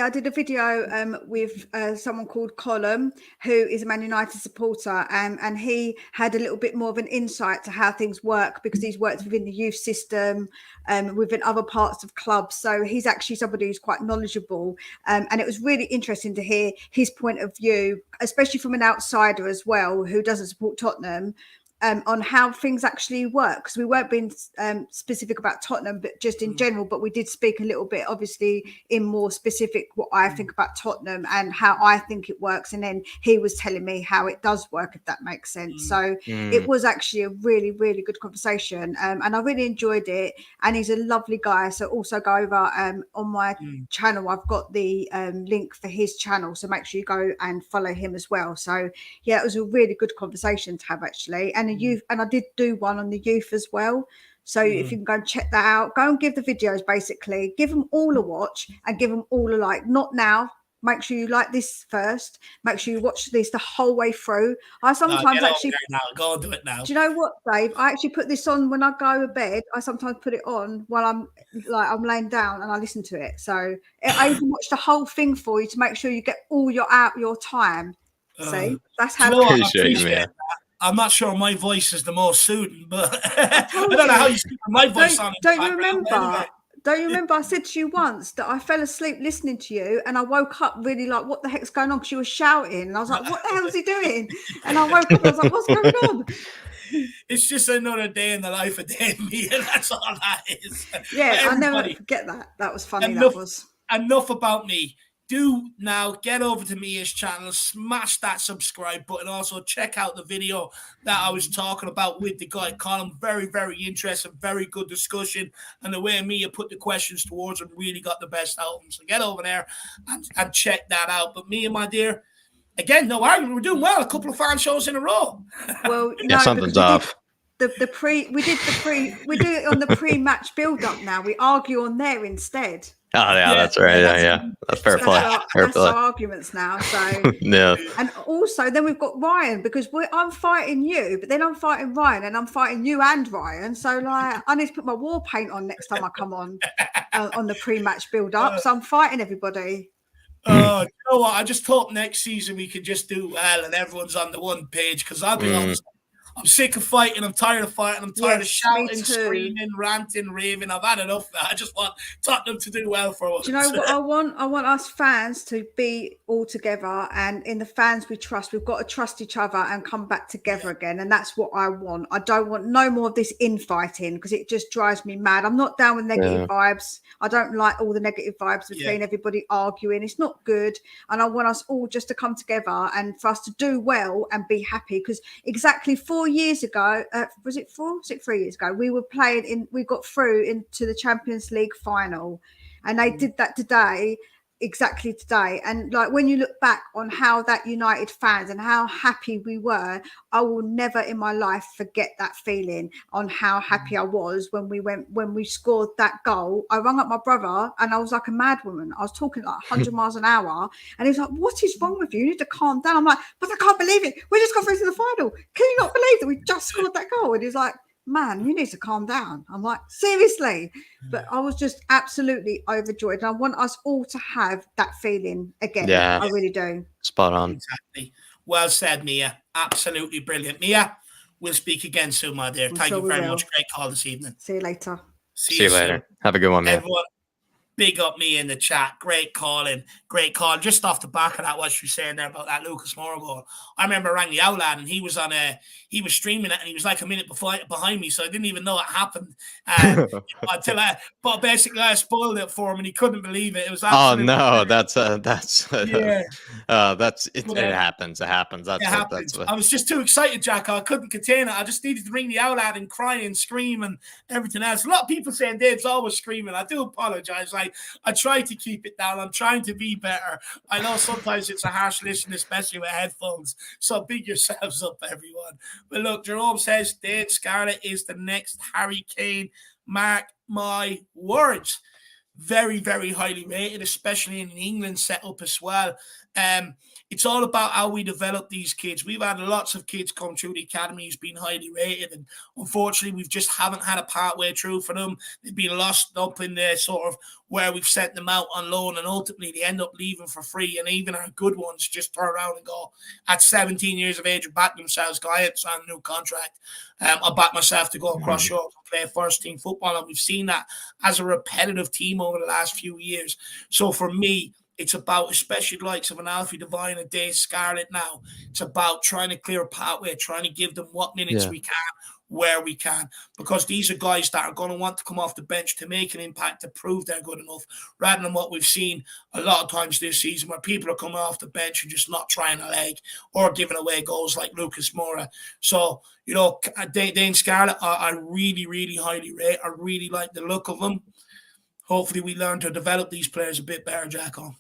did a video with someone called Colin, who is a Man United supporter, and he had a little bit more of an insight to how things work because he's worked within the youth system, within other parts of clubs. So he's actually somebody who's quite knowledgeable, and it was really interesting to hear his point of view, especially from an outsider as well who doesn't support Tottenham. on how things actually work, because we weren't being specific about Tottenham, but just in general. But we did speak a little bit, obviously, in more specific what I think about Tottenham and how I think it works. And then he was telling me how it does work, if that makes sense. So it was actually a really, really good conversation, and I really enjoyed it. And he's a lovely guy. So also go over on my channel. I've got the link for his channel, so make sure you go and follow him as well. So yeah, it was a really good conversation to have, actually. And youth, and I did do one on the youth as well. So if you can go and check that out, go and give the videos, basically give them all a watch and give them all a like. Not now, make sure you like this first, make sure you watch this the whole way through. I sometimes actually now go and do it now. Do you know what, Dave? I actually put this on when I go to bed. I sometimes put it on while I'm laying down and I listen to it. So I even watch the whole thing for you to make sure you get all your time. See, that's how. I appreciate that. I'm not sure my voice is the most soothing, but I don't know how you speak my voice on. Don't you remember? Anyway. Don't you remember I said to you once that I fell asleep listening to you and I woke up really like, what the heck's going on? Because you were shouting. And I was like, what the hell is he doing? And I woke up and I was like, what's going on? It's just another day in the life of Dave me, and that's all that is. Yeah, I never forget that. That was funny. Enough about me. Do now get over to Mia's channel, smash that subscribe button. Also, check out the video that I was talking about with the guy Colin. Very, very interesting, very good discussion. And the way Mia put the questions towards him really got the best out of him. So get over there and check that out. But Mia, my dear, again, no argument. We're doing well. A couple of fan shows in a row. Well, yeah, something's off. We do it on the pre-match build-up now. We argue on there instead. Oh yeah, that's right. Yeah. That's fair play. That's our arguments now. So yeah. And also then we've got Ryan, because I'm fighting you, but then I'm fighting Ryan, and I'm fighting you and Ryan. So like I need to put my war paint on next time I come on the pre-match build-up. So I'm fighting everybody. Oh, you know what? I just hope next season we can just do well and everyone's on the one page, because I'll be honest. I'm sick of fighting. I'm tired of fighting. I'm tired of shouting, screaming, ranting, raving. I've had enough. I just want Tottenham to do well for us. Do you know what I want? I want us fans to be all together, and in the fans we trust. We've got to trust each other and come back together again. And that's what I want. I don't want no more of this infighting, because it just drives me mad. I'm not down with negative vibes. I don't like all the negative vibes between everybody arguing. It's not good. And I want us all just to come together and for us to do well and be happy, because exactly 4 years ago, was it 3 years ago, we got through into the Champions League final, and they did that exactly today. And like when you look back on how that united fans and how happy we were, I will never in my life forget that feeling on how happy I was when we scored that goal. I rang up my brother and I was like a mad woman. I was talking like 100 miles an hour, and he was like, what is wrong with you? You need to calm down. I'm like, but I can't believe it, we just got through to the final. Can you not believe that we just scored that goal? And he's like, man, you need to calm down. I'm like, seriously? But I was just absolutely overjoyed. And I want us all to have that feeling again. Yeah, I really do. Spot on. Exactly. Well said, Mia. Absolutely brilliant. Mia, we'll speak again soon, my dear. Thank you very much. Great call this evening. See you later. See you later. Have a good one, man. Everyone, big up me in the chat. Great calling. Great call. Just off the back of that, what you were saying there about that Lucas Moura goal. I remember I rang the outlet and he was streaming it, and he was like a minute behind me, so I didn't even know it happened but basically I spoiled it for him and he couldn't believe it. It was absolutely it happens. It happens. That's I was just too excited, Jack. I couldn't contain it. I just needed to ring the outlet and cry and scream and everything else. A lot of people saying Dave's always screaming. I do apologize. I try to keep it down. I'm trying to be better. I know sometimes it's a harsh listen, especially with headphones. So big yourselves up, everyone. But look, Jerome says Dave Scarlett is the next Harry Kane. Mark my words. Very, very highly rated, especially in the England setup as well. It's all about how we develop these kids. We've had lots of kids come through the academy who's been highly rated, and unfortunately, we just haven't had a pathway through for them. They've been lost up in the sort of where we've sent them out on loan, and ultimately they end up leaving for free. And even our good ones just turn around and go at 17 years of age and back themselves. Go ahead, sign a new contract. I back myself to go across Europe and play first team football, and we've seen that as a repetitive team over the last few years. So for me, It's about, especially the likes of an Alfie Devine and Dave Scarlett now, it's about trying to clear a pathway, trying to give them what minutes we can, where we can, because these are guys that are going to want to come off the bench to make an impact, to prove they're good enough, rather than what we've seen a lot of times this season where people are coming off the bench and just not trying a leg or giving away goals like Lucas Moura. So, you know, Dane Scarlett, I really, really highly rate. I really like the look of them. Hopefully we learn to develop these players a bit better, Jacko.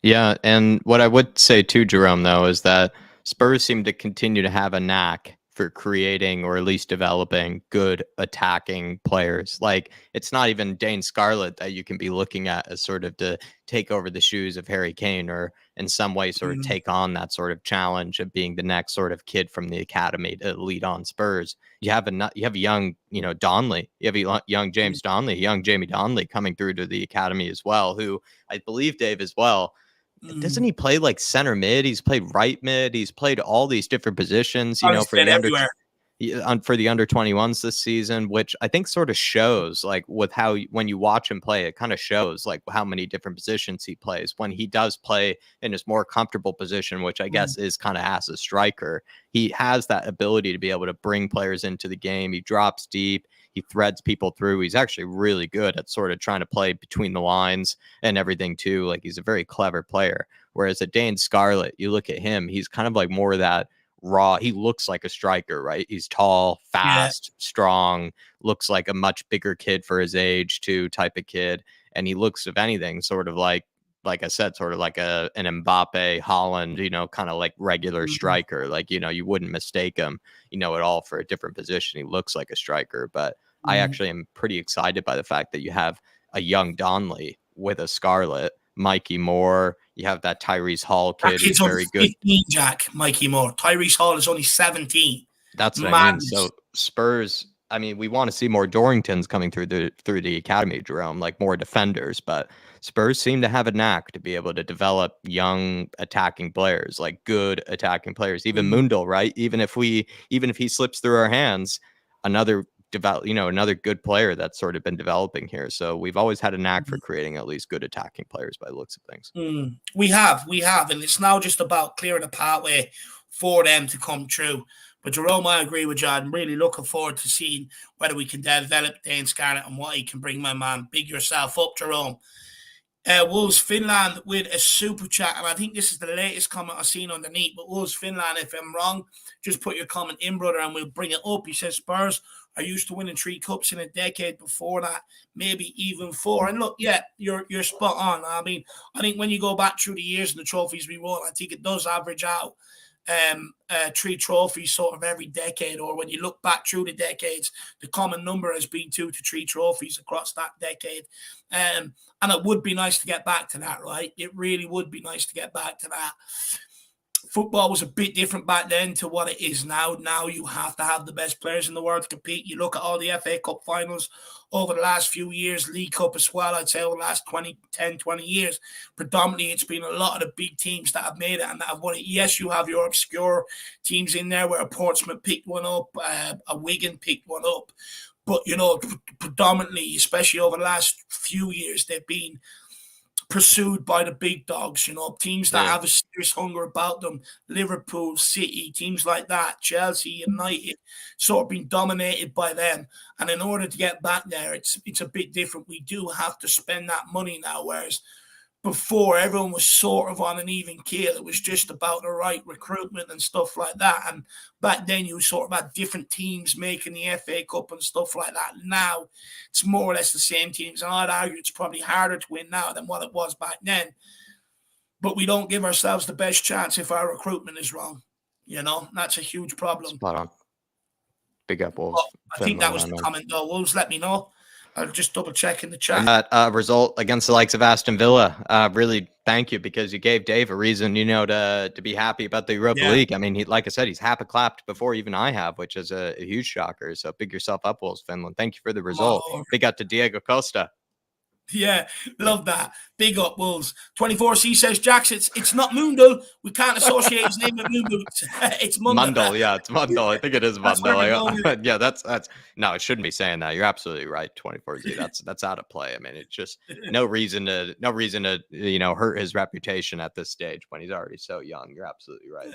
Yeah, and what I would say too, Jerome, though, is that Spurs seem to continue to have a knack for creating or at least developing good attacking players. Like, it's not even Dane Scarlett that you can be looking at as sort of to take over the shoes of Harry Kane, or in some way sort of take on that sort of challenge of being the next sort of kid from the academy to lead on Spurs. You have a young, you know, Donnelly. You have a young James Donnelly, young Jamie Donnelly coming through to the academy as well, who I believe, Dave, as well. Doesn't he play like center mid? He's played right mid. He's played all these different positions, you know, for the under 21s this season, which I think sort of shows, like, with how when you watch him play, it kind of shows like how many different positions he plays. When he does play in his more comfortable position, which I guess is kind of as a striker, he has that ability to be able to bring players into the game. He drops deep. He threads people through. He's actually really good at sort of trying to play between the lines and everything too. Like, he's a very clever player. Whereas at Dane Scarlett, you look at him, he's kind of like more of that raw. He looks like a striker, right? He's tall, fast, strong, looks like a much bigger kid for his age too, type of kid. And he looks, if anything, sort of like I said, sort of like an Mbappe, Holland, you know, kind of like regular striker. Like, you know, you wouldn't mistake him, you know, at all for a different position. He looks like a striker. But I actually am pretty excited by the fact that you have a young Donnelly with a Scarlett, Mikey Moore. You have that Tyrese Hall kid who's very good. 15, Jack, Mikey Moore. Tyrese Hall is only 17. That's what I mean. So Spurs, I mean, we want to see more Dorringtons coming through the academy, Jerome, like more defenders, but Spurs seem to have a knack to be able to develop young attacking players, like good attacking players. Even Mundel, right? Even if he slips through our hands, another good player that's sort of been developing here. So we've always had a knack for creating at least good attacking players by the looks of things. We have, and it's now just about clearing the pathway for them to come true. But Jerome, I agree with you. I'm really looking forward to seeing whether we can develop Dane Scarlett and what he can bring, my man. Big yourself up, Jerome. Wolves Finland with a super chat, and I think this is the latest comment I've seen underneath. But Wolves Finland, if I'm wrong, just put your comment in, brother, and we'll bring it up. He says Spurs are used to winning 3 cups in a decade. Before that, maybe even 4. And look, yeah, you're spot on. I mean, I think when you go back through the years and the trophies we won, I think it does average out 3 trophies sort of every decade. Or when you look back through the decades, the common number has been 2 to 3 trophies across that decade. And it would be nice to get back to that, right? It really would be nice to get back to that. Football was a bit different back then to what it is now. Now you have to have the best players in the world to compete. You look at all the FA Cup finals over the last few years, League Cup as well, I'd say over the last 20 years. Predominantly, it's been a lot of the big teams that have made it and that have won it. Yes, you have your obscure teams in there where a Portsmouth picked one up, a Wigan picked one up. But, you know, predominantly, especially over the last few years, they've been pursued by the big dogs, you know, teams that have a serious hunger about them. Liverpool, City, teams like that, Chelsea, United, sort of been dominated by them. And in order to get back there, it's a bit different. We do have to spend that money now, whereas before everyone was sort of on an even keel. It was just about the right recruitment and stuff like that. And back then you sort of had different teams making the FA Cup and stuff like that. Now it's more or less the same teams. And I'd argue it's probably harder to win now than what it was back then. But we don't give ourselves the best chance if our recruitment is wrong. You know, that's a huge problem. Spot on. Big up, Wolves. I think that was the comment, though. Wolves, let me know. I'll just double check in the chat. That result against the likes of Aston Villa, really thank you, because you gave Dave a reason, you know, to be happy about the Europa League. I mean, like I said, he's happy clapped before even I have, which is a huge shocker. So big yourself up, Wolves Finland. Thank you for the result. Big up to Diego Costa. Yeah, love that. Big up, Wolves. 24C says, Jax, it's not Mundel. We can't associate his name with Mundel. It's Mundel. Mundel, yeah, it's Mundel. I think it is That's where we're Mundel. going with it. Yeah, that's no, it shouldn't be saying that. You're absolutely right. 24Z. That's out of play. I mean, it's just no reason to hurt his reputation at this stage when he's already so young. You're absolutely right.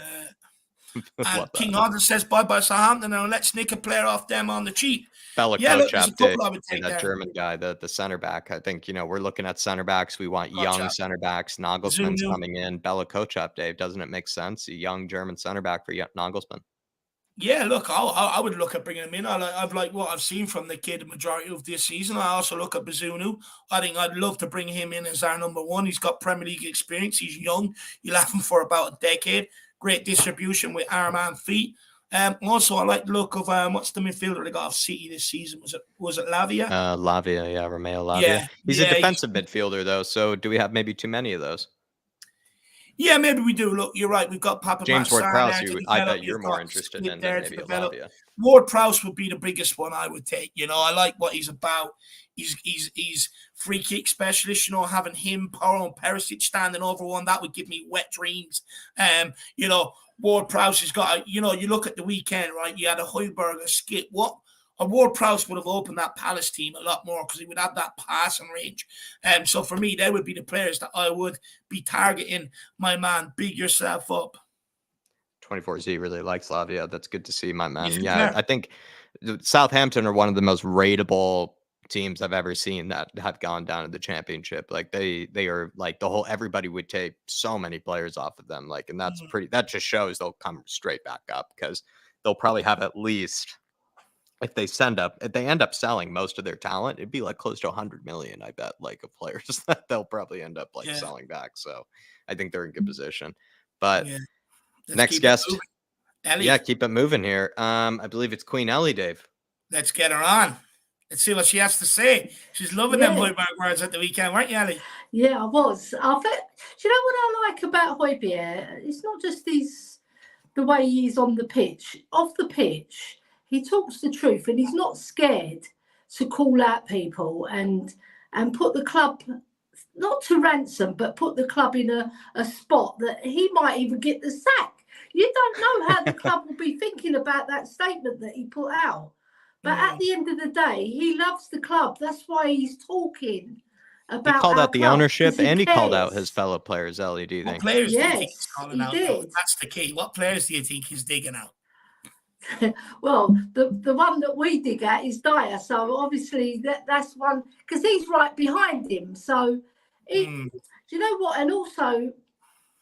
And King Hodder says, bye-bye Southampton. Now let's nick a player off them on the cheap. Bella Yeah, look, there's a Kocap, couple I would take that there. German guy, the center back. I think, we're looking at center backs. We want young center backs. Nagelsmann's coming in. Bella Kocap, Dave. Doesn't it make sense? A young German center back for Nagelsmann. Yeah, look, I would look at bringing him in. I've like what I've seen from the kid the majority of this season. I also look at Bazunu. I think I'd love to bring him in as our number one. He's got Premier League experience. He's young. You'll have him for about a decade. Great distribution with arm and feet. Also, I like the look of what's the midfielder they got off City this season? Was it Lavia? Lavia, yeah, Romeo Lavia. Yeah, he's a defensive midfielder though. So do we have maybe too many of those? Yeah, maybe we do. Look, you're right. We've got Papa James Ward-Prowse. I bet you're You've more got interested Skip in there than to maybe develop. Lavia. Ward-Prowse would be the biggest one I would take. I like what he's about. He's free kick specialist. Having him, Porro, and Paratici standing over one, that would give me wet dreams. Ward-Prowse has got. You look at the weekend, right? You had a Hojbjerg, a Skip. A Ward-Prowse would have opened that Palace team a lot more because he would have that passing range. So for me, they would be the players that I would be targeting. My man, big yourself up. 24Z really likes Lavia. That's good to see, my man. Yeah, I think Southampton are one of the most rateable teams I've ever seen that have gone down to the championship. Like they are like everybody would take so many players off of them. Like, and that's that just shows they'll come straight back up because they'll probably have at least, if they end up selling most of their talent, it'd be like close to 100 million, I bet, like of players that they'll probably end up selling back. So I think they're in good position. But next guest, Ellie. Keep it moving here. I believe it's Queen Ellie, Dave. Let's get her on. Let's see what she has to say. She's loving them Hojbjerg words at the weekend, weren't you, Ellie? Yeah, I was. Do you know what I like about Hojbjerg? It's not just the way he's on the pitch. Off the pitch, he talks the truth, and he's not scared to call out people and put the club, not to ransom, but put the club in a spot that he might even get the sack. You don't know how the club will be thinking about that statement that he put out. But at the end of the day, he loves the club. That's why he's talking about. He called out the ownership and he called out his fellow players. Ellie, do you think? What players do you think he's calling out? Did. That's the key. What players do you think he's digging out? Well, the one that we dig at is Dyer. So obviously that's one, because he's right behind him. So do you know what? And also,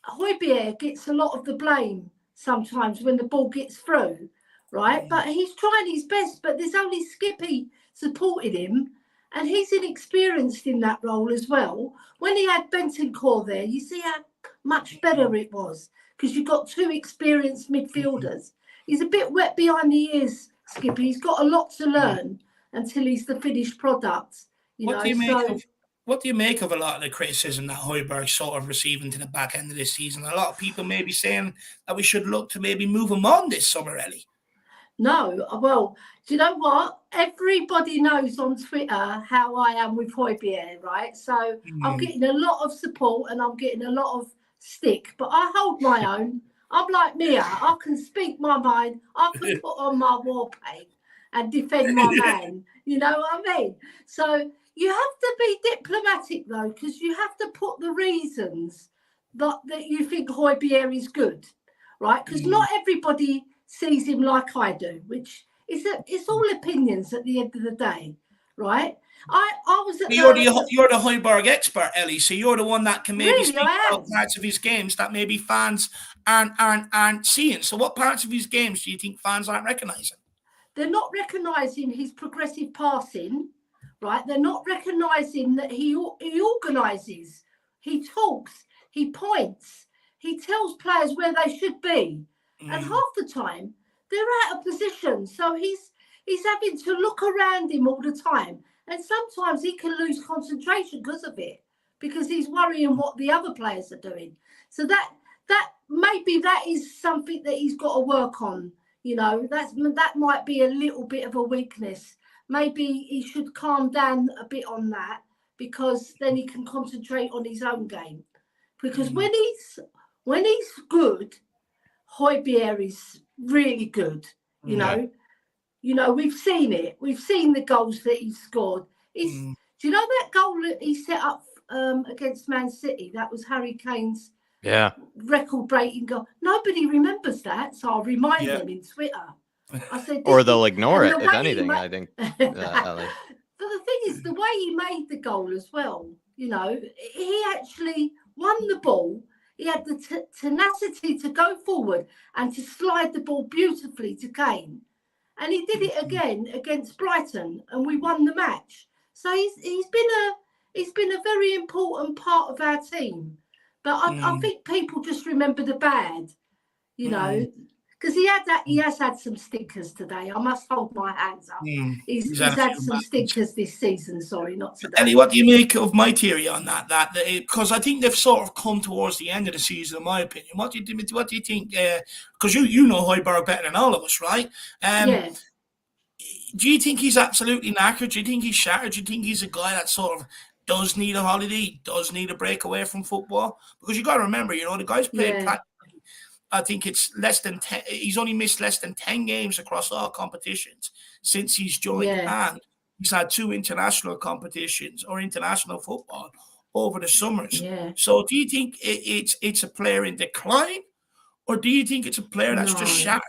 Hojbjerg gets a lot of the blame sometimes when the ball gets through, right? But he's trying his best. But there's only Skippy supported him, and he's inexperienced in that role as well. When he had Bentancur there, you see how much better it was because you've got two experienced midfielders. He's a bit wet behind the ears, Skippy. He's got a lot to learn until he's the finished product. What do you make of a lot of the criticism that Hojbjerg's sort of receiving to the back end of this season? A lot of people may be saying that we should look to maybe move him on this summer, Ellie. No, well, do you know what? Everybody knows on Twitter how I am with Hojbjerg, right? So I'm getting a lot of support and I'm getting a lot of stick, but I hold my own. I'm like Mia. I can speak my mind. I can put on my war paint and defend my man. You know what I mean? So you have to be diplomatic, though, because you have to put the reasons that you think Hojbjerg is good, right? Because not everybody sees him like I do, which is it's all opinions at the end of the day, right? I was at you're the Hojbjerg expert, Ellie. So you're the one that can maybe speak about parts of his games that maybe fans aren't seeing. So what parts of his games do you think fans aren't recognising? They're not recognising his progressive passing, right? They're not recognising that he organises, he talks, he points, he tells players where they should be, and half the time they're out of position. So he's having to look around him all the time. And sometimes he can lose concentration because of it, because he's worrying what the other players are doing. So that maybe that is something that he's got to work on. You know, that might be a little bit of a weakness. Maybe he should calm down a bit on that, because then he can concentrate on his own game. Because when he's good, Hojbjerg is really good. You know, we've seen it. We've seen the goals that he's scored. Do you know that goal that he set up against Man City? That was Harry Kane's record-breaking goal. Nobody remembers that, so I'll remind them in Twitter. I said, or they'll ignore it, if anything, I think. Ellie. But the thing is, the way he made the goal as well, you know, he actually won the ball. He had the tenacity to go forward and to slide the ball beautifully to Kane. And he did it again against Brighton, and we won the match. So he's been a very important part of our team. But I think people just remember the bad, you know, because he has had some stinkers today. I must hold my hands up. He's had some stinkers this season. Sorry, not today. Ellie, what do you make of my theory on that? Because I think they've sort of come towards the end of the season, in my opinion. What do you think? Because you know Hojbjerg better than all of us, right? Yes. Do you think he's absolutely knackered? Do you think he's shattered? Do you think he's a guy that sort of does need a holiday, does need a break away from football? Because you got to remember, you know, the guy's played. I think it's less than 10. He's only missed less than 10 games across all competitions since he's joined, and he's had 2 international competitions or international football over the summers. So, do you think it's a player in decline, or do you think it's a player that's just shattered?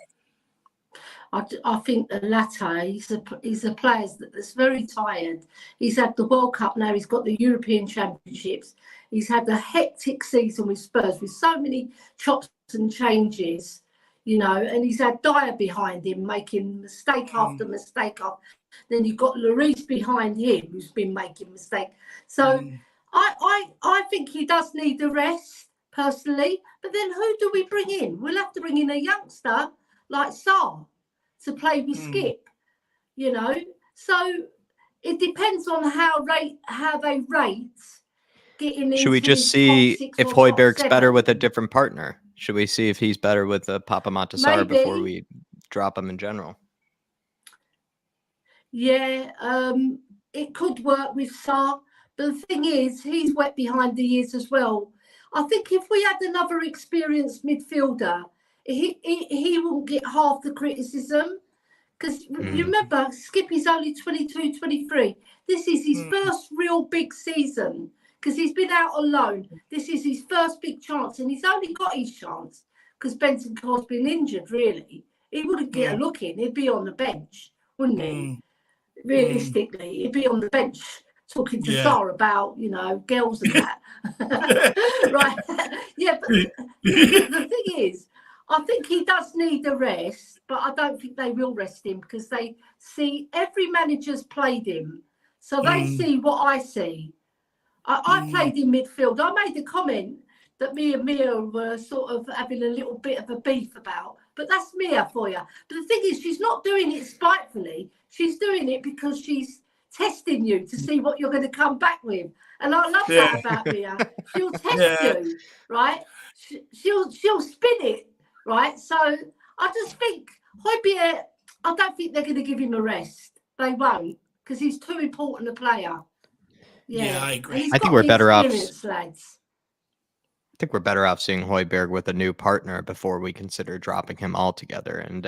I think the latter. He's a player that's very tired. He's had the World Cup now. He's got the European Championships. He's had a hectic season with Spurs with so many chops and changes, you know, and he's had Dyer behind him making mistake after mistake. Then you've got Lloris behind him who's been making mistakes. So I think he does need a rest personally. But then who do we bring in? We'll have to bring in a youngster like Sarr to play with Skip, you know. So it depends on how they rate getting in. Should we just see if Hojbjerg's better with a different partner? Should we see if he's better with Papa Matasar before we drop him in general? Yeah, it could work with Sarr. But the thing is, he's wet behind the ears as well. I think if we had another experienced midfielder, he won't get half the criticism. Because you remember, Skippy's only 22, 23. This is his first real big season because he's been out on loan. This is his first big chance, and he's only got his chance because Bentancur's been injured, really. He wouldn't get a look in. He'd be on the bench, wouldn't he? Realistically, he'd be on the bench talking to Sarr about, you know, girls and that. Right. Yeah, but the thing is, I think he does need a rest, but I don't think they will rest him because they see every manager's played him. So they see what I see. I played in midfield. I made a comment that me and Mia were sort of having a little bit of a beef about, but that's Mia for you. But the thing is, she's not doing it spitefully. She's doing it because she's testing you to see what you're going to come back with. And I love that about Mia. She'll test you, right? She'll spin it. Right, so I just think Hojbjerg, I don't think they're going to give him a rest. They won't, because he's too important a player. Yeah, I agree. I think we're better off. Lads. I think we're better off seeing Hojbjerg with a new partner before we consider dropping him altogether. And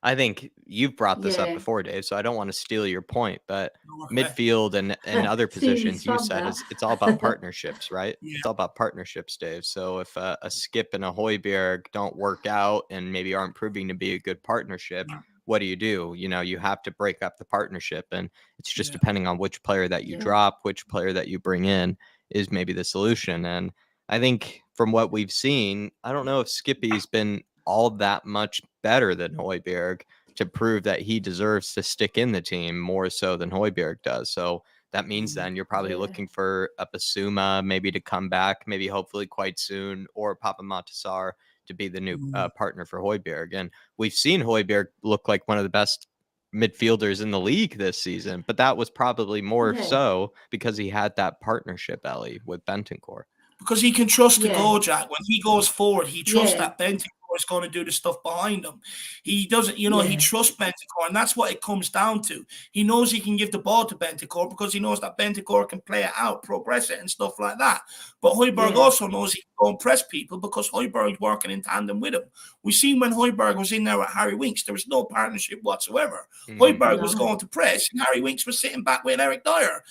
I think you've brought this up before, Dave, so I don't want to steal your point, but midfield and other positions you said it's all about partnerships, right? It's all about partnerships, Dave. So if a Skip and a Hojbjerg don't work out and maybe aren't proving to be a good partnership, what do? You know, you have to break up the partnership, and it's just depending on which player that you drop, which player that you bring in is maybe the solution. And I think from what we've seen, I don't know if Skippy's been all that much better than Hojbjerg to prove that he deserves to stick in the team more so than Hojbjerg does. So that means then you're probably looking for a Basuma maybe to come back, maybe hopefully quite soon, or Papa Matasar to be the new partner for Hojbjerg. And we've seen Hojbjerg look like one of the best midfielders in the league this season, but that was probably more so because he had that partnership, Ellie, with Bentancur. Because he can trust the goal, Jack. When he goes forward, he trusts that Bentancur is going to do the stuff behind him. He doesn't, he trusts Bentancur, and that's what it comes down to. He knows he can give the ball to Bentancur because he knows that Bentancur can play it out, progress it, and stuff like that. But Hojbjerg also knows he can go and press people because Hojbjerg is working in tandem with him. We've seen when Hojbjerg was in there with Harry Winks, there was no partnership whatsoever. Hojbjerg was going to press, and Harry Winks was sitting back with Eric Dyer,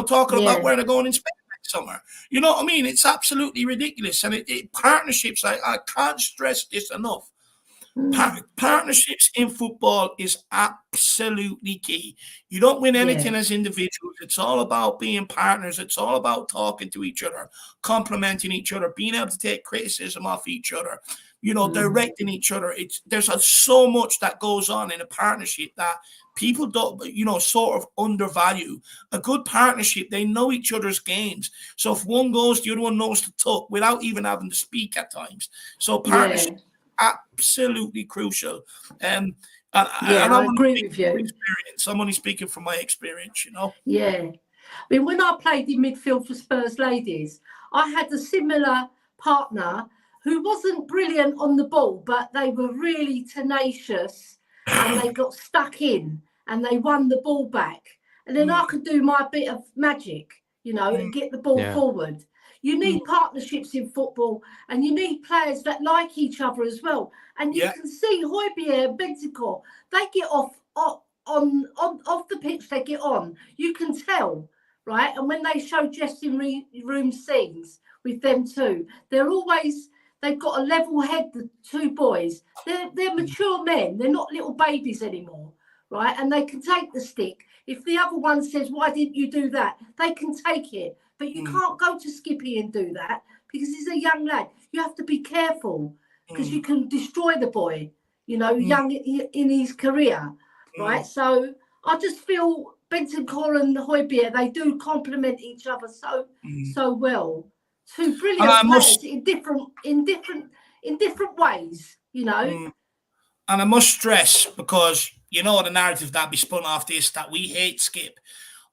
talking about where they're going in Spain next summer. You know what I mean? It's absolutely ridiculous. And partnerships, I can't stress this enough. Partnerships in football is absolutely key. You don't win anything as individuals. It's all about being partners. It's all about talking to each other, complimenting each other, being able to take criticism off each other, directing each other. There's so much that goes on in a partnership that people don't, sort of undervalue. A good partnership, they know each other's games. So if one goes, the other one knows to tuck without even having to speak at times. So partnership, absolutely crucial. And I agree with you. I'm only speaking from my experience, Yeah. I mean, when I played in midfield for Spurs ladies, I had a similar partner who wasn't brilliant on the ball, but they were really tenacious and they got stuck in and they won the ball back. And then I could do my bit of magic, and get the ball forward. You need partnerships in football, and you need players that like each other as well. And you can see Hojbjerg and Bentancur, they get off the pitch, they get on. You can tell, right? And when they show dressing room scenes with them too, they've got a level head, the two boys. They're mature men. They're not little babies anymore, right? And they can take the stick. If the other one says, why didn't you do that? They can take it. But you can't go to Skippy and do that because he's a young lad. You have to be careful because you can destroy the boy, young in his career, right? So I just feel Bentancur and Hojbjerg, they do complement each other so well. Two brilliant players in different ways, And I must stress, because the narrative that be spun off this, that we hate Skip.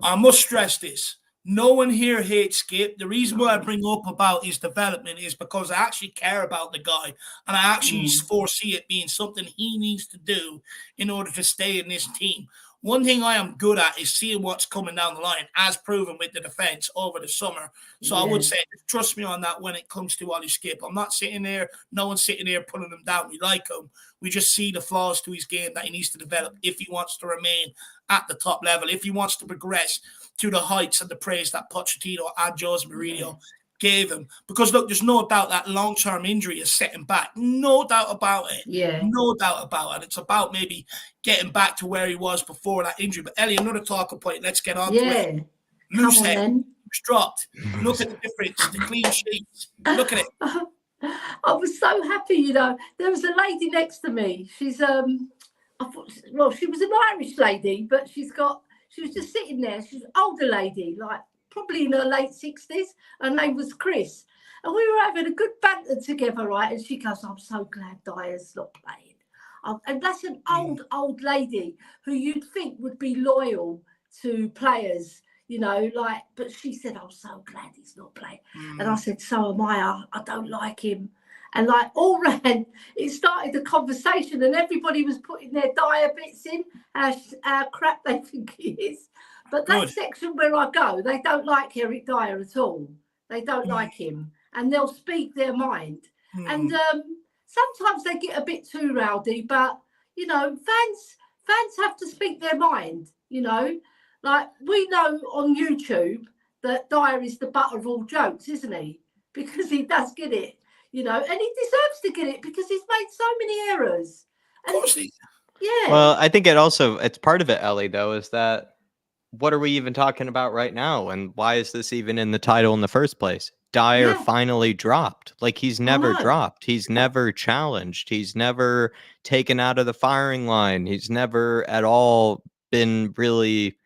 I must stress this. No one here hates Skip. The reason why I bring up about his development is because I actually care about the guy, and I actually foresee it being something he needs to do in order to stay in this team. One thing I am good at is seeing what's coming down the line, as proven with the defense over the summer. So I would say, trust me on that when it comes to Ollie Skip. I'm not sitting there, no one's sitting there putting him down. We like him. We just see the flaws to his game that he needs to develop if he wants to remain at the top level, if he wants to progress to the heights and the praise that Pochettino and Jose Mourinho gave him. Because, look, there's no doubt that long-term injury is setting back. No doubt about it. Yeah. No doubt about it. It's about maybe getting back to where he was before that injury. But, Ellie, another talking point. Let's get on to it. Moosehead was dropped. Look at the difference. The clean sheets. Look at it. I was so happy, There was a lady next to me. She's, she was an Irish lady, but she was just sitting there. She's an older lady, like probably in her late 60s. Her name was Chris. And we were having a good banter together, right? And she goes, I'm so glad Dyer's not playing. And that's an old lady who you'd think would be loyal to players, but she said, I'm so glad he's not playing. And I said, so am I. I don't like him. And all round, it started a conversation and everybody was putting their Dyer bits in, how crap they think he is. But that section where I go, they don't like Eric Dyer at all. They don't like him. And they'll speak their mind. And sometimes they get a bit too rowdy, but, fans have to speak their mind, we know on YouTube that Dyer is the butt of all jokes, isn't he? Because he does get it. And he deserves to get it because he's made so many errors. And of course he. Yeah. Well, I think it's part of it, Ellie, though, is that what are we even talking about right now? And why is this even in the title in the first place? Dyer finally dropped. He's never dropped. He's never challenged. He's never taken out of the firing line. He's never at all been really,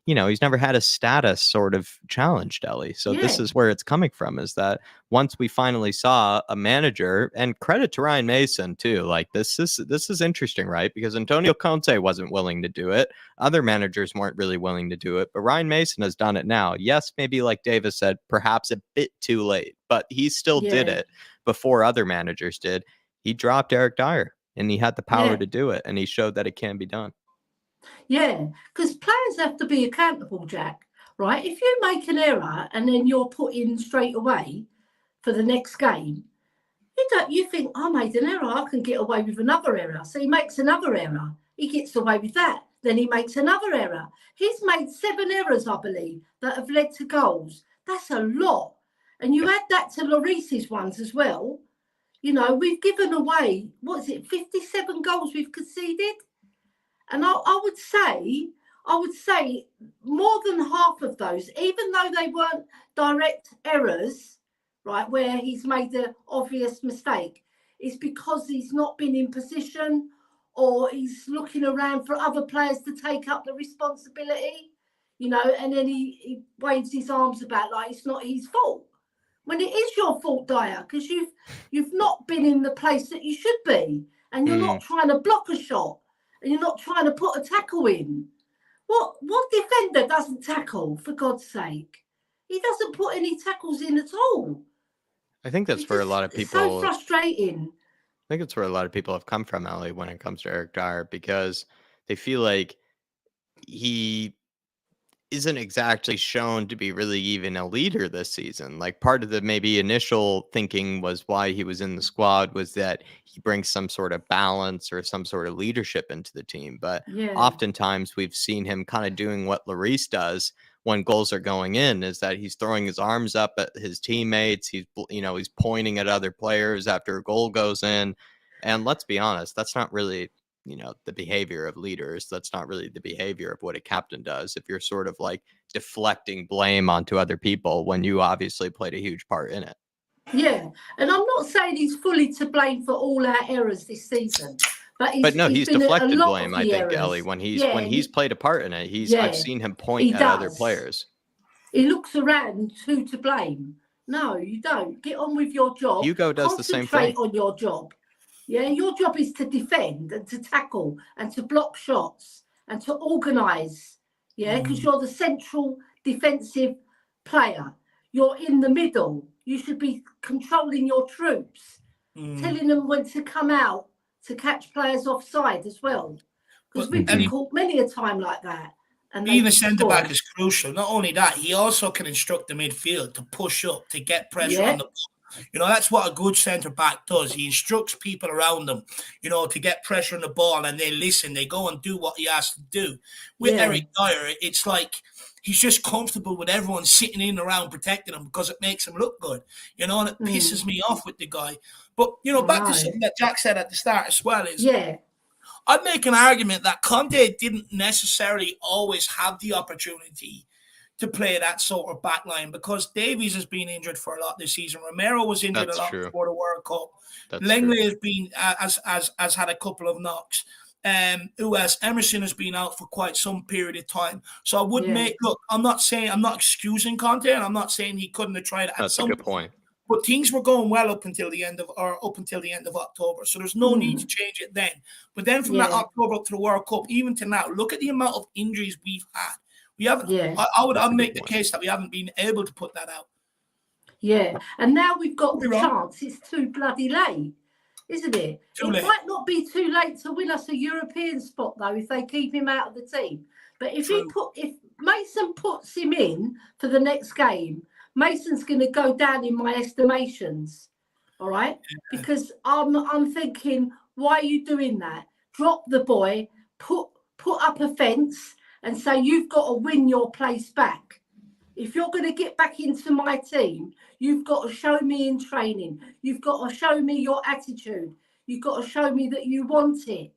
he's never had a status sort of challenged, Ellie. So this is where it's coming from, is that once we finally saw a manager, and credit to Ryan Mason too, this is interesting, right? Because Antonio Conte wasn't willing to do it. Other managers weren't really willing to do it, but Ryan Mason has done it now. Yes, maybe like Davis said, perhaps a bit too late, but he still did it before other managers did. he dropped Eric Dyer, and he had the power to do it, and he showed that it can be done. Yeah, because players have to be accountable, Jack, right? If you make an error and then you're put in straight away for the next game, you think, I made an error, I can get away with another error. So he makes another error. He gets away with that. Then he makes another error. He's made 7 errors, I believe, that have led to goals. That's a lot. And you add that to Lloris's ones as well. You know, we've given away, 57 goals we've conceded? And I would say more than half of those, even though they weren't direct errors, right, where he's made an obvious mistake, is because he's not been in position, or he's looking around for other players to take up the responsibility, you know, and then he waves his arms about like it's not his fault. When it is your fault, Dyer, because you've not been in the place that you should be, and you're not trying to block a shot, and you're not trying to put a tackle in. What defender doesn't tackle, for God's sake? He doesn't put any tackles in at all. I think that's where a lot of people. It's so frustrating. I think it's where a lot of people have come from, Ellie, when it comes to Eric Dyer, because they feel like he isn't exactly shown to be really even a leader this season. Like, part of the maybe initial thinking was why he was in the squad was that he brings some sort of balance or some sort of leadership into the team. But oftentimes we've seen him kind of doing what Lloris does when goals are going in, is that he's throwing his arms up at his teammates. He's pointing at other players after a goal goes in. And let's be honest, that's not really, the behavior of leaders. That's not really the behavior of what a captain does. If you're sort of like deflecting blame onto other people when you obviously played a huge part in it. Yeah. And I'm not saying he's fully to blame for all our errors this season. But no, he's deflected blame, I think, errors. Ellie, when he's played a part in it. I've seen him point at other players. He looks around who to blame. No, you don't. Get on with your job. Hugo does the same thing. Concentrate on your job. Yeah, your job is to defend and to tackle and to block shots and to organise. Yeah, because you're the central defensive player. You're in the middle. You should be controlling your troops, telling them when to come out to catch players offside as well. Because we've been caught many a time like that. And being a centre-back is crucial. Not only that, he also can instruct the midfield to push up, to get pressure on the ball. That's what a good centre-back does. He instructs people around him, to get pressure on the ball, and they listen. They go and do what he has to do. With Eric Dyer, it's like he's just comfortable with everyone sitting in around protecting him because it makes him look good, and it pisses me off with the guy. But, back to something that Jack said at the start as well is, I'd make an argument that Conte didn't necessarily always have the opportunity to play that sort of back line, because Davies has been injured for a lot this season. Romero was injured a lot before the World Cup. Langley has been has had a couple of knocks. Emerson has been out for quite some period of time. So I would I'm not excusing Conte, and I'm not saying he couldn't have tried it at some point. But things were going well up until the end of October. So there's no need to change it then. But then from that October up to the World Cup, even to now, look at the amount of injuries we've had. We haven't. I'd make the case that we haven't been able to put that out. Yeah, and now we've got the chance. It's too bloody late, isn't it? It might not be too late to win us a European spot, though, if they keep him out of the team. But if Mason puts him in for the next game, Mason's going to go down in my estimations. All right, because I'm thinking, why are you doing that? Drop the boy, put up a fence, and say, you've got to win your place back. If you're going to get back into my team, you've got to show me in training. You've got to show me your attitude. You've got to show me that you want it.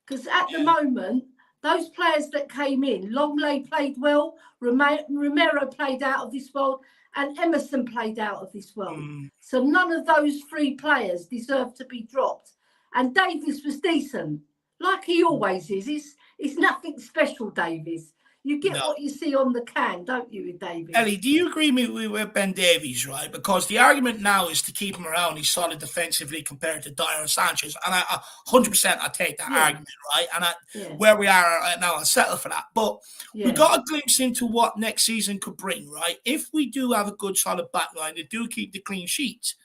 Because at the moment, those players that came in, Longley played well, Romero played out of this world, and Emerson played out of this world. So none of those 3 players deserve to be dropped. And Davies was decent, like he always is. It's nothing special, Davies. You get what you see on the can, don't you, with Davies? Ellie, do you agree with Ben Davies, right? Because the argument now is to keep him around. He's solid defensively compared to Dyer and Sanchez. And I 100% I take that argument, right? And where we are right now, I'll settle for that. But we got a glimpse into what next season could bring, right? If we do have a good, solid backline, they do keep the clean sheets.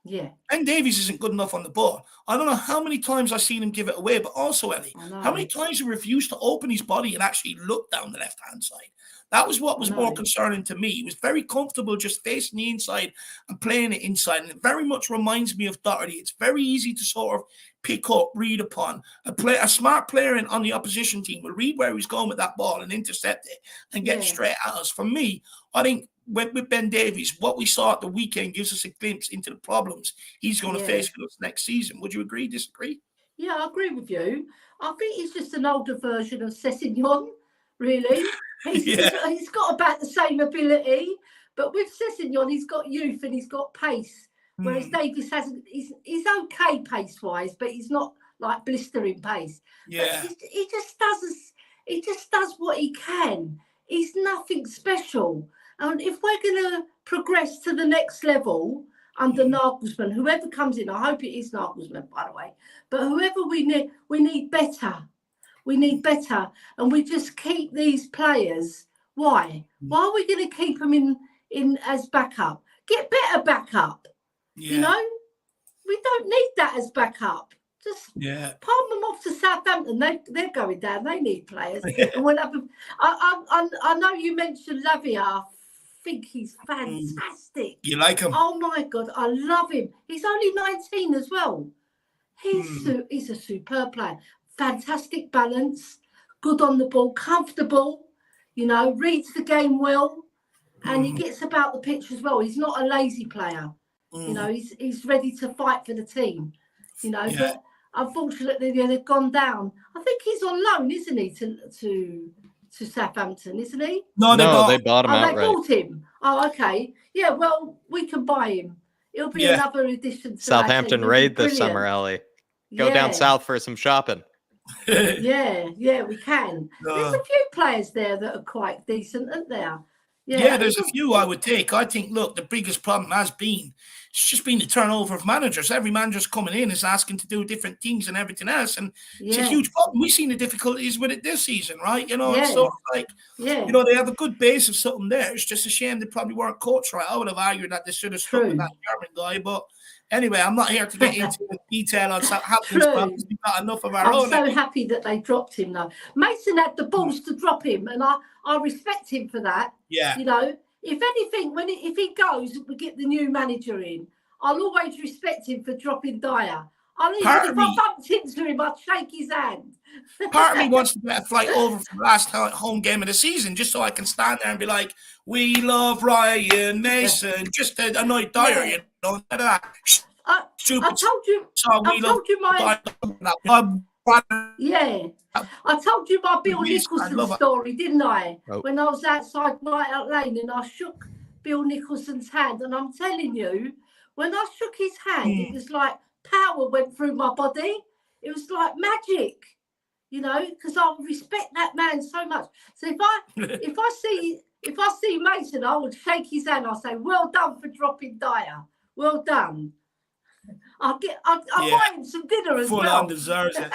Yeah. Ben Davies isn't good enough on the ball. I don't know how many times I've seen him give it away, but also, Ellie, how many times he refused to open his body and actually look down the left-hand side? That was what was more concerning to me. He was very comfortable just facing the inside and playing it inside. And it very much reminds me of Doherty. It's very easy to sort of pick up, read upon. A smart player on the opposition team will read where he's going with that ball and intercept it and get straight at us. For me, I think with Ben Davies, what we saw at the weekend gives us a glimpse into the problems he's going to face with us next season. Would you agree, disagree? Yeah, I agree with you. I think he's just an older version of Sessegnon, really. He's got about the same ability, but with Sessegnon, he's got youth and he's got pace, whereas Davies hasn't. He's okay pace-wise, but he's not like blistering pace. Yeah, but he just does what he can. He's nothing special. And if we're going to progress to the next level under Nagelsmann, whoever comes in, I hope it is Nagelsmann, by the way, but whoever we need better. We need better. And we just keep these players. Why? Why are we going to keep them in as backup? Get better backup. Yeah. You know? We don't need that as backup. Just palm them off to Southampton. They're going down. They need players. And we'll have I know you mentioned Lavia. I think he's fantastic. You like him? Oh my God, I love him. He's only 19 as well. He's a superb player. Fantastic balance, good on the ball, comfortable, reads the game well, and he gets about the pitch as well. He's not a lazy player. He's ready to fight for the team, but unfortunately they've gone down. I think he's on loan, isn't he, to Southampton, isn't he? No, they bought him outright. They bought him. Oh, okay. Yeah, well, we can buy him. It'll be another addition to Southampton raid this summer, Ellie. Go down south for some shopping. yeah, we can. There's a few players there that are quite decent, aren't there? Yeah, there's a few I would take. I think, look, the biggest problem has been, it's just been the turnover of managers. Every manager's coming in is asking to do different things and everything else. And it's a huge problem. We've seen the difficulties with it this season, right? It's sort of like, they have a good base of something there. It's just a shame they probably weren't coached right. I would have argued that they should have stuck with that German guy. But anyway, I'm not here to get into the detail on Southampton's problems. We've got enough of our own. I'm so happy that they dropped him, though. Mason had the balls to drop him, and I respect him for that. Yeah. If anything, if he goes, we get the new manager in. I'll always respect him for dropping Dyer. If I bumped into him, I'd shake his hand. Part of me wants to get a flight over for the last home game of the season, just so I can stand there and be like, "We love Ryan Mason," just to annoy Dyer, I told you my Bill Nicholson story, didn't I? When I was outside White Hart Lane and I shook Bill Nicholson's hand, and I'm telling you, when I shook his hand, it was like power went through my body. It was like magic, because I respect that man so much. So if I see Mason, I would shake his hand. I'll say, "Well done for dropping Dyer. Well done." I'll buy him some dinner as well. Full on deserves it.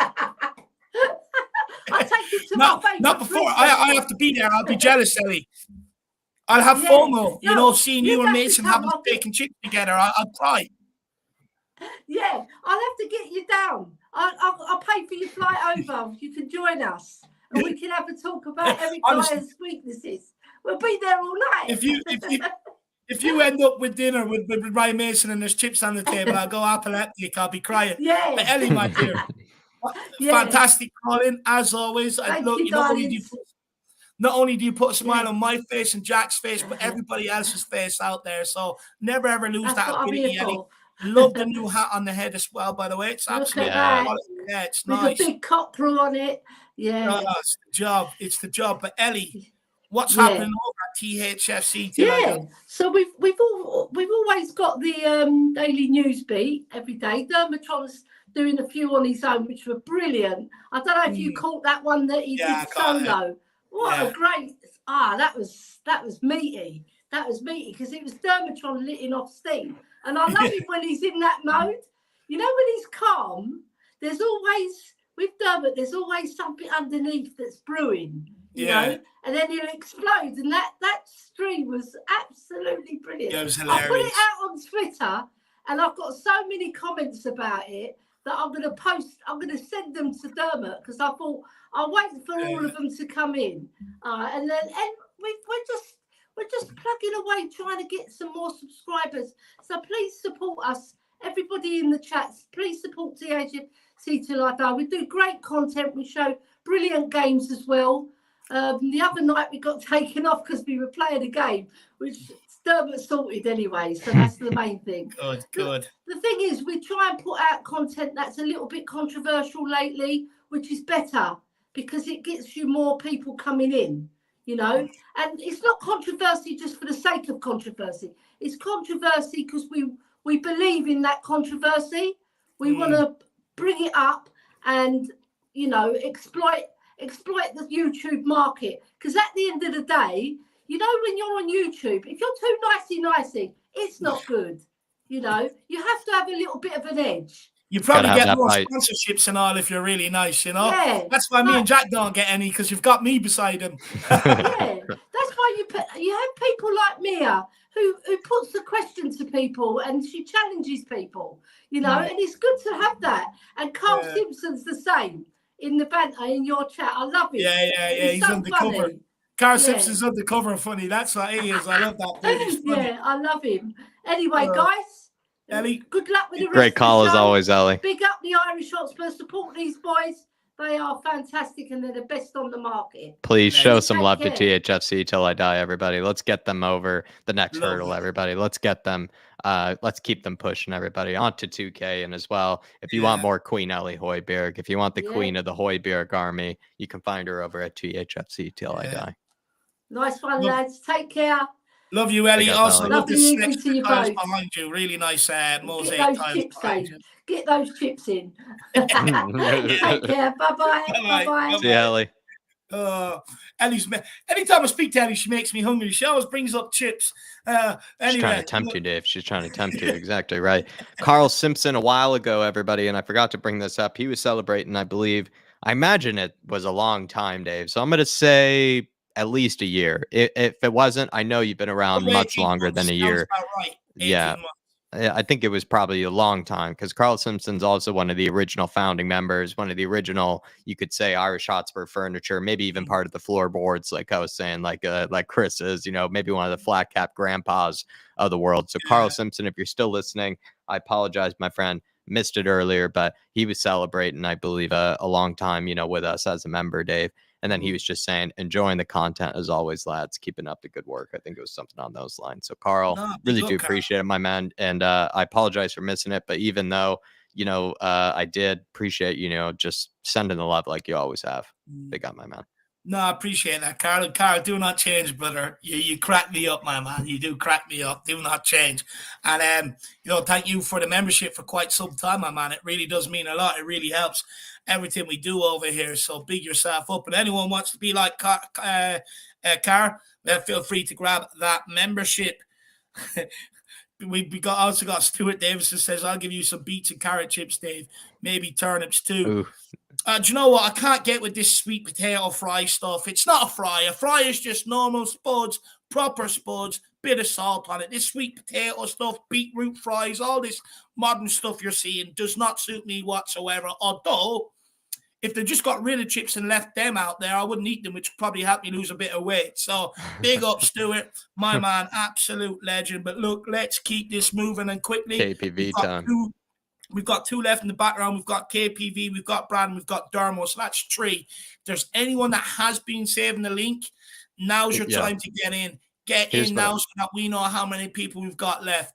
I'll take him to my favourite. Not before. I have to be there. I'll be jealous, Ellie. I'll have FOMO, seeing you and Mason having steak and chicken together. I'll cry. Yeah, I'll have to get you down. I'll pay for your flight over. You can join us, and we can have a talk about Eric Dyer's weaknesses. We'll be there all night. If you end up with dinner with Ryan Mason and there's chips on the table, I'll go apoplectic. I'll be crying. Yeah. But Ellie, my dear, fantastic calling as always. Not only do you put a smile on my face and Jack's face, but everybody else's face out there. So never ever lose that ability, Ellie. Love the new hat on the head as well, by the way. It's absolutely it's nice. With a big copra on it. Yeah. It's the job. It's the job. But Ellie, what's happening over at THFC? So we've always got the daily news beat every day. Dermotron's doing a few on his own, which were brilliant. I don't know if you caught that one that he did solo. What a great! That was meaty. That was meaty because it was Dermotron letting off steam, and I love him when he's in that mode. When he's calm, there's always with Dermot. There's always something underneath that's brewing. You know, and then he'll explode. And that stream was absolutely brilliant. Yeah, it was hilarious. I put it out on Twitter, and I've got so many comments about it that I'm going to send them to Dermot, because I thought I'll wait for all of them to come in, and we're just plugging away trying to get some more subscribers. So please support us, everybody in the chats. Please support THC Till I Die. We do great content. We show brilliant games as well. The other night we got taken off because we were playing a game, which Dermot sorted anyway, so that's the main thing. Good. The thing is, we try and put out content that's a little bit controversial lately, which is better because it gets you more people coming in, you know. And it's not controversy just for the sake of controversy. It's controversy because we believe in that controversy. We want to bring it up and, you know, exploit the YouTube market. Because at the end of the day, you know, when you're on YouTube, if you're too nicey, it's not good. You know, you have to have a little bit of an edge. You probably get more sponsorships and all if you're really nice, you know. Yeah, that's why me and Jack don't get any, because you've got me beside him. Yeah, that's why you have people like Mia who puts the question to people and she challenges people, you know, and it's good to have that. And Carl Simpson's the same in the banter in your chat. I love him. Yeah. He's so undercover. Funny. Carl Simpson's undercover funny. That's what he is. I love that dude. Yeah, I love him. Anyway, guys, Ellie, good luck with the rest great call of the as always, Ellie. Big up the IrishHotspur. Support these boys. They are fantastic and they're the best on the market. Please show some love to THFC Till I Die, everybody. Let's get them over the next hurdle, everybody. Let's get them. Let's keep them pushing, everybody. On to 2K. And as well, if you want more Queen Ellie Hojbjerg, if you want the queen of the Hojbjerg army, you can find her over at THFC Till I Die. Nice one, lads. Take care. Love you, Ellie. Also, love the evening to you both. Behind you. Really nice mosaic tiles behind you. Get those chips in. Take care. Bye-bye. Bye-bye. See you, Ellie. Ellie's, anytime I speak to Ellie, she makes me hungry. She always brings up chips. Anyway, she's trying to tempt you, Dave. She's trying to tempt you. Exactly right. Carl Simpson, a while ago, everybody, and I forgot to bring this up. He was celebrating, I imagine it was a long time, Dave. So I'm going to say at least a year. If it wasn't, I know you've been around much longer than a year. Right. Yeah. I think it was probably a long time because Carl Simpson's also one of the original founding members, one of the original, you could say, IrishHotspur furniture, maybe even part of the floorboards, like I was saying, like Chris is, you know, maybe one of the flat cap grandpas of the world. So Carl Simpson, if you're still listening, I apologize, my friend. Missed it earlier, but he was celebrating, I believe, a long time, you know, with us as a member, Dave. And then he was just saying, enjoying the content as always, lads, keeping up the good work. I think it was something on those lines. So, Carl, really do appreciate it, my man. And I apologize for missing it. But even though, you know, I did appreciate, you know, just sending the love like you always have. Big up, my man. No, I appreciate that, Carl. Carl, do not change, brother. You crack me up, my man. You do crack me up. Do not change. And, you know, thank you for the membership for quite some time, my man. It really does mean a lot. It really helps everything we do over here. So big yourself up. And anyone wants to be like Carl, feel free to grab that membership. We also got Stuart Davison says, I'll give you some beets and carrot chips, Dave. Maybe turnips too. Do you know what? I can't get with this sweet potato fry stuff. It's not a fry. A fry is just normal spuds, proper spuds, bit of salt on it. This sweet potato stuff, beetroot fries, all this modern stuff you're seeing does not suit me whatsoever. Although, if they just got rid of chips and left them out there, I wouldn't eat them, which would probably help me lose a bit of weight. So, big up, Stuart. My man, absolute legend. But look, let's keep this moving and quickly. KPV time. We've got two left in the background. We've got KPV, we've got Brad, and we've got Dermo. So that's three. If there's anyone that has been saving the link, now's your time to get in. Get in now so that we know how many people we've got left.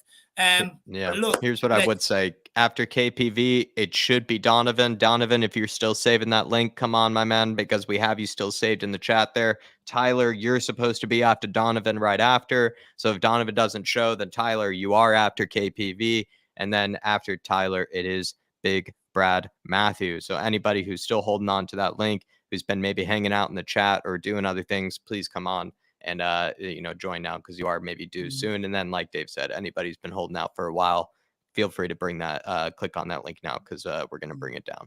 Look, here's what I would say. After KPV, it should be Donovan. Donovan, if you're still saving that link, come on, my man, because we have you still saved in the chat there. Tyler, you're supposed to be after Donovan right after. So if Donovan doesn't show, then Tyler, you are after KPV. And then after Tyler, it is Big Brad Matthews. So anybody who's still holding on to that link, who's been maybe hanging out in the chat or doing other things, please come on and, you know, join now because you are maybe due soon. And then, like Dave said, anybody who's been holding out for a while, feel free to bring that, click on that link now because we're going to bring it down.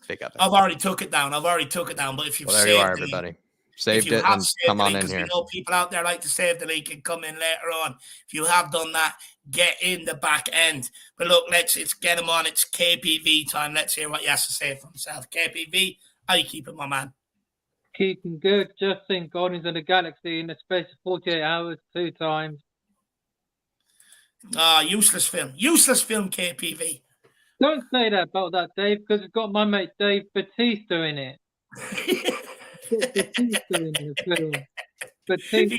Big up. I've already took it down. But if you've there you are, everybody. saved if you it, have and saved come the on league, in because we here. know people out there like to save the league and come in later on. If you have done that, get in the back end. But look, let's get him on. It's KPV time. Let's hear what he has to say for himself. KPV, how you keeping, my man? Keeping good. Just seen Guardians of the Galaxy in the space of 48 hours 2 times. Useless film. Useless film, KPV. Don't say that about that, Dave, because it's got my mate Dave Batista in it. Batista in the film. Batista.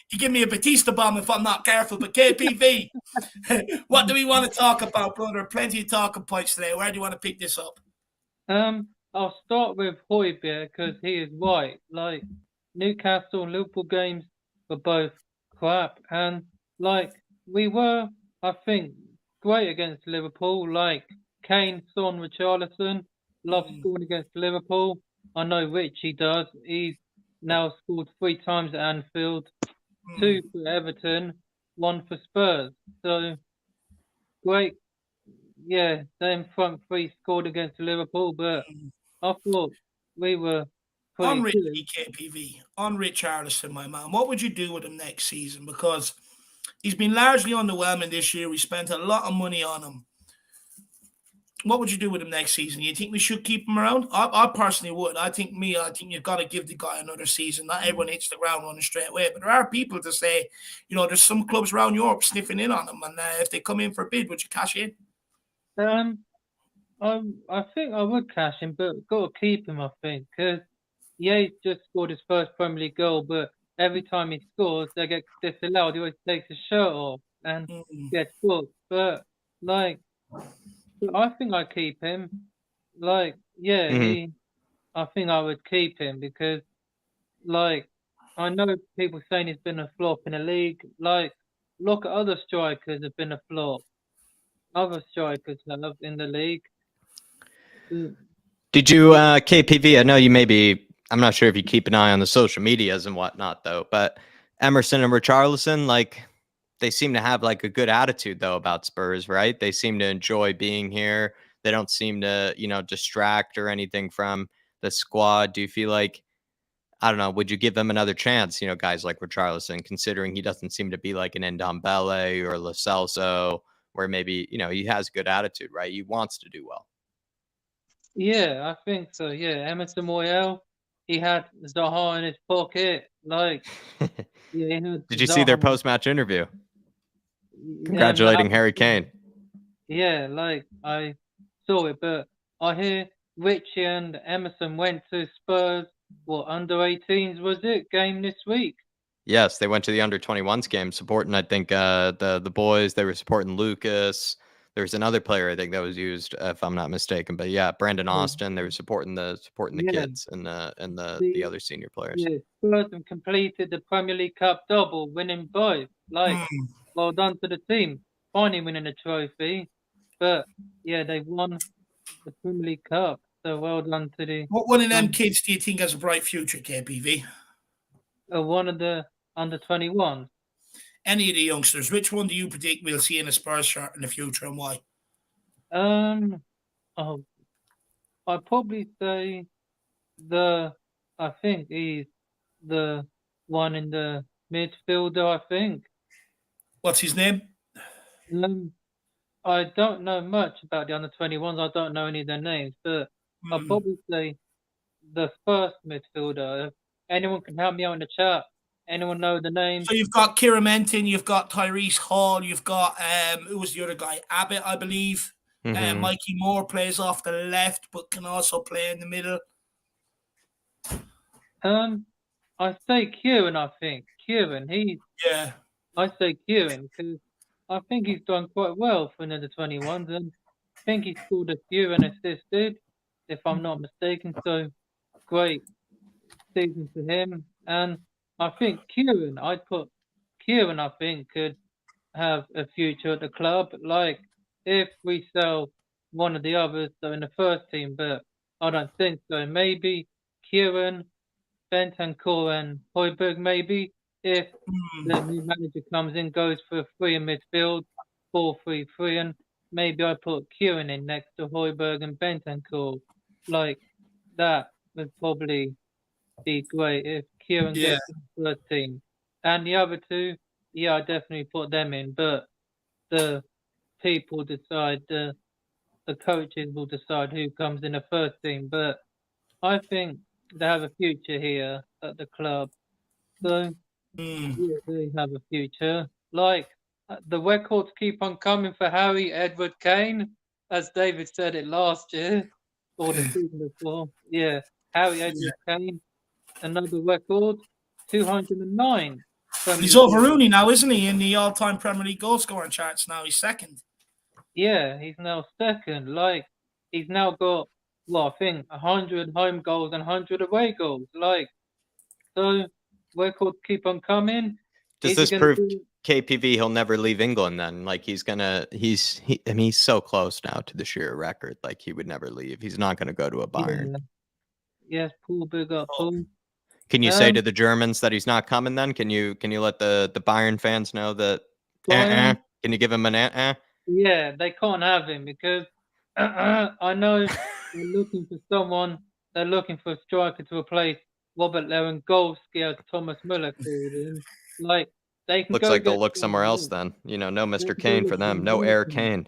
You give me a Batista bomb if I'm not careful. But KPV, what do we want to talk about, brother? Plenty of talking points today. Where do you want to pick this up? I'll start with Hojbjerg because he is white. Like Newcastle and Liverpool games were both crap, and like we were, I think, great against Liverpool. Like Kane, Son, Richarlison, love scoring against Liverpool. I know Richie does. He's now scored 3 times at Anfield, 2 for Everton, 1 for Spurs. So great. Yeah, them front 3 scored against Liverpool, but I thought we were pretty On good. Richie, KPV, on Richarlison, my man, what would you do with him next season? Because he's been largely underwhelming this year. We spent a lot of money on him. What would you do with him next season? You think we should keep him around? I personally would. I think you've got to give the guy another season. Not everyone hits the ground running straight away, but there are people to say, there's some clubs around Europe sniffing in on him, and if they come in for a bid, would you cash in? I think I would cash him, but got to keep him. I think because he's just scored his first Premier League goal, but every time he scores, they get disallowed. He always takes his shirt off and gets booked. But like, I think I keep him. Like, yeah, I think I would keep him because, like, I know people saying he's been a flop in the league. Like, look at other strikers have been a flop. Other strikers have in the league. Did you, KPV? I know you maybe. I'm not sure if you keep an eye on the social medias and whatnot, though. But Emerson and Richarlison, like, they seem to have like a good attitude though about Spurs, right? They seem to enjoy being here. They don't seem to, distract or anything from the squad. Do you feel like, I don't know, would you give them another chance? Guys like Richarlison, considering he doesn't seem to be like an Ndombele or Lo Celso, where maybe, he has good attitude, right? He wants to do well. Yeah, I think so. Yeah, Emerson Royale, he had Zaha in his pocket. Like, yeah, did you see their post-match interview? Congratulating Harry Kane. Yeah, like I saw it, but I hear Richie and Emerson went to Spurs. What, under 18s was it game this week? Yes, they went to the under 21s game supporting, I think, the boys. They were supporting Lucas. There's another player I think that was used, if I'm not mistaken. But yeah, Brandon Austin. They were supporting the kids and the other senior players. Yeah, Spurs have completed the Premier League Cup double, winning both. Like, well done to the team, finally winning a trophy. But yeah, they won the Premier League Cup, so well done to the. What one of them kids do you think has a bright future, KPV? One of the under 21s. Any of the youngsters, which one do you predict we'll see in a Spurs shirt in the future, and why? I'd probably say I think he's the one in the midfielder, I think. What's his name? I don't know much about the under 21s. I don't know any of their names, but I'll probably say the first midfielder. If anyone can help me out in the chat. Anyone know the name? So you've got Kieran Menton, you've got Tyrese Hall, you've got who was the other guy? Abbott, I believe. Mikey Moore plays off the left, but can also play in the middle. I say Kieran. I think Kieran. I say Kieran because I think he's done quite well for another 21s, and I think he scored a few and assisted, if I'm not mistaken. So great season for him, and I think Kieran. I'd put Kieran. I think could have a future at the club. Like if we sell one of the others, so in the first team, but I don't think so. Maybe Kieran, Bentancur, and Hojbjerg. Maybe if the new manager comes in, goes for a 3 in midfield, 4-3-3, and maybe I put Kieran in next to Hojbjerg and Bentancur. Like that would probably be great if Kieran gets in the first team. And the other two, I definitely put them in. But the people decide, the coaches will decide who comes in the first team. But I think they have a future here at the club. So, yeah, they have a future. Like, the records keep on coming for Harry Edward Kane, as David said it last year, or the season before. Yeah, Harry Edward Kane, another record, 209. He's over Rooney now, isn't he, in the all-time Premier League goal scoring charts now? He's second. Yeah, he's now second. Like, he's now got, well, I think 100 home goals and 100 away goals. Like, so records keep on coming. Does this prove KPV he'll never leave England then? Like he's so close now to the Shearer record. Like he would never leave. He's not gonna go to a Bayern. Yes, Paul, big up, Paul. Can you say to the Germans that he's not coming then? Can you let the Bayern fans know that Can you give him an Yeah, they can't have him because I know they're looking for someone, they're looking for a striker to replace Robert Lewandowski, as Thomas Müller called him. Like they can looks like they'll look somewhere else then. You know, no Mr. Kane for them. No Air Kane.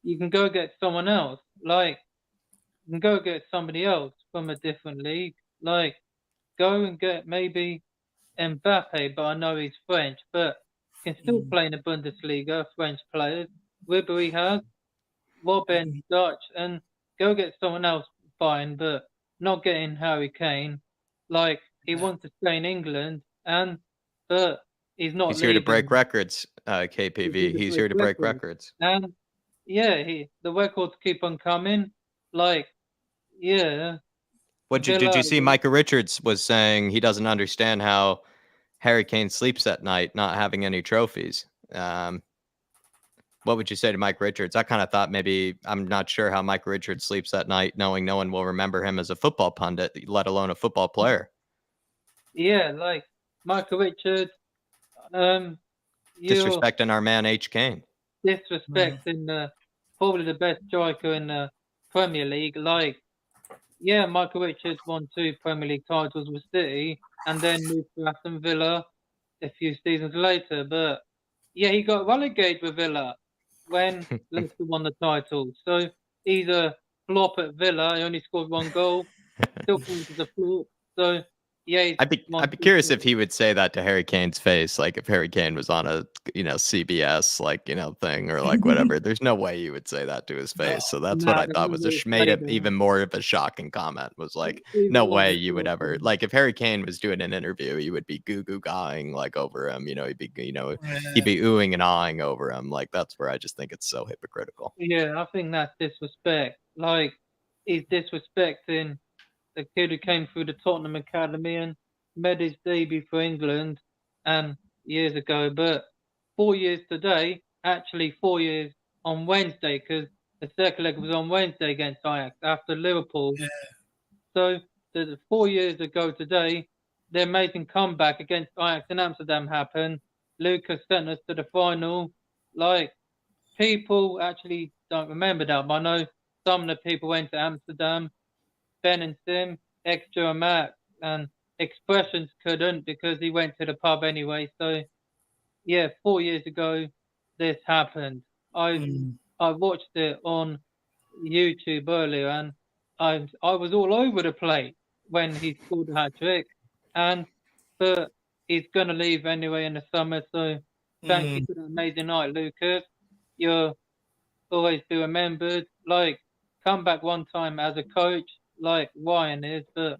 You can go get someone else. Like you can go get somebody else from a different league. Like go and get maybe Mbappe, but I know he's French, but can still play in the Bundesliga, French players. Ribery has, Robin Dutch, and go get someone else fine, but not getting Harry Kane. Like he wants to stay in England, but he's not. He's here to break records, KPV. He's here to break records. And yeah, the records keep on coming. Like, yeah. Did you see Micah Richards was saying he doesn't understand how Harry Kane sleeps at night not having any trophies? What would you say to Mike Richards? I kind of thought maybe, I'm not sure how Mike Richards sleeps at night knowing no one will remember him as a football pundit, let alone a football player. Yeah, like Michael Richards. Disrespecting our man H. Kane. Disrespecting probably the best striker in the Premier League. Like, yeah, Michael Richards won 2 Premier League titles with City and then moved to Aston Villa a few seasons later. But yeah, he got relegated with Villa when Leicester won the title. So he's a flop at Villa. He only scored 1 goal. Still counts as a flop. So yeah, I'd be curious if he would say that to Harry Kane's face, like if Harry Kane was on a CBS thing or like whatever. There's no way he would say that to his face. So that's what I thought was made it even more of a shocking comment. Was like, no way you would ever, like if Harry Kane was doing an interview, he would be goo gawing like over him. He'd be he'd be oohing and ahhing over him. Like that's where I just think it's so hypocritical. Yeah, I think that's disrespect. Like he's disrespecting the kid who came through the Tottenham Academy and made his debut for England and years ago. But 4 years today, actually 4 years on Wednesday, because the second leg was on Wednesday against Ajax after Liverpool. Yeah. So the 4 years ago today, the amazing comeback against Ajax in Amsterdam happened. Lucas sent us to the final. Like, people actually don't remember that, but I know some of the people went to Amsterdam. Ben and Sim, Extra and Matt, and Expressions couldn't because he went to the pub anyway. So, yeah, 4 years ago, this happened. I watched it on YouTube earlier, and I was all over the place when he scored a hat-trick. But he's going to leave anyway in the summer, so thank you for the amazing night, Lucas. You'll always be remembered. Like, come back one time as a coach, like Ryan is, but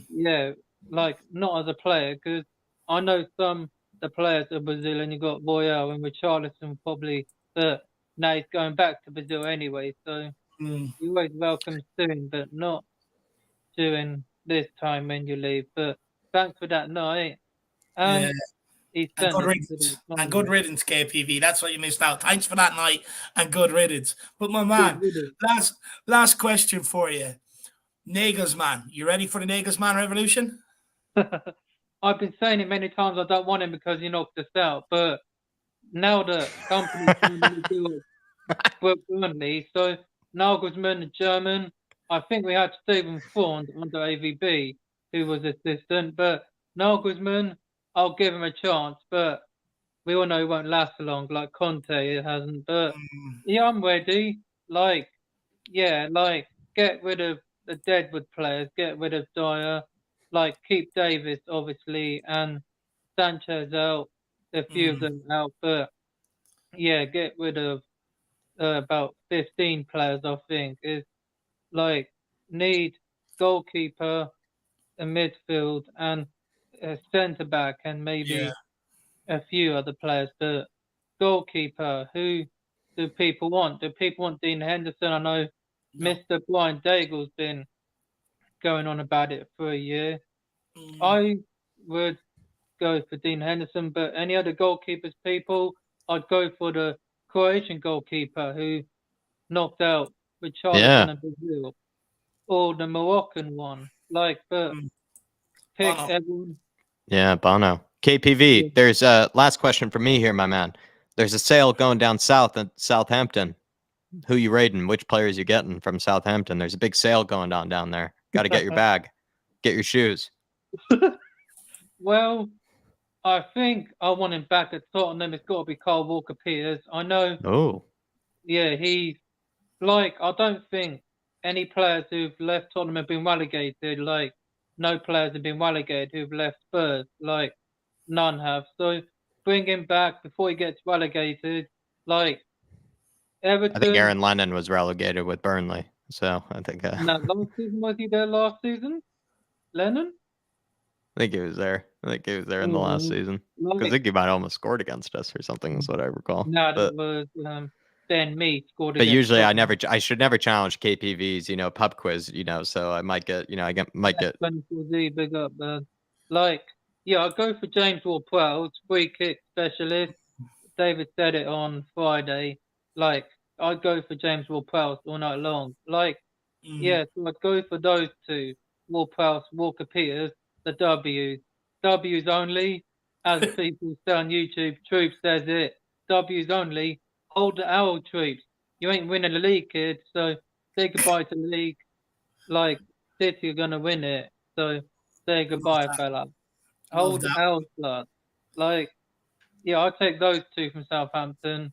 yeah, like not as a player, because I know the players of Brazil, and you got Royale and Richarlison probably, but now he's going back to Brazil anyway, so you're always welcome soon, but not during this time when you leave. But thanks for that night. And good riddance, KPV. That's what you missed out. Thanks for that night and good riddance. But my man, last question for you. Nagelsmann, you ready for the Nagelsmann revolution? I've been saying it many times. I don't want him because he knocked us out. But now the company's trying to do it brilliantly. So Nagelsmann, the German, I think we had Stephen Fond under AVB. who was assistant. But Nagelsmann, I'll give him a chance, but we all know he won't last long, like Conte it hasn't. But yeah, I'm ready. Like, yeah, like get rid of the deadwood players, get rid of Dyer, like keep Davis obviously and Sanchez out, a few of them out, but yeah, get rid of about 15 players. I think is like need goalkeeper, a midfield, and a centre back, and maybe a few other players. But goalkeeper, who do people want? Do people want Dean Henderson? I know Mr. Brian Daigle's been going on about it for a year. I would go for Dean Henderson, but any other goalkeepers, people, I'd go for the Croatian goalkeeper who knocked out Richarlison and Brazil, or the Moroccan one. Like, but pick everyone. Yeah, Bono. KPV, Yeah. there's a last question for me here, my man. There's a sale going down south at Southampton. Who you raiding? Which players you getting from Southampton? There's a big sale going on down there. Got to get your bag. Get your shoes. Well, I think I want him back at Tottenham. It's got to be Kyle Walker-Peters. I know. Oh. Yeah, he's like, I don't think any players who've left Tottenham have been relegated. Like, no players have been relegated who've left Spurs. Like, none have. So bring him back before he gets relegated. Like, Everton. I think Aaron Lennon was relegated with Burnley. So I think. No, last season, was he there last season? Lennon? I think he was there. I think he was there in the last season. Because I think he might almost scored against us or something, is what I recall. No, that was Ben Mee scored. But usually I should never challenge KPV's, pub quiz, so I might get, might get. 24Z, big up, man. Like, yeah, I'll go for James Ward-Prowse, free kick specialist. David said it on Friday. Like, I'd go for James Ward-Prowse all night long. Like, yeah, so I'd go for those two, Ward-Prowse, Walker-Peters, the W's. W's only, as people say on YouTube, Troop says it. W's only, hold the owl, Troops. You ain't winning the league, kid, so say goodbye to the league. Like, City are going to win it, so say goodbye, fella. Hold the owl, blood. Like, yeah, I'll take those two from Southampton.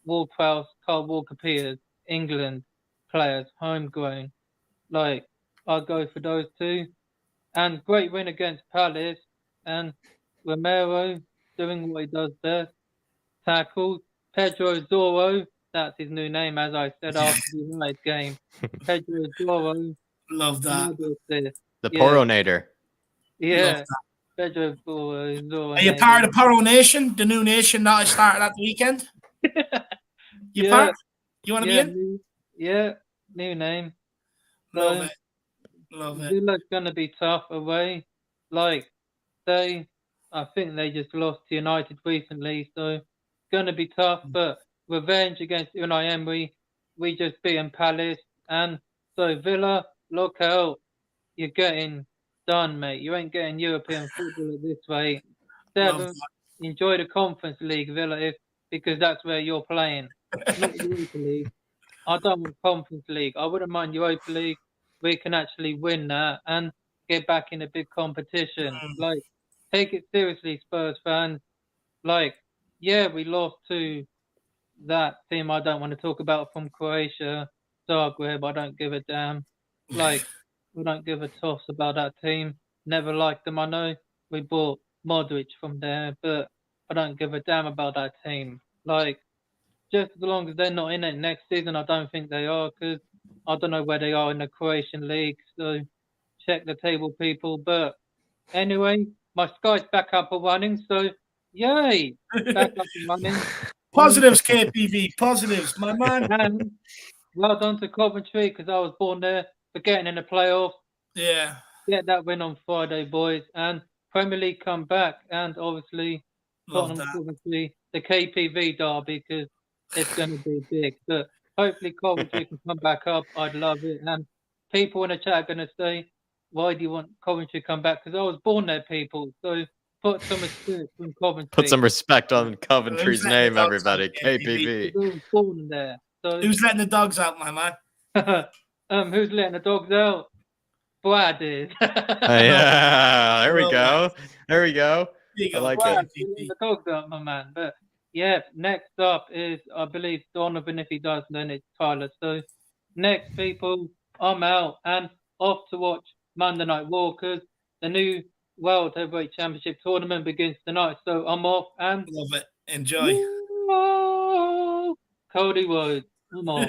Ward-Prowse, Kyle Walker-Peters, England players, homegrown. Like, I'll go for those two. And great win against Palace. And Romero doing what he does best. Tackles. Pedro Zorro, that's his new name, as I said after the United game. Pedro Zorro. Love that. The Porro-nator. Yeah. Pedro Zorro. Are you part of the Porro Nation, the new nation that I started at the weekend? You part? You want to be in? New name. Love it. Love it. Villa's going to be tough away. Like, I think they just lost to United recently, so it's going to be tough. But revenge against Unai Emery, we just beat Palace. And so Villa, look out. You're getting done, mate. You ain't getting European football at this rate. Seventh, enjoy the Conference League, Villa, because that's where you're playing. Not Europa League. I don't want Conference League. I wouldn't mind Europa League. We can actually win that and get back in a big competition. Like, take it seriously, Spurs fans. Like, yeah, we lost to that team I don't want to talk about from Croatia, Zagreb. I don't give a damn. Like, we don't give a toss about that team. Never liked them. I know we bought Modric from there, but I don't give a damn about that team. Like, just as long as they're not in it next season, I don't think they are, because I don't know where they are in the Croatian league. So check the table, people. But anyway, my Sky's back up and running. So yay, back up and running. Positives, KPV. Positives, my man. And well done to Coventry, because I was born there for getting in the playoffs. Yeah. Get that win on Friday, boys. And Premier League come back. And obviously, Tottenham Coventry, the KPV derby, because it's going to be big. But hopefully Coventry can come back up. I'd love it. And people in the chat are going to say, why do you want Coventry to come back? Because I was born there, people. So put some respect on Coventry. Put some respect on Coventry's name, everybody. KPV. I was born there. So who's letting the dogs out, my man? Who's letting the dogs out? Brad is. Yeah, there we Love go. that. There we go. There you I go, like Brad, it. you let the dogs out, my man. But yeah, next up is, I believe, Donovan. If he does, then it's Tyler. So next, people, I'm out and off to watch Monday Night Raw because the new World Heavyweight Championship tournament begins tonight. So I'm off and Love it. Enjoy. whoa, Cody Rhodes. I'm off.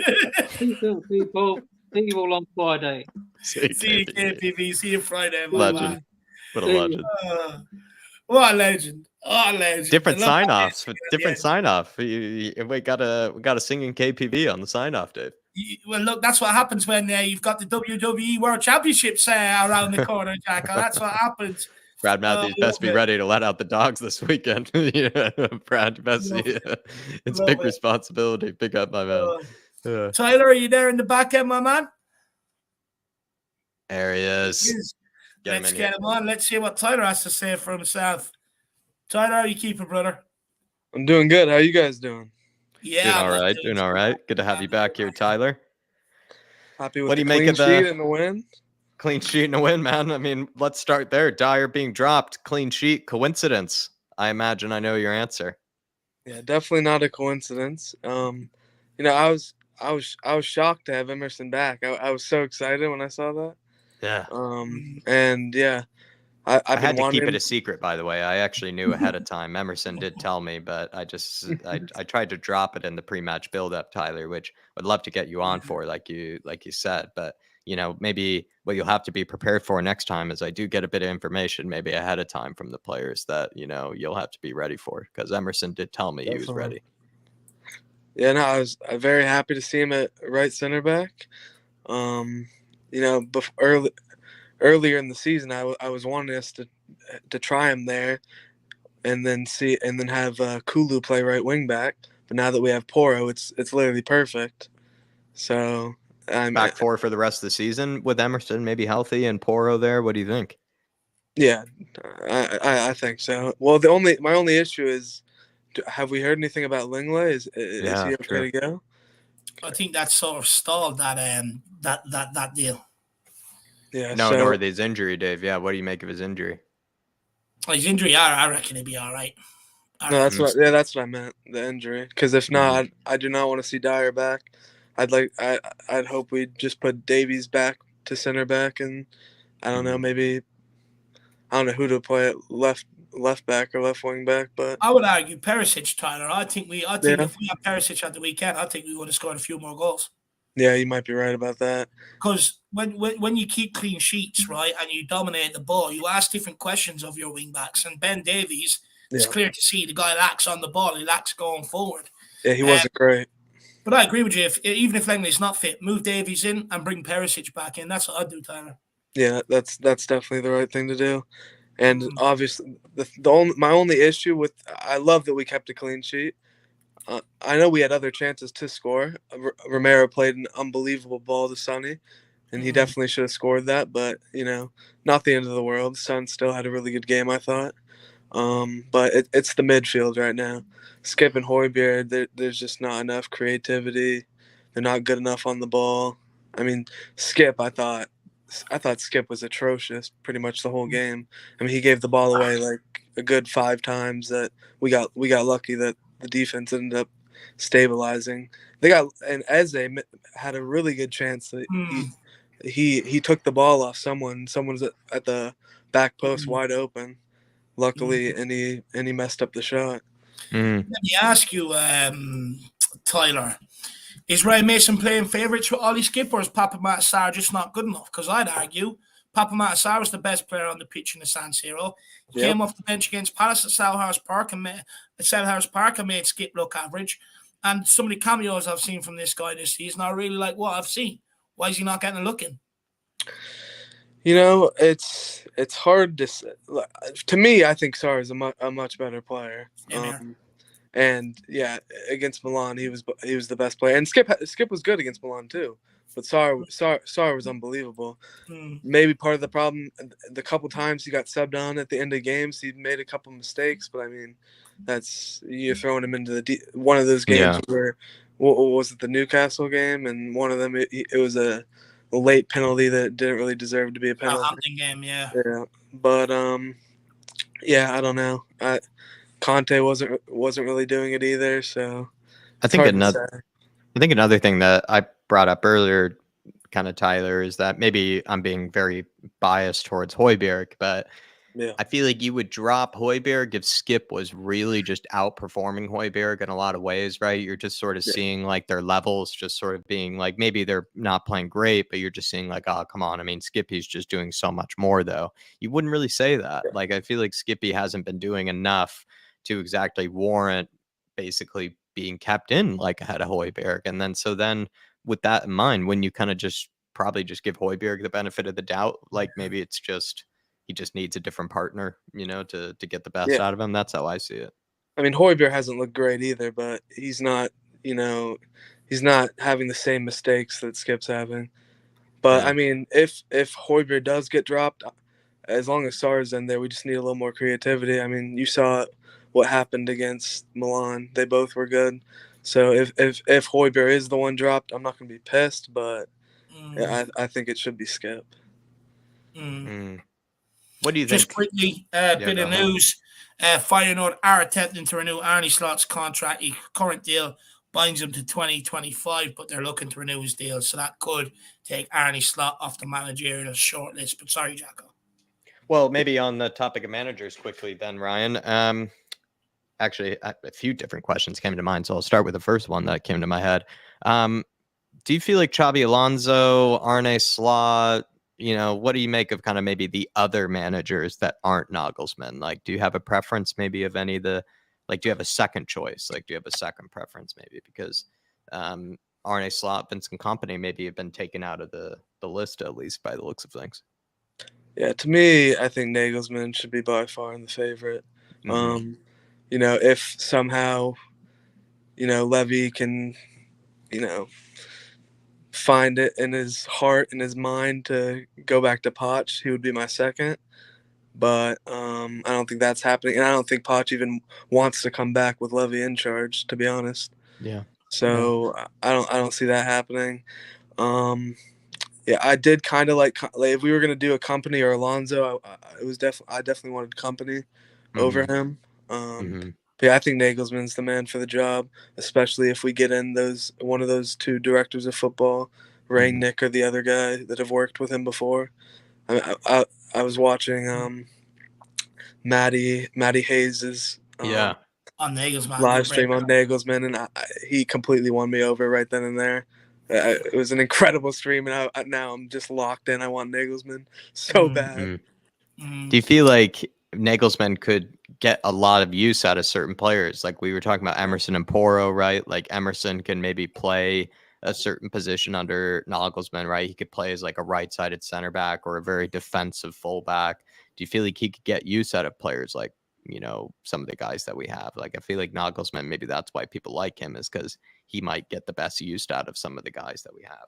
Peace out, people. See you all on Friday. See See you, KPV. See you Friday, my Legend. man. What a See you. legend. What a legend. What a legend. Different I love sign that off. legend at the Different end. sign off. We got a singing KPV on the sign off, Dave. Well, look, that's what happens when you've got the WWE World Championships around the corner, Jacko. That's what happens. Brad Matthews best be ready to let out the dogs this weekend. Yeah, Brad, best it's Love big it. responsibility. Big up, my man. Yeah. Tyler, are you there in the back end, my man? There he is. Let's get him on. Let's see what Tyler has to say for himself. Tyler, how you keeping, brother? I'm doing good. How you guys doing? Yeah, Doing all right. Good to have you back here, Tyler. Happy with What do the you make clean of the sheet and the win? Clean sheet and a win, man. I mean, let's start there. Dyer being dropped, clean sheet, coincidence. I imagine I know your answer. Yeah, definitely not a coincidence. I was shocked to have Emerson back. I was so excited when I saw that. Yeah. And yeah, I had to keep it a secret, by the way. I actually knew ahead of time. Emerson did tell me, but I tried to drop it in the pre-match build-up, Tyler, which I'd love to get you on for, like you said. But maybe what you'll have to be prepared for next time is I do get a bit of information, maybe ahead of time from the players that you'll have to be ready for, because Emerson did tell me he was ready. Yeah, no, I was very happy to see him at right center back. Earlier in the season, I was wanting us to try him there, and then have Kulu play right wing back. But now that we have Porro, it's literally perfect. So I'm back four for the rest of the season with Emerson maybe healthy and Porro there. What do you think? Yeah, I think so. Well, my only issue is, have we heard anything about Linglet? Is he okay to go? I think that's sort of stalled that deal. Yeah. Nor his injury, Dave. Yeah. What do you make of his injury? His injury, I reckon he'd be all right. That's what I meant. The injury, because if not, I do not want to see Dyer back. I'd hope we just put Davies back to center back, and I don't know, maybe I don't know who to play at left back or left wing back, but I would argue Paratici, Tyler. I think if we had Paratici at the weekend, I think we would have scored a few more goals. Yeah, you might be right about that. Because when you keep clean sheets, right, and you dominate the ball, you ask different questions of your wing backs. And Ben Davies, it's clear to see the guy lacks on the ball. He lacks going forward. Yeah, he wasn't great. But I agree with you. Even if Langley's not fit, move Davies in and bring Paratici back in. That's what I'd do, Tyler. Yeah, that's definitely the right thing to do. And obviously, my only issue with, I love that we kept a clean sheet. I know we had other chances to score. Romero played an unbelievable ball to Sonny, and he definitely should have scored that. But not the end of the world. Son still had a really good game, I thought. But it's the midfield right now. Skip and Hojbjerg, there's just not enough creativity. They're not good enough on the ball. I mean, Skip, I thought Skip was atrocious pretty much the whole game. I mean, he gave the ball away like a good 5 times. That we got lucky that the defense ended up stabilizing. And Eze had a really good chance that he took the ball off someone's at the back post wide open. Luckily, and he messed up the shot. Let me ask you, Tyler, is Ray Mason playing favourites with Ollie Skip, or is Papa Matasar just not good enough? Because I'd argue Papa Matasar was the best player on the pitch in the San Siro. He came off the bench against Palace at Selhurst Park and made Skip look average. And some of the cameos I've seen from this guy this season, I really like what I've seen. Why is he not getting a look in? It's hard to say. To me, I think Sarr is a much better player. And yeah, against Milan, he was the best player. And Skip was good against Milan too. But Sarr was unbelievable. Maybe part of the problem, the couple times he got subbed on at the end of games, he made a couple mistakes. But I mean, you're throwing him into one of those games where, what was it, the Newcastle game? And one of them, it was a late penalty that didn't really deserve to be a penalty. Southampton game, yeah. Yeah, but yeah, I don't know. Conte wasn't really doing it either, so I think another thing that I brought up earlier, kind of Tyler, is that maybe I'm being very biased towards Hojbjerg, but yeah, I feel like you would drop Hojbjerg if Skip was really just outperforming Hojbjerg in a lot of ways, right? You're just sort of seeing like their levels just sort of being like, maybe they're not playing great, but you're just seeing like, oh, come on. I mean, Skippy's just doing so much more, though. You wouldn't really say that. Yeah. Like, I feel like Skippy hasn't been doing enough to exactly warrant basically being kept in like ahead of Hojbjerg. And then with that in mind, when you kind of just probably just give Hojbjerg the benefit of the doubt, like maybe it's just he just needs a different partner, to get the best out of him. That's how I see it. I mean, Hojbjerg hasn't looked great either, but he's not, he's not having the same mistakes that Skip's having. But I mean, if Hojbjerg does get dropped, as long as Sarr's in there, we just need a little more creativity. I mean, you saw what happened against Milan; they both were good. So if Hojbjerg is the one dropped, I'm not going to be pissed, but I think it should be Skip. What do you think? Just quickly, bit of news. Feyenoord are attempting to renew Arne Slot's contract. His current deal binds him to 2025, but they're looking to renew his deal. So that could take Arne Slot off the managerial shortlist. But sorry, Jacko. Well, maybe on the topic of managers quickly then, Ryan. Actually, a few different questions came to mind, so I'll start with the first one that came to my head. Do you feel like Xabi Alonso, Arne Slot, what do you make of kind of maybe the other managers that aren't Nagelsmann? Like, do you have a preference maybe of any of the, like, do you have a second choice? Like, do you have a second preference maybe? Because Arne Slot, Vincent Kompany maybe have been taken out of the list, at least by the looks of things. Yeah, to me, I think Nagelsmann should be by far in the favorite. If somehow, Levy can, find it in his heart and his mind to go back to Poch, he would be my second. But I don't think that's happening, and I don't think Poch even wants to come back with Levy in charge, to be honest. Yeah. So I don't see that happening. Yeah, I did kind of like if we were gonna do a Kompany or Alonso, I definitely wanted Kompany over him. But yeah, I think Nagelsmann's the man for the job, especially if we get in one of those two directors of football, Nick or the other guy that have worked with him before. I was watching Matty Hayes's on Nagelsmann live stream on Nagelsmann, and he completely won me over right then and there. It was an incredible stream, and now I'm just locked in. I want Nagelsmann so bad. Do you feel like Nagelsmann could get a lot of use out of certain players? Like we were talking about Emerson and Porro, right? Like Emerson can maybe play a certain position under Nagelsmann, right? He could play as like a right-sided center back or a very defensive fullback. Do you feel like he could get use out of players like, some of the guys that we have? Like I feel like Nagelsmann, maybe that's why people like him, is because he might get the best use out of some of the guys that we have.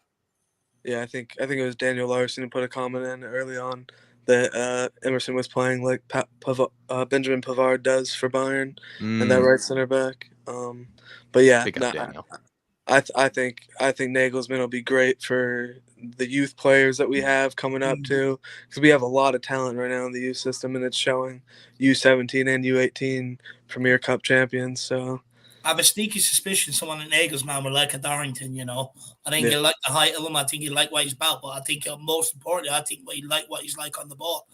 Yeah, I think it was Daniel Larson who put a comment in early on that Emerson was playing like Benjamin Pavard does for Bayern and that right center back. But yeah, I think Nagelsmann will be great for the youth players that we have coming up too, because we have a lot of talent right now in the youth system, and it's showing. U17 and U18 Premier Cup champions. So I have a sneaky suspicion someone in Nagelsmann would like a Darrington. I think he'll like the height of him. I think he'll like what he's about, but I think most importantly, I think what he's like on the ball.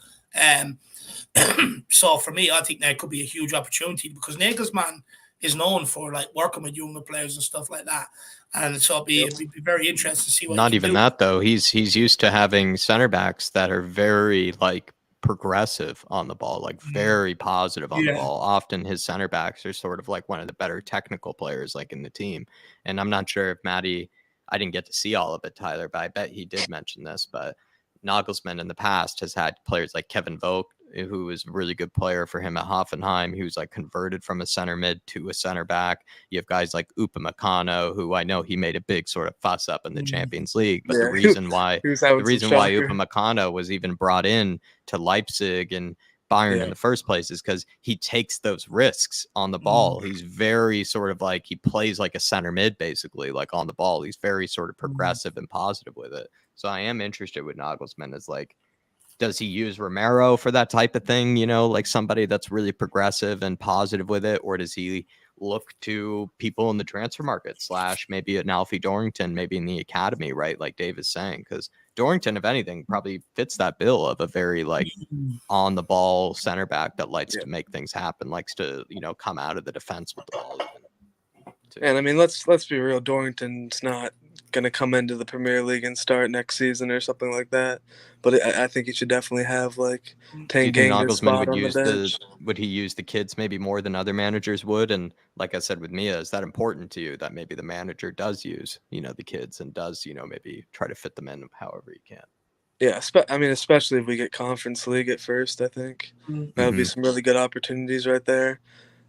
So for me, I think that could be a huge opportunity because Nagelsmann is known for like working with younger players and stuff like that, and so it'd be very interesting to see what. Not even that though. He's used to having center backs that are very like progressive on the ball, like very positive on the ball. Often his center backs are sort of like one of the better technical players like in the team. And I'm not sure if Matty, I didn't get to see all of it, Tyler, but I bet he did mention this. But Nagelsmann in the past has had players like Kevin Vogt, who was a really good player for him at Hoffenheim. He was like converted from a center mid to a center back. You have guys like Upamecano, who I know he made a big sort of fuss up in the Champions League. But the reason why Upamecano was even brought in to Leipzig and Bayern in the first place is because he takes those risks on the ball. He's very sort of like, he plays like a center mid, basically, like on the ball. He's very sort of progressive and positive with it. So I am interested with Nagelsmann is like, does he use Romero for that type of thing? You know, like somebody that's really progressive and positive with it, or does he look to people in the transfer market / maybe an Alfie Dorrington, maybe in the academy, right? Like Dave is saying, because Dorrington, if anything, probably fits that bill of a very like on the ball center back that likes to make things happen, likes to, you know, come out of the defense with the ball. And I mean, let's be real. Dorrington's not going to come into the Premier League and start next season or something like that. But I think he should definitely have like Nagelsmann spot would on use the bench. would he use the kids maybe more than other managers would? And like I said with Mia, is that important to you that maybe the manager does use, you know, the kids and does, you know, maybe try to fit them in however he can? Yeah, I mean, especially if we get Conference League at first, I think that would be some really good opportunities right there.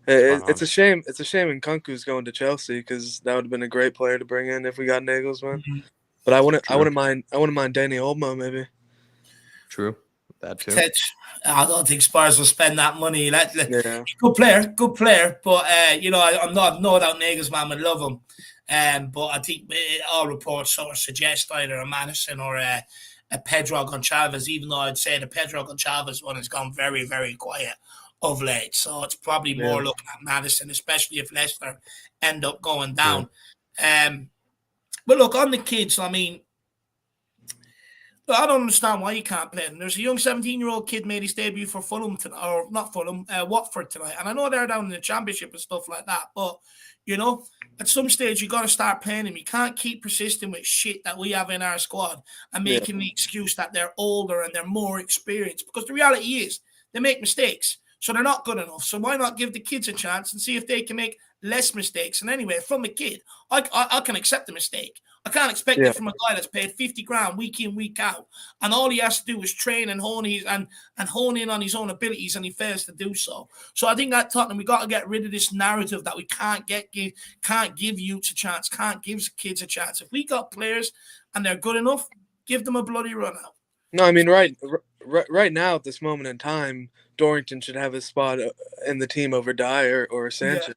It's a shame. It's a shame Nkunku's going to Chelsea because that would have been a great player to bring in if we got Nagelsmann. But I wouldn't mind Danny Olmo maybe. True, that too. I don't think Spurs will spend that money. Good player, but you know, I'm not no doubt Nagelsmann would love him. But I think all reports sort of suggest either a Madison or a Pedro Gonçalves. Even though I'd say the Pedro Gonçalves one has gone very, very quiet of late, so it's probably more looking at Madison, especially if Leicester end up going down. But look, on the kids, I mean, I don't understand why you can't play them. There's a young 17-year-old kid made his debut for Fulham tonight, or not Fulham, Watford tonight, and I know they're down in the Championship and stuff like that, but you know, at some stage you got to start playing them. You can't keep persisting with shit that we have in our squad and making the excuse that they're older and they're more experienced, because the reality is they make mistakes. So they're not good enough. So why not give the kids a chance and see if they can make less mistakes? And anyway, from a kid, I can accept a mistake. I can't expect it from a guy that's paid 50 grand week in, week out. And all he has to do is train and hone in on his own abilities, and he fails to do so. So I think at Tottenham, we got to get rid of this narrative that we can't give youths a chance, can't give kids a chance. If we got players and they're good enough, give them a bloody run out. No, I mean, right now at this moment in time, Dorrington should have his spot in the team over Dyer or Sanchez.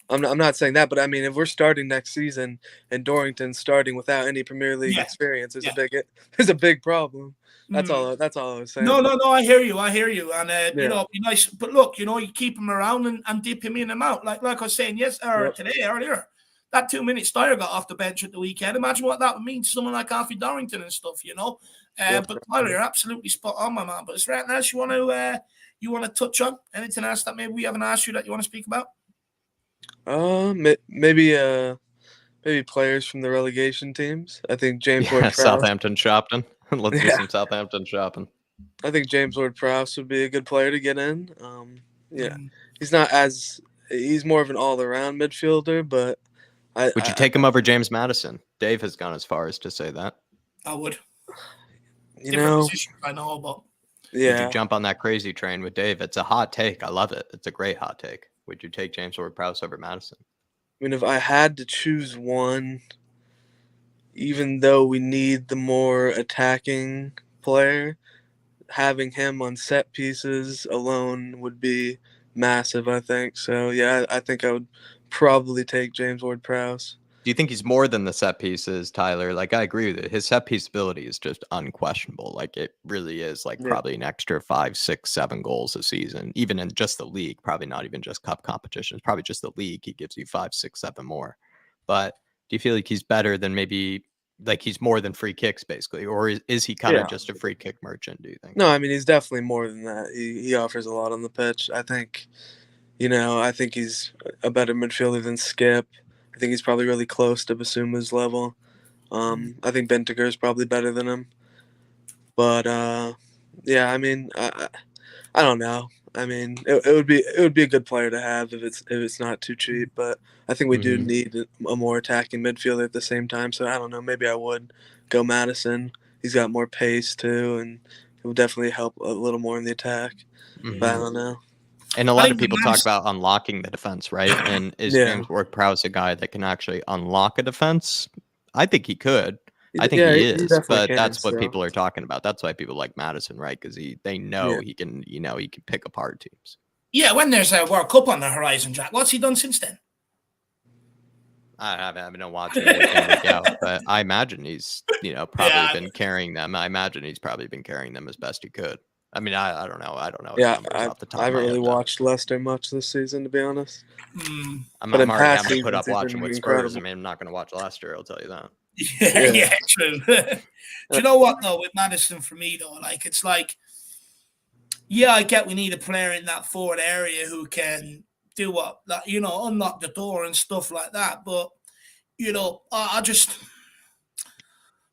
I'm not saying that, but I mean, if we're starting next season and Dorrington's starting without any Premier League experience, there's a big problem. That's all I was saying. No, I hear you, and you know, it'd be nice. But look, you know, you keep him around and dip him in and out, like I was saying today earlier. That 2 minutes Dyer got off the bench at the weekend. Imagine what that would mean to someone like Alfie Dorrington and stuff, you know. But Tyler, you're absolutely spot on, my man. But is there anything else you want to touch on? Anything else that maybe we haven't asked you that you want to speak about? Maybe players from the relegation teams. I think James Ward-Prowse. Southampton shopping. Let's do some Southampton shopping. I think James Ward-Prowse would be a good player to get in. He's more of an all-around midfielder, but would you take him over James Maddison? Dave has gone as far as to say that. I would. Different positions I know about. Yeah. Would you jump on that crazy train with Dave? It's a hot take. I love it. It's a great hot take. Would you take James Ward-Prowse over Maddison? I mean, if I had to choose one, even though we need the more attacking player, having him on set pieces alone would be massive, I think. So, yeah, I think I would probably take James Ward-Prowse. Do you think he's more than the set pieces, Tyler? Like, I agree with it. His set piece ability is just unquestionable. Like, it really is probably an extra 5, 6, 7 goals a season, even in just the league, probably not even just cup competitions, probably just the league. He gives you 5, 6, 7 more. But do you feel like he's better than maybe like he's more than free kicks basically? Or is he kind of just a free kick merchant, do you think? No, I mean, he's definitely more than that. He offers a lot on the pitch. I think he's a better midfielder than Skip. I think he's probably really close to Basuma's level. I think Bentaker is probably better than him. But I mean, I don't know. I mean, it would be a good player to have if it's not too cheap. But I think we do need a more attacking midfielder at the same time. So I don't know. Maybe I would go Maddison. He's got more pace too, and it will definitely help a little more in the attack. But I don't know. And a lot of people talk about unlocking the defense, right? And is James Ward-Prowse a guy that can actually unlock a defense? I think he could. I think Yeah, he he is, definitely but can. that's what So people are talking about. That's why people like Madison, right? Because they know yeah. he can, he can pick apart teams. Yeah, when there's a World Cup on the horizon, Jack, what's he done since then? I haven't been watching him week in, week out, but I imagine he's, probably been carrying them. I imagine he's probably been carrying them as best he could. I mean, I don't know. I don't know his Yeah, numbers off the top I of my haven't really head, though. watched Leicester much this season, to be honest. I'm But in already past having to put seasons, up they've watching been with Spurs. I incredible. mean, I'm not going to watch Leicester, I'll tell you that. Yeah, true. Do you know what, though, with Madison, for me, though, it's like, yeah, I get we need a player in that forward area who can do what, unlock the door and stuff like that. But,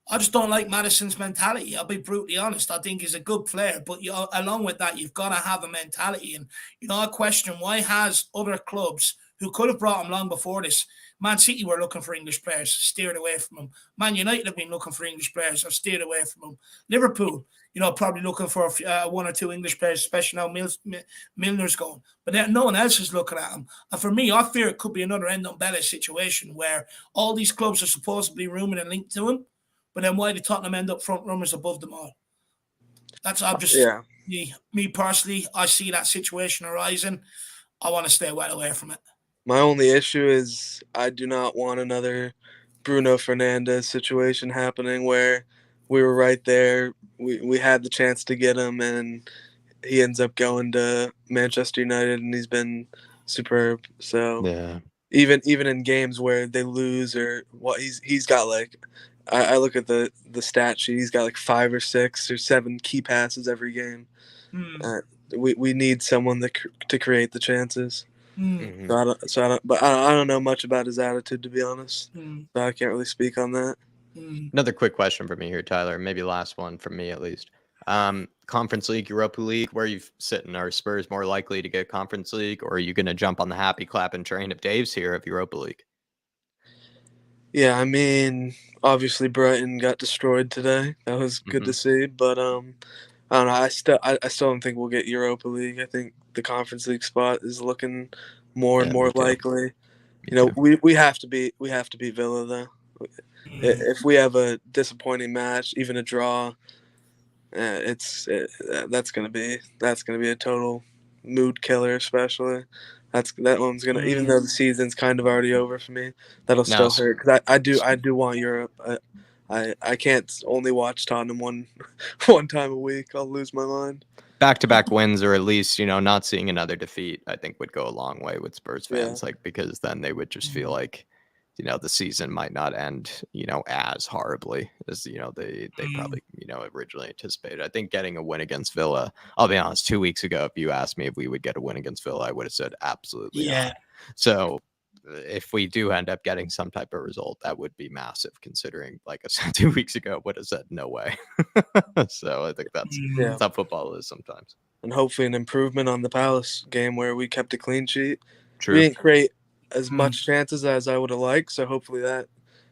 I just don't like Madison's mentality. I'll be brutally honest. I think he's a good player, but along with that, you've got to have a mentality. And I question, why has other clubs who could have brought him long before this? Man City were looking for English players, steered away from him. Man United have been looking for English players, have steered away from him. Liverpool, probably looking for one or two English players, especially now Milner's gone. But no one else is looking at him. And for me, I fear it could be another Ndombele situation where all these clubs are supposedly rumoured and linked to him. But then why did Tottenham end up front runners above them all? Me personally, I see that situation arising. I want to stay well away from it. My only issue is I do not want another Bruno Fernandes situation happening where we were right there. We had the chance to get him, and he ends up going to Manchester United, and he's been superb. So yeah, even in games where they lose or what, he's got I look at the stat sheet. He's got 5 or 6 or 7 key passes every game. We need someone to create the chances. Mm-hmm. But I don't know much about his attitude, to be honest. So I can't really speak on that. Another quick question for me here, Tyler. Maybe last one from me at least. Conference League, Europa League, where are you sitting? Are Spurs more likely to get Conference League, or are you going to jump on the happy clapping train of Dave's here of Europa League? Yeah, I mean, obviously Brighton got destroyed today. That was good to see, but I don't know. I still don't think we'll get Europa League. I think the Conference League spot is looking more and more likely. We have to beat Villa though. If we have a disappointing match, even a draw, that's gonna be a total mood killer, especially. That one's gonna, even though the season's kind of already over for me, that'll still hurt because I do want Europe. I can't only watch Tottenham one time a week. I'll lose my mind. Back-to-back wins, or at least not seeing another defeat, I think would go a long way with Spurs fans. Because then they would just feel like the season might not end as horribly as they probably originally anticipated. I think getting a win against Villa, I'll be honest, 2 weeks ago, if you asked me if we would get a win against Villa, I would have said absolutely not. So if we do end up getting some type of result, that would be massive, considering, like I said, 2 weeks ago would have said no way. So I think that's how football is sometimes. And hopefully an improvement on the Palace game where we kept a clean sheet. True. We didn't create as much chances as I would have liked, so hopefully that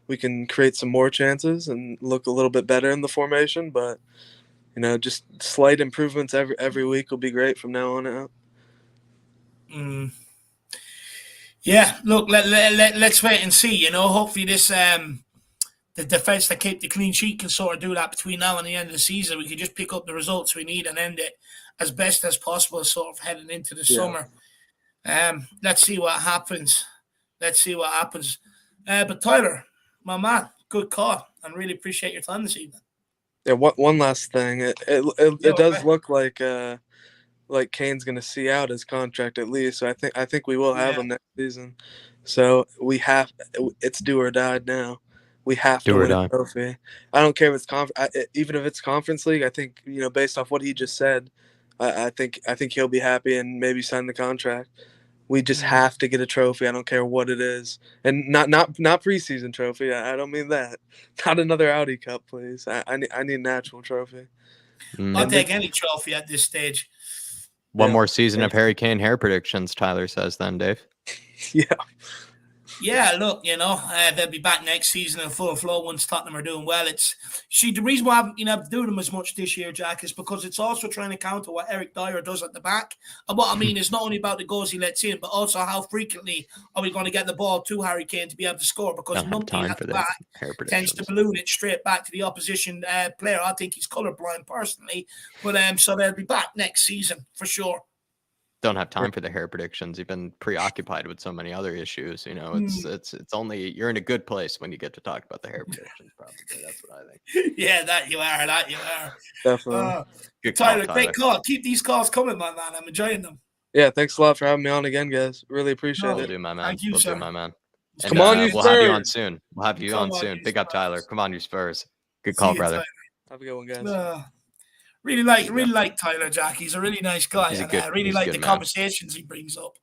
we can create some more chances and look a little bit better in the formation. But just slight improvements every week will be great from now on out. Yeah, look, let's wait and see. Hopefully this the defense that kept the clean sheet can sort of do that between now and the end of the season. We can just pick up the results we need and end it as best as possible, sort of heading into the summer. Let's see what happens. But Tyler, my man, good call, and really appreciate your time this evening. Yeah, one last thing. It does look like Kane's going to see out his contract at least. So I think we will have him next season. So it's do or die now. We have to win a trophy. I don't care if it's even if it's Conference League. I think based off what he just said, I think he'll be happy and maybe sign the contract. We just have to get a trophy. I don't care what it is, and not preseason trophy. I don't mean that. Not another Audi Cup, please. I need an actual trophy. I'll take any trophy at this stage. One more season of Harry Kane hair predictions, Tyler says. Then, Dave. Yeah. Yeah, look, they'll be back next season in full flow once Tottenham are doing well. The reason why I haven't been able to do them as much this year, Jack, is because it's also trying to counter what Eric Dyer does at the back. And what I mean is not only about the goals he lets in, but also how frequently are we going to get the ball to Harry Kane to be able to score? Because numpty at the back tends to balloon it straight back to the opposition player. I think he's colourblind personally, but so they'll be back next season for sure. Don't have time for the hair predictions. You've been preoccupied with so many other issues. It's only you're in a good place when you get to talk about the hair predictions. Probably that's what I think. Yeah, that you are. Definitely. Good Tyler, call, great call. Keep these calls coming, my man. I'm enjoying them. Yeah, thanks a lot for having me on again, guys. Really appreciate it. We'll do, my man. Thank you, sir. Do, my man. And, Come on, you we'll Spurs. have you on soon. We'll have you on soon. Big up, Tyler. Come on, you Spurs. Good call, brother. Have a good one, guys. Really like Tyler, Jack. He's a really nice guy. I really like the conversations he brings up.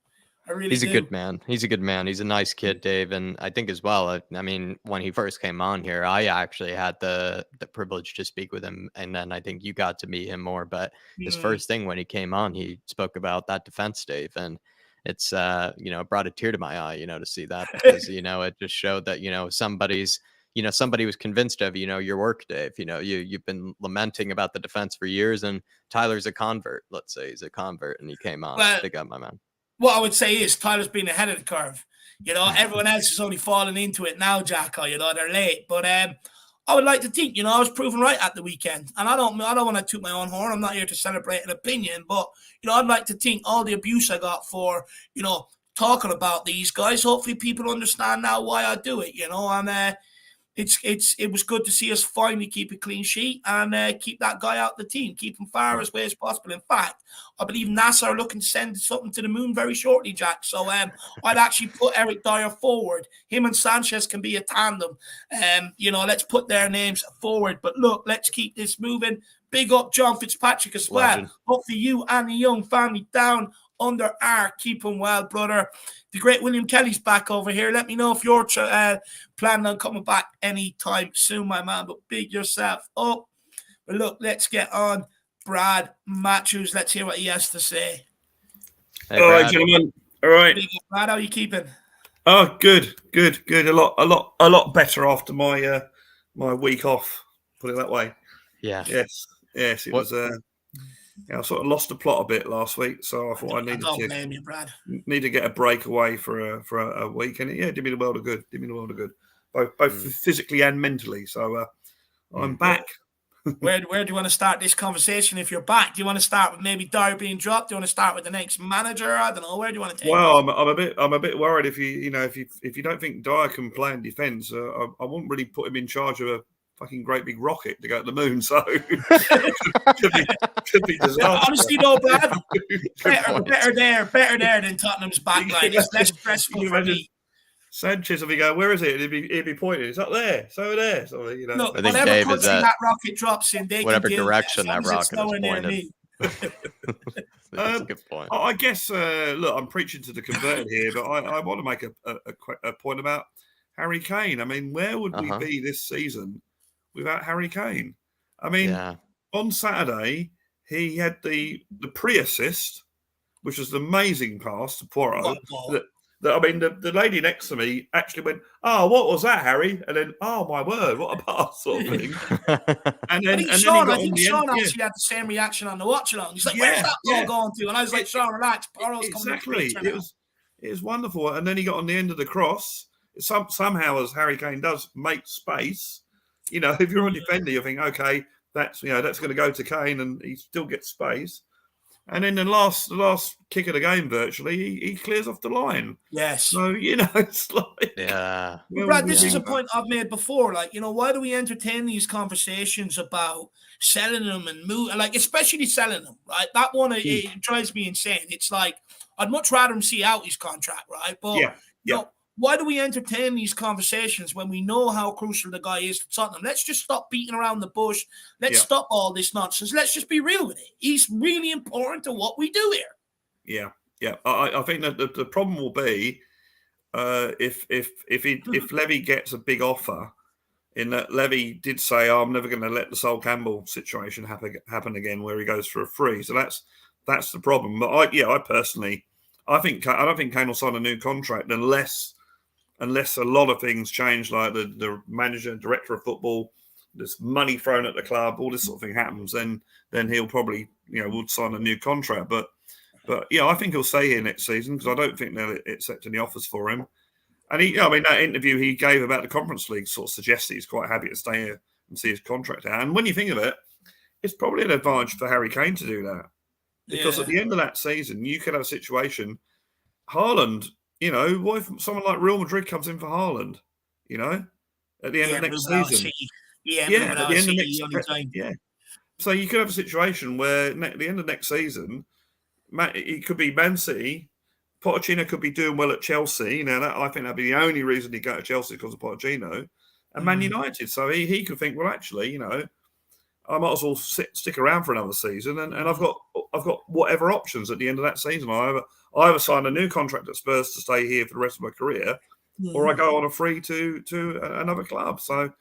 He's a good man. He's a good man. He's a nice kid, Dave. And I think as well, I mean, when he first came on here, I actually had the privilege to speak with him. And then I think you got to meet him more. But his first thing when he came on, he spoke about that defense, Dave. And it's, it brought a tear to my eye, to see that because, it just showed that, somebody was convinced of, your work, Dave. You've been lamenting about the defense for years, and Tyler's a convert. Let's say he's a convert, and he came on. Big up, my man. What I would say is Tyler's been ahead of the curve. Everyone else is only falling into it now, Jacko. They're late. But I would like to think, I was proven right at the weekend. And I don't want to toot my own horn. I'm not here to celebrate an opinion. But, I'd like to think all the abuse I got for, talking about these guys, hopefully people understand now why I do it, and it was good to see us finally keep a clean sheet and keep that guy out the team, keep him far as away as possible. In fact, I believe NASA are looking to send something to the moon very shortly, Jack. So I'd actually put Eric Dyer forward. Him and Sanchez can be a tandem. Let's put their names forward. But look, let's keep this moving. Big up John Fitzpatrick as well. Legend. Hopefully you and the young family down under R. Keep him well, brother. The great William Kelly's back over here. Let me know if you're planning on coming back anytime soon, my man. But big yourself up. But look, let's get on. Brad Matthews, let's hear what he has to say. Hey, all right, gentlemen. All right. Brad, how are you keeping? Oh, good. A lot better after my my week off. Put it that way. Yeah. Yes. It was. I sort of lost the plot a bit last week, so I thought I need to get a break away for a week, and it did me the world of good. Both physically and mentally. So I'm back. Where do you want to start this conversation? If you're back, do you want to start with maybe Dyer being dropped? Do you want to start with the next manager? I don't know. Where do you want to take? Well, I'm a bit worried if you don't think Dyer can play in defence, I wouldn't really put him in charge of a fucking great big rocket to go to the moon. So could be disaster. Honestly, though, Brad, better there than Tottenham's backline. It's less stressful for me. Sanchez, if he go, where is it? He'd be pointing. It's up there. It's over there. So Look, I think whatever Dave country that rocket drops in, they whatever can direction that rocket is pointed. That's a good point. I guess. Look, I'm preaching to the converted here, but I want to make a point about Harry Kane. I mean, where would we be this season without Harry Kane? I mean, on Saturday he had the pre-assist, which was an amazing pass to Porro. I mean, the lady next to me actually went, "Oh, what was that, Harry?" And then, "Oh my word, what a pass!" sort of thing. And then, Sean actually had the same reaction on the watch along. He's like, "Where's that ball going to?" And I was like, "Sean, relax. Porro's exactly. It was wonderful. And then he got on the end of the cross. Somehow, as Harry Kane does, make space. If you're a defender, you think, okay, that's going to go to Kane, and he still gets space. And then the last kick of the game, virtually, he clears off the line. Yes. So, it's like... Yeah. Well, Brad, this is a point I've made before. Like, why do we entertain these conversations about selling them and moving? Like, especially selling them, right? That one, it drives me insane. It's like, I'd much rather him see out his contract, right? But, why do we entertain these conversations when we know how crucial the guy is to Tottenham? Let's just stop beating around the bush. Let's stop all this nonsense. Let's just be real with it. He's really important to what we do here. Yeah. I think that the problem will be if Levy gets a big offer. In that Levy did say, "I'm never going to let the Sol Campbell situation happen again," where he goes for a free. So that's the problem. But I don't think Kane will sign a new contract unless unless a lot of things change, like the manager, director of football, there's money thrown at the club, all this sort of thing happens, then he'll probably, would sign a new contract. But yeah, I think he'll stay here next season because I don't think they'll accept any offers for him. And that interview he gave about the Conference League sort of suggests that he's quite happy to stay here and see his contract out. And when you think of it, it's probably an advantage for Harry Kane to do that. Because at the end of that season, you could have a situation, Haaland, what if someone like Real Madrid comes in for Haaland, at the end of next season? At the end of next season. Yeah. So you could have a situation where at the end of next season, it could be Man City, Pochettino could be doing well at Chelsea. I think that'd be the only reason he'd go to Chelsea because of Pochettino, and Man United. So he could think, well, actually, I might as well stick around for another season, and I've got whatever options at the end of that season. I either sign a new contract at Spurs to stay here for the rest of my career, or I go on a free to another club. So,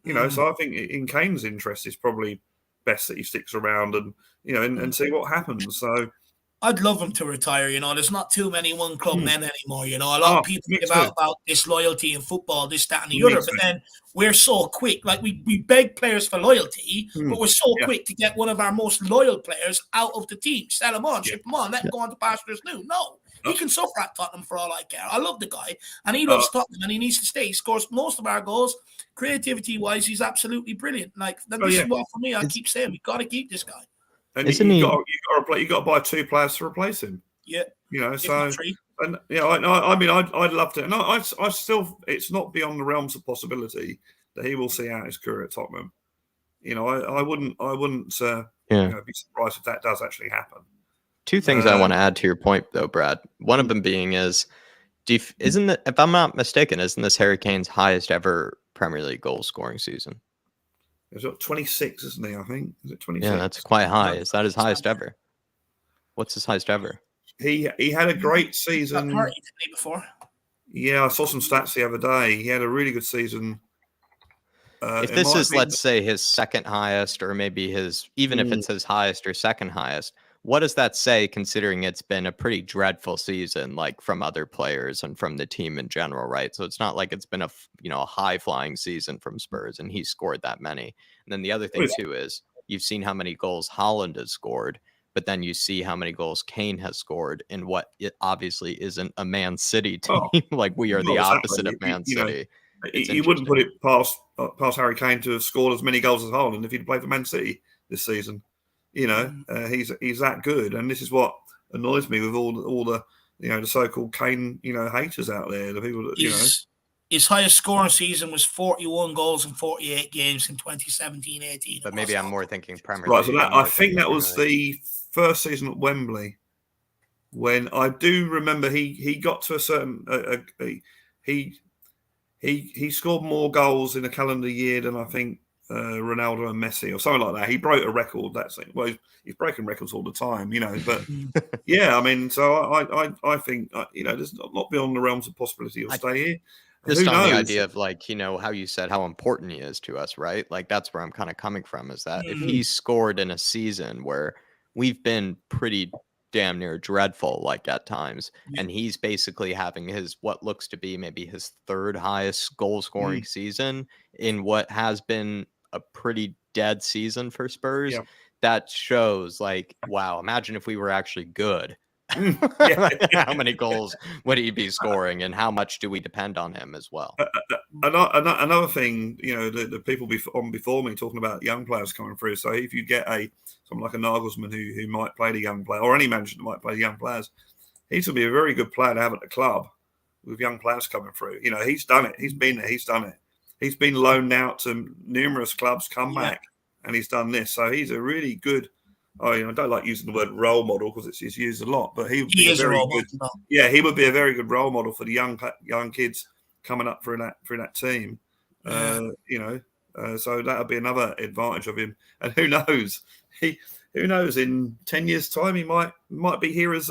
so I think in Kane's interest, it's probably best that he sticks around and and see what happens. So. I'd love him to retire. There's not too many one club men anymore. A lot of people give out about disloyalty in football, this, that, and the other. But then we're so quick. Like we beg players for loyalty, but we're so quick to get one of our most loyal players out of the team, sell him on, ship him on, let him go on to pastures new. No, he can suffer at Tottenham for all I care. I love the guy, and he loves Tottenham, and he needs to stay. He scores most of our goals. Creativity-wise, he's absolutely brilliant. This is what for me. I keep saying we got to keep this guy. And you got to buy 2 players to replace him. Yeah, so and I'd love to, and I still, it's not beyond the realms of possibility that he will see out his career at Tottenham. I wouldn't be surprised if that does actually happen. 2 things I want to add to your point, though, Brad. One of them being is, isn't it, if I'm not mistaken, isn't this Harry Kane's highest ever Premier League goal scoring season? He's got 26, isn't he? I think. Is it 26? Yeah, that's quite high. Is that his highest ever? What's his highest ever? He had a great season. Before. Yeah, I saw some stats the other day. He had a really good season. If this is, let's say, his second highest, or maybe even if it's his highest or second highest, what does that say, considering it's been a pretty dreadful season, like from other players and from the team in general, right? So it's not like it's been a high flying season from Spurs, and he scored that many. And then the other thing too is you've seen how many goals Haaland has scored, but then you see how many goals Kane has scored in what it obviously isn't a Man City team. Like we are the opposite of Man City. You wouldn't put it past Harry Kane to have scored as many goals as Haaland if he'd played for Man City this season. He's that good, and this is what annoys me with all the the so-called Kane haters out there. The people that his highest scoring season was 41 goals in 48 games in 2017-18. But maybe I'm more thinking Premier League. Right, so I think that was the first season at Wembley, when I do remember he got to a certain he scored more goals in a calendar year than I think Ronaldo and Messi or something like that. He broke a record. He's breaking records all the time, But yeah, I mean, so I think there's not beyond the realms of possibility he'll stay here. Just on the idea of how you said how important he is to us, right? Like that's where I'm kind of coming from. Is that if he scored in a season where we've been pretty damn near dreadful, like at times, and he's basically having what looks to be maybe his 3rd highest goal scoring season in what has been a pretty dead season for Spurs, that shows wow, imagine if we were actually good. How many goals would he be scoring, and how much do we depend on him as well? Another thing, the people before me talking about young players coming through. So if you get someone like a Nagelsmann who might play the young player, or any manager that might play the young players, he's going to be a very good player to have at the club with young players coming through. He's done it. He's been there. He's done it. He's been loaned out to numerous clubs, come back, and he's done this. So he's a really good. I don't like using the word role model because it's used a lot, but he would be a very good. Yeah, he would be a very good role model for the young kids coming up through that team. So that would be another advantage of him. And who knows? Who knows? In 10 years' time, he might be here as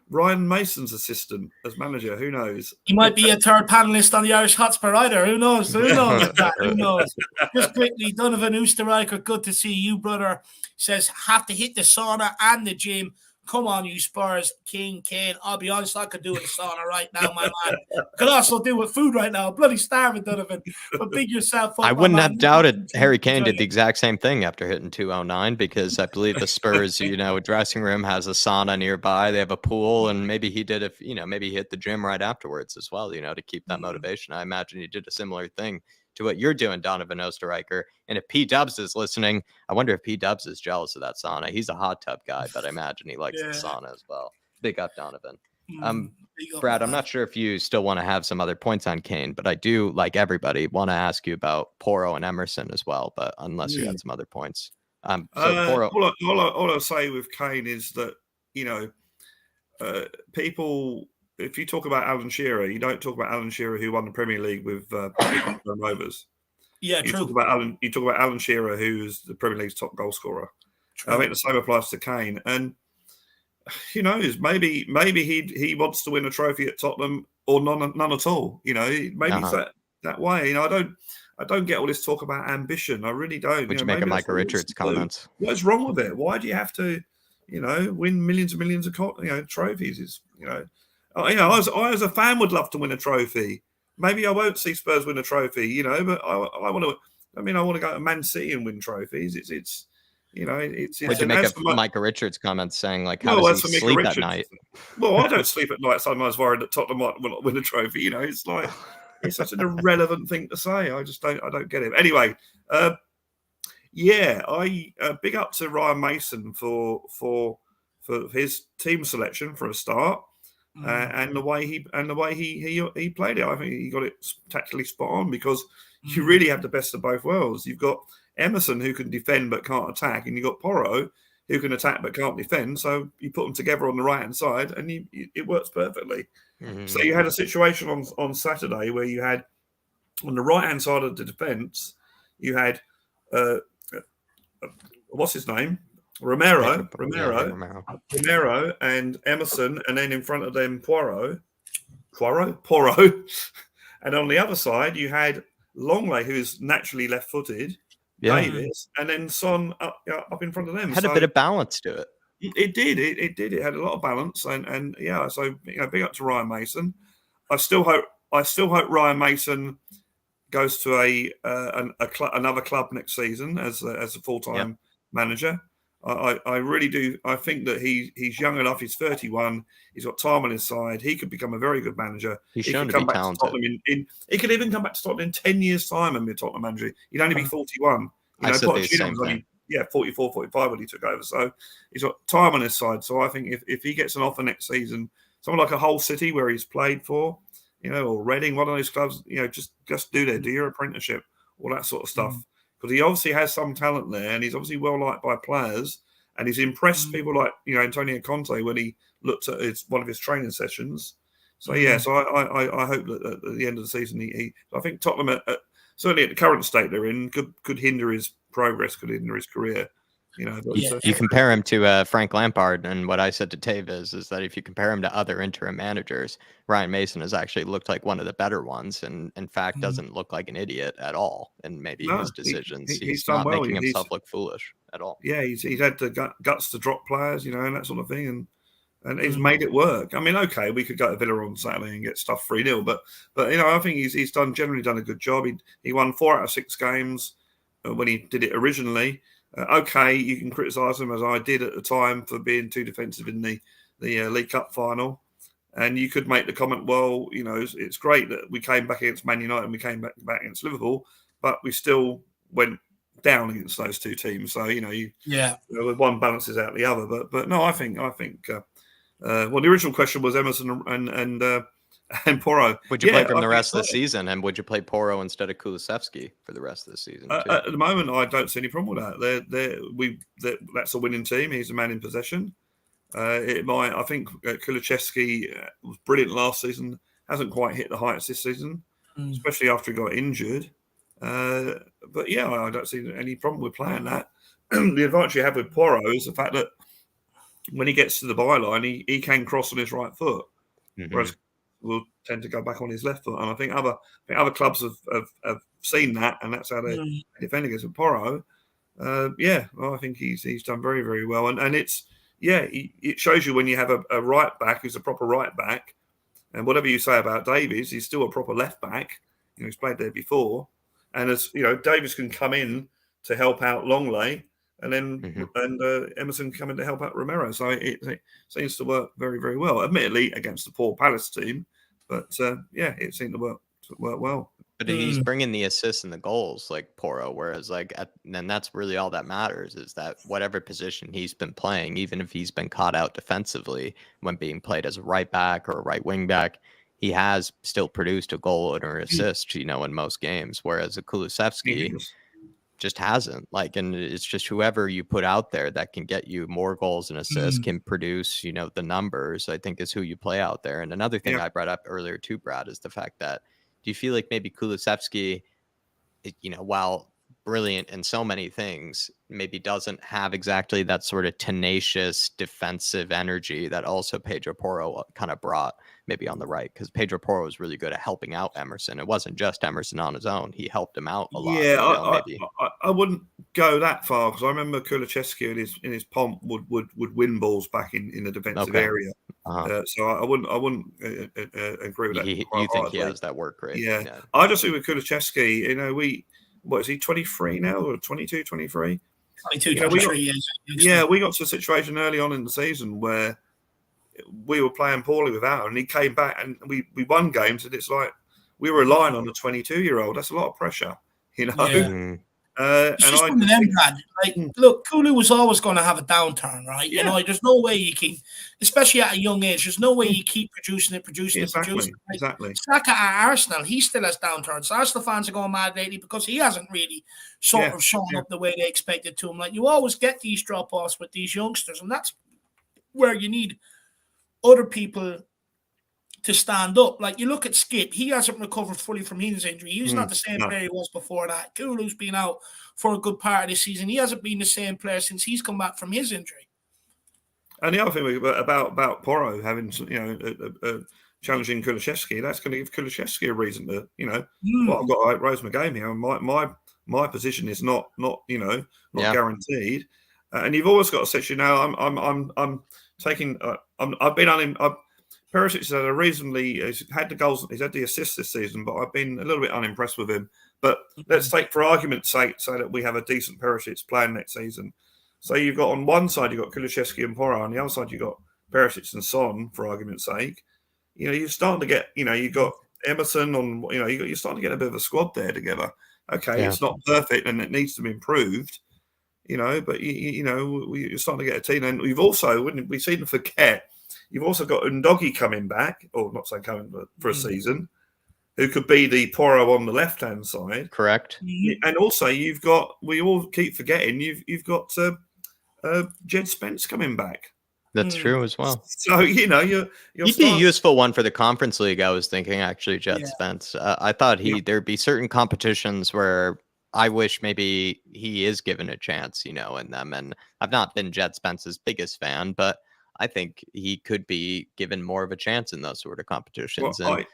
Ryan Mason's assistant as manager. Who knows? He might be a 3rd panelist on the IrishHotspur either. Who knows? Who knows? Just quickly, Donovan Oosterreicher, good to see you, brother. Says, have to hit the sauna and the gym. Come on, you Spurs, King, Kane. I'll be honest, I could do with a sauna right now, my man. I could also do with food right now. I'm bloody starving, Donovan. But big yourself up, I wouldn't my have man. doubted Harry Kane did the exact same thing after hitting 209, because I believe the Spurs, dressing room has a sauna nearby. They have a pool, and maybe he did, maybe he hit the gym right afterwards as well, to keep that motivation. I imagine he did a similar thing to what you're doing, Donovan Osterreicher. And if P Dubs is listening, I wonder if P Dubs is jealous of that sauna. He's a hot tub guy, but I imagine he likes the sauna as well. Big up, Donovan. Brad, I'm not sure if you still want to have some other points on Kane, but I do, like everybody, want to ask you about Porro and Emerson as well, but unless you had some other points. Porro, all I'll say with Kane is that, people, if you talk about Alan Shearer, you don't talk about Alan Shearer, who won the Premier League with Rovers. Yeah, you talk about Alan Shearer, who's the Premier League's top goal scorer. I think the same applies to Kane. And who knows? Maybe he wants to win a trophy at Tottenham, or none at all. Maybe it's that way. I don't get all this talk about ambition. I really don't. Would you make a Michael Richards comments? What's wrong with it? Why do you have to, win millions and millions of trophies? It's I as a fan would love to win a trophy. Maybe I won't see Spurs win a trophy, but I want to. I want to go to Man City and win trophies. It's. Would you make a Michael Richards comment saying, like, how does he sleep at night? Well, I don't sleep at night. Sometimes worried that Tottenham might win a trophy. It's like, it's such an irrelevant thing to say. I don't get it. Anyway, big up to Ryan Mason for his team selection for a start, and the way he played it. I think he got it tactically spot on, because you really have the best of both worlds. You've got Emerson, who can defend but can't attack, and you've got Porro, who can attack but can't defend. So you put them together on the right-hand side, and it works perfectly. Mm-hmm. So you had a situation on Saturday where you had, on the right-hand side of the defence, you had, what's his name? Romero, and Emerson, and then in front of them, Porro. And on the other side, you had Longley, who's naturally left-footed, Davis, and then Son up in front of them. Had a bit of balance to it. It did. It had a lot of balance, and so big up to Ryan Mason. I still hope Ryan Mason goes to another club next season as a full-time manager. I really do. I think that he's young enough. He's 31. He's got time on his side. He could become a very good manager. He's shown to be talented. He could even come back to Tottenham in 10 years' time and be a Tottenham manager. He'd only be 41. I said the same thing. 44, 45 when he took over. So he's got time on his side. So I think if he gets an offer next season, someone like a Hull City where he's played for, or Reading, one of those clubs, just do their Dier apprenticeship, all that sort of stuff. Because he obviously has some talent there, and he's obviously well liked by players, and he's impressed people like Antonio Conte when he looked at one of his training sessions. So so I hope that at the end of the season I think Tottenham certainly at the current state they're in could hinder his progress, could hinder his career. You compare him to Frank Lampard, and what I said to Tave is that if you compare him to other interim managers, Ryan Mason has actually looked like one of the better ones, and in fact doesn't look like an idiot at all. And maybe his decisions, he's not making himself look foolish at all. Yeah, he's had the guts to drop players, and that sort of thing, and he's made it work. I mean, okay, we could go to Villa on Saturday and get stuff 3-0, but I think he's generally done a good job. He won 4 out of 6 games when he did it originally. Okay, you can criticise him, as I did at the time, for being too defensive in the League Cup final. And you could make the comment, well, it's great that we came back against Man United and we came back against Liverpool, but we still went down against those two teams. So, one balances out the other. But no, I think the original question was Emerson and Porro. Would you play for him the rest of the season? And would you play Porro instead of Kulusevski for the rest of the season? Too? At the moment, I don't see any problem with that. That's a winning team. He's a man in possession. I think Kulusevski was brilliant last season. Hasn't quite hit the heights this season, especially after he got injured. But I don't see any problem with playing that. The advantage you have with Porro is the fact that when he gets to the byline, he can cross on his right foot, whereas will tend to go back on his left foot. And I think other clubs have seen that, and that's how they defend against Porro. I think he's done very, very well. And it's yeah, it shows you when you have a right back who's a proper right back, and whatever you say about Davies, he's still a proper left back. He's played there before, and as Davies can come in to help out Longley, and then Emerson come in to help out Romero. So it seems to work very, very well. Admittedly, against the poor Palace team, but it seemed to work well. But he's bringing the assists and the goals like Porro, whereas and that's really all that matters, is that whatever position he's been playing, even if he's been caught out defensively when being played as a right back or a right wing back, he has still produced a goal or an assist, in most games, whereas a Kulusevski just hasn't. And it's just whoever you put out there that can get you more goals and assists, can produce, the numbers, I think, is who you play out there. And another thing I brought up earlier too, Brad, is the fact that, do you feel like maybe Kulusevski, while brilliant in so many things, maybe doesn't have exactly that sort of tenacious defensive energy that also Pedro Porro kind of brought maybe on the right? Because Pedro Porro was really good at helping out Emerson. It wasn't just Emerson on his own. He helped him out a lot. Yeah, I wouldn't go that far, because I remember Kulusevski in his pomp would win balls back in the defensive area. So I wouldn't agree with that. You think he has that work rate? Yeah. I just think with Kulusevski, what is he, 23 now, or 22, 23? 22, 23 years. Yeah, we got to a situation early on in the season where we were playing poorly without him, and he came back and we won games, and it's like we were relying on a 22-year-old. That's a lot of pressure, Yeah. It's just one of them, Brad. Look, Kulu was always going to have a downturn, right? Yeah. There's no way you can, especially at a young age, there's no way you keep producing it. Exactly. Saka at Arsenal, he still has downturns. Arsenal fans are going mad lately because he hasn't really sort of shown up the way they expected to him. You always get these drop-offs with these youngsters, and that's where you need other people to stand up. You look at Skip, he hasn't recovered fully from his injury. He's not the same player he was before that. Kulu's been out for a good part of this season. He hasn't been the same player since he's come back from his injury. And the other thing about Porro having challenging Kulusevski, that's going to give Kulusevski a reason to, I've got to raise my game here. My position is not guaranteed. And you've always got to say, I'm taking. I've been Paratici has had the goals, he's had the assists this season, but I've been a little bit unimpressed with him. But let's take, for argument's sake, say that we have a decent Paratici playing next season. So you've got on one side, you've got Kulusevski and Porro, on the other side, you've got Paratici and Son, for argument's sake. You're starting to get, you've got Emerson on, you're starting to get a bit of a squad there together. Okay, It's not perfect and it needs to be improved, but, you're starting to get a team. And we've also, we seem to forget, you've also got Undogi coming back, or not saying coming, but for a season, who could be the Porro on the left-hand side. Correct. And also, we all keep forgetting, you've got Jed Spence coming back. That's true as well. So, you'd be a useful one for the Conference League, I was thinking, actually, Jed Spence. I thought there'd be certain competitions where I wish maybe he is given a chance, in them. And I've not been Jed Spence's biggest fan, but I think he could be given more of a chance in those sort of competitions and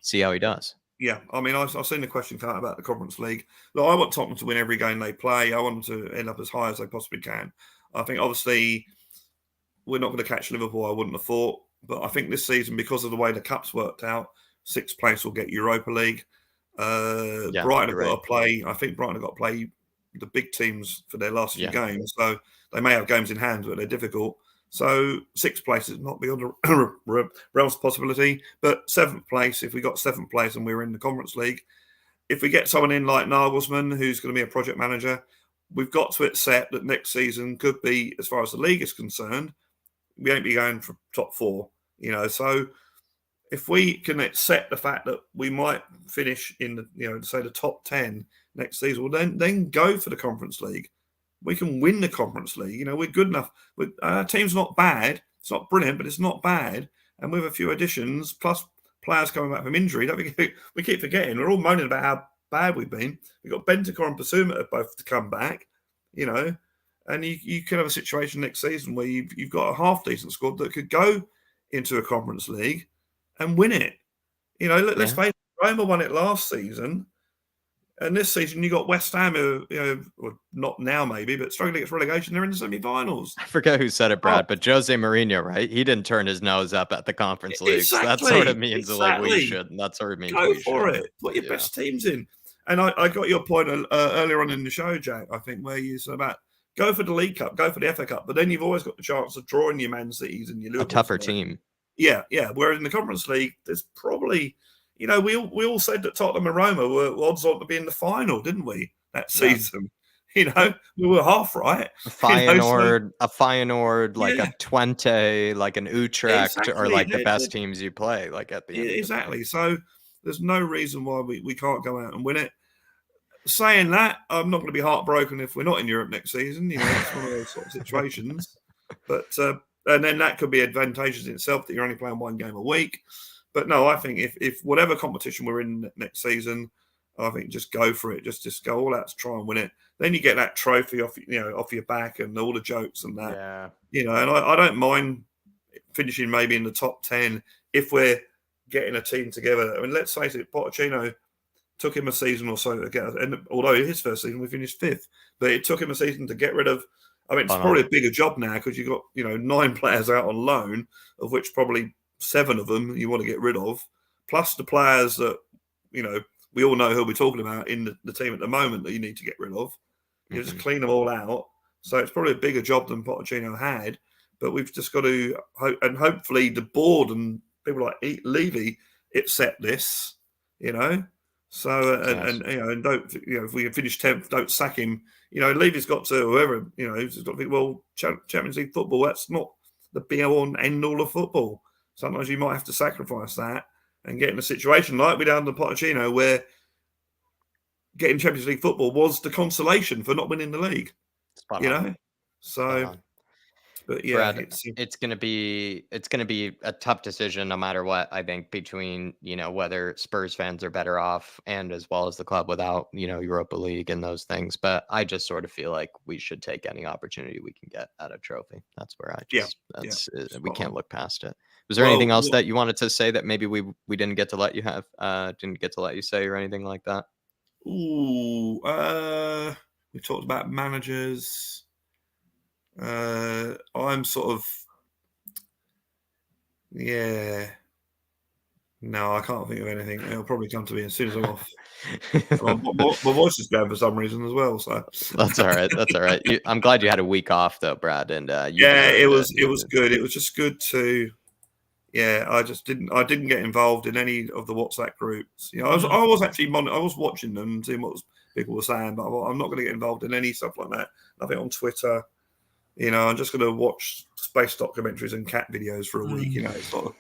see how he does. Yeah, I've seen the question come out about the Conference League. Look, I want Tottenham to win every game they play. I want them to end up as high as they possibly can. I think, obviously, we're not going to catch Liverpool, I wouldn't have thought. But I think this season, because of the way the Cup's worked out, 6th place will get Europa League. Brighton have got to play. I think Brighton have got to play the big teams for their last few games. So they may have games in hand, but they're difficult. So 6th place is not beyond the realms of possibility. But 7th place, if we got 7th place and we were in the Conference League, if we get someone in like Nagelsmann, who's going to be a project manager, we've got to accept that next season could be, as far as the league is concerned, we won't be going for top 4. So if we can accept the fact that we might finish in the, say the top 10 next season, well, then go for the Conference League. We can win the Conference League. We're good enough. Our team's not bad. It's not brilliant, but it's not bad. And with a few additions, plus players coming back from injury, we keep forgetting. We're all moaning about how bad we've been. We've got Bentancur and Basuma both to come back, and you could have a situation next season where you've got a half-decent squad that could go into a Conference League and win it. Let's face it, Roma won it last season. And this season, you got West Ham, who, well, not now maybe, but struggling against relegation. They're in the semi-finals. I forget who said it, Brad, but Jose Mourinho, right? He didn't turn his nose up at the Conference League. Exactly. So that sort of means like we should. And that sort of means go we for should. it. Put your best teams in. And I got your point earlier on in the show, Jack, I think, where you said about go for the League Cup, go for the FA Cup, but then you've always got the chance of drawing your Man Cities and your Liverpool. A tougher team. Yeah. Whereas in the Conference League, there's probably, we all said that Tottenham and Roma were odds on to be in the final, didn't we, that season? We were half right. A Feyenoord, like a Twente, like an Utrecht, or like the best teams you play, like at the end. Exactly. So there's no reason why we can't go out and win it. Saying that, I'm not going to be heartbroken if we're not in Europe next season. It's one of those sort of situations. But and then that could be advantageous in itself that you're only playing one game a week. But no, I think if whatever competition we're in next season, I think just go for it. Just go all out to try and win it. Then you get that trophy off your back and all the jokes and that. Yeah. And I don't mind finishing maybe in the top 10 if we're getting a team together. I mean, let's face it, Pochettino took him a season or so to get, and although his first season we finished 5th, but it took him a season to get rid of. I mean, it's probably a bigger job now because you've got 9 players out on loan, of which probably 7 of them you want to get rid of, plus the players that we all know who we're talking about in the team at the moment that you need to get rid of. You just clean them all out. So it's probably a bigger job than Pochettino had, but we've just got to hope, and hopefully the board and people like Levy accept this. So and don't if we finish 10th, don't sack him. Levy's got to whoever he's got to think. Well, Champions League football, that's not the be all and end all of football. Sometimes you might have to sacrifice that and get in a situation like we did under Pochettino, where getting Champions League football was the consolation for not winning the league. So. But yeah, Brad, it's gonna be a tough decision no matter what. I think between whether Spurs fans are better off and as well as the club without Europa League and those things. But I just sort of feel like we should take any opportunity we can get at a trophy. That's where we can't look past it. Was there anything else that you wanted to say that maybe we didn't get to let you say or anything like that? We talked about managers. I'm sort of, no, I can't think of anything. It'll probably come to me as soon as I'm off. my voice is going for some reason as well. So that's all right. That's all right. I'm glad you had a week off though, Brad. And it was good. It was just good to, I didn't get involved in any of the WhatsApp groups. I was actually I was watching them and seeing what people were saying, but I'm not going to get involved in any stuff like that. Nothing on Twitter. I'm just going to watch space documentaries and cat videos for a week. It's not,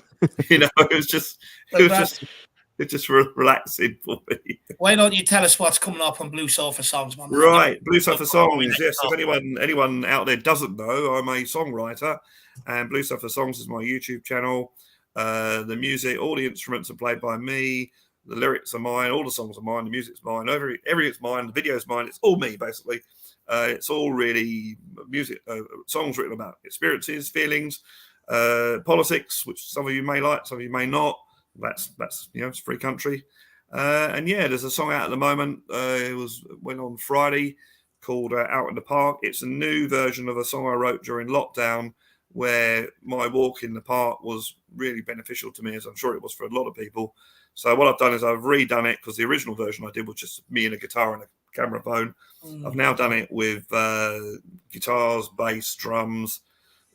it's just relaxing for me. Why don't you tell us what's coming up on Blue Sofa Songs, man? Right, Blue Sofa Songs. Yes, if anyone out there doesn't know, I'm a songwriter, and Blue Sofa Songs is my YouTube channel. The music, all the instruments are played by me. The lyrics are mine. All the songs are mine. The music's mine. Everything's mine. The video's mine. It's all me, basically. It's all really music, songs written about experiences, feelings, politics, which some of you may like, some of you may not. That's it's a free country. And there's a song out at the moment. It went on Friday called Out in the Park. It's a new version of a song I wrote during lockdown, where my walk in the park was really beneficial to me, as I'm sure it was for a lot of people. So what I've done is I've redone it, because the original version I did was just me and a guitar and a camera phone. I've now done it with guitars, bass, drums.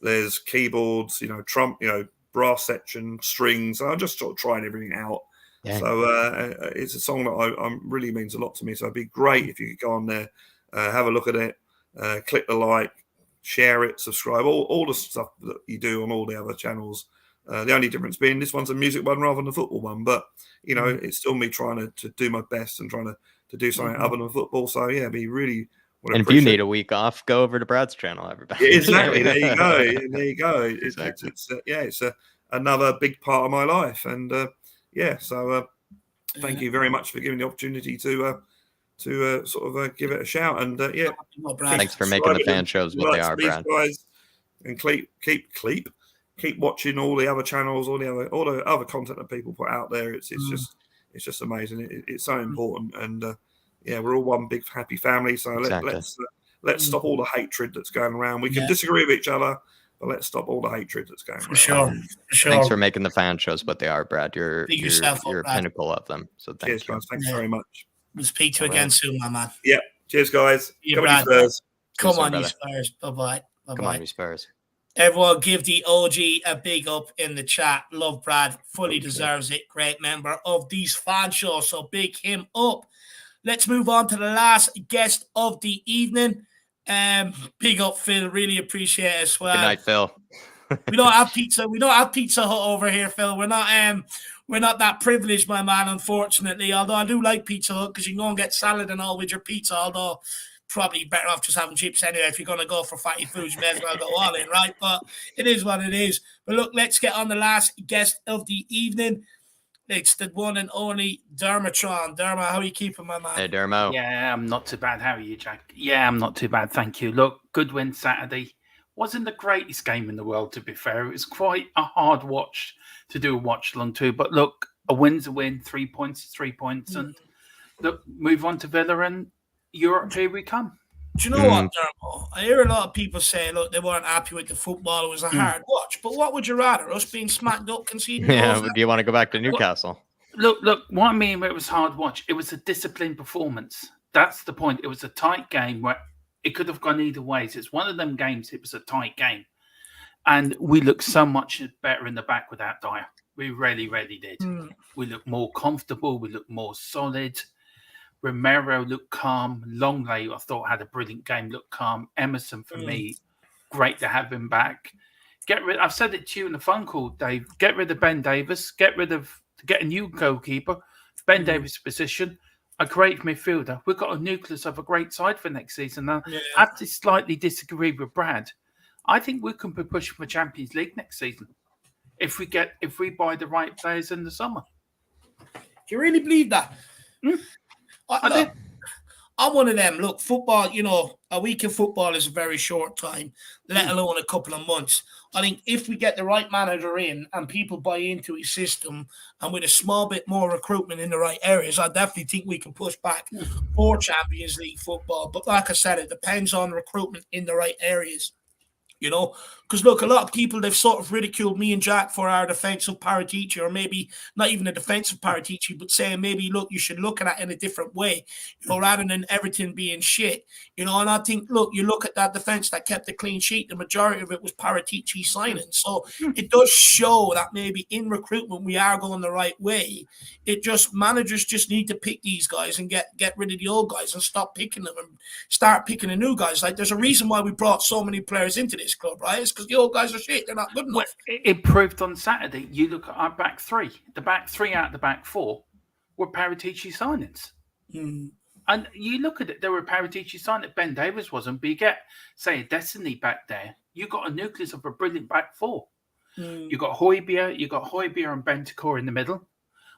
There's keyboards, brass section, strings. So I'm just sort of trying everything out. Yeah. So it's a song that I really means a lot to me. So it'd be great if you could go on there, have a look at it, click the like, share it, subscribe, all the stuff that you do on all the other channels. The only difference being this one's a music one rather than a football one, but it's still me trying to do my best and trying to do something other than football. So it'd be really. And if you need a week off, go over to Brad's channel, everybody. Yeah, exactly. There you go. Exactly. It's another big part of my life, and So thank you very much for giving the opportunity to sort of give it a shout. And thanks for making the fan shows what they are, Brad. Guys, and keep watching all the other channels, all the other content that people put out there. It's just amazing. It's so important, and we're all one big happy family. So let's stop all the hatred that's going around. We can disagree with each other, but let's stop all the hatred that's going around. Sure. Thanks for making the fan shows what they are, Brad. You're a pinnacle of them. So cheers, guys. Thanks very much. We'll speak to you again soon, my man. Yeah. Cheers, guys. Come on, Spurs. Come on, you Spurs. Bye-bye. Come on, you Spurs. Everyone give the OG a big up in the chat. Love Brad. Fully deserves it. Great member of these fan shows. So big him up. Let's move on to the last guest of the evening. Big up, Phil. Really appreciate it as well. Good night, Phil. We don't have pizza. We don't have Pizza Hut over here, Phil. We're not that privileged, my man, unfortunately. Although I do like Pizza Hut because you can go and get salad and all with your pizza. Although probably better off just having chips anyway. If you're going to go for fatty foods, you may as well go all in, right? But it is what it is. But look, let's get on the last guest of the evening. It's the one and only Dermatron. Derma, how are you keeping, my man? Hey, Dermo. Yeah, I'm not too bad. How are you, Jack? Yeah, I'm not too bad. Thank you. Look, good win Saturday. Wasn't the greatest game in the world, to be fair. It was quite a hard watch to do a watch along to. But look, a win's a win. 3 points is 3 points. And look, move on to Villa and Europe. Here we come. Do you know what, Dermo? I hear a lot of people say, look, they weren't happy with the football. It was a hard watch. But what would you rather? Us being smacked up, conceding goals? Do you want to go back to Newcastle? Look, what I mean it was hard watch, it was a disciplined performance. That's the point. It was a tight game where it could have gone either ways. It's one of them games, it was a tight game. And we looked so much better in the back without Dyer. We really, really did. We looked more comfortable. We looked more solid. Romero looked calm. Longley, I thought, had a brilliant game, looked calm. Emerson, for me, great to have him back. I've said it to you in the phone call, Dave. Get rid of Ben Davis. Get a new goalkeeper. Ben Davis' position. A great midfielder. We've got a nucleus of a great side for next season. Now, I have to slightly disagree with Brad. I think we can be pushing for Champions League next season if we buy the right players in the summer. Do you really believe that? I'm one of them. Look, football, a week of football is a very short time, let alone a couple of months. I think if we get the right manager in and people buy into his system and with a small bit more recruitment in the right areas, I definitely think we can push back for Champions League football. But like I said, it depends on recruitment in the right areas. Because look, a lot of people, they've sort of ridiculed me and Jack for our defensive Paratici, or maybe not even a defensive Paratici, but saying maybe, look, you should look at that in a different way, rather than everything being shit, and I think, look, you look at that defense that kept the clean sheet, the majority of it was Paratici signing. So it does show that maybe in recruitment we are going the right way. Managers just need to pick these guys and get rid of the old guys and stop picking them and start picking the new guys. Like, there's a reason why we brought so many players into this club, right? It's because the old guys are shit. They're not good enough. Well, it proved on Saturday. You look at our back three. The back three out of the back four were Paratici signings. And you look at it, there were Paratici signings. Ben Davis wasn't, but you get, say, a Destiny back there. You got a nucleus of a brilliant back four. You got Hojbjerg, and Bentancur in the middle.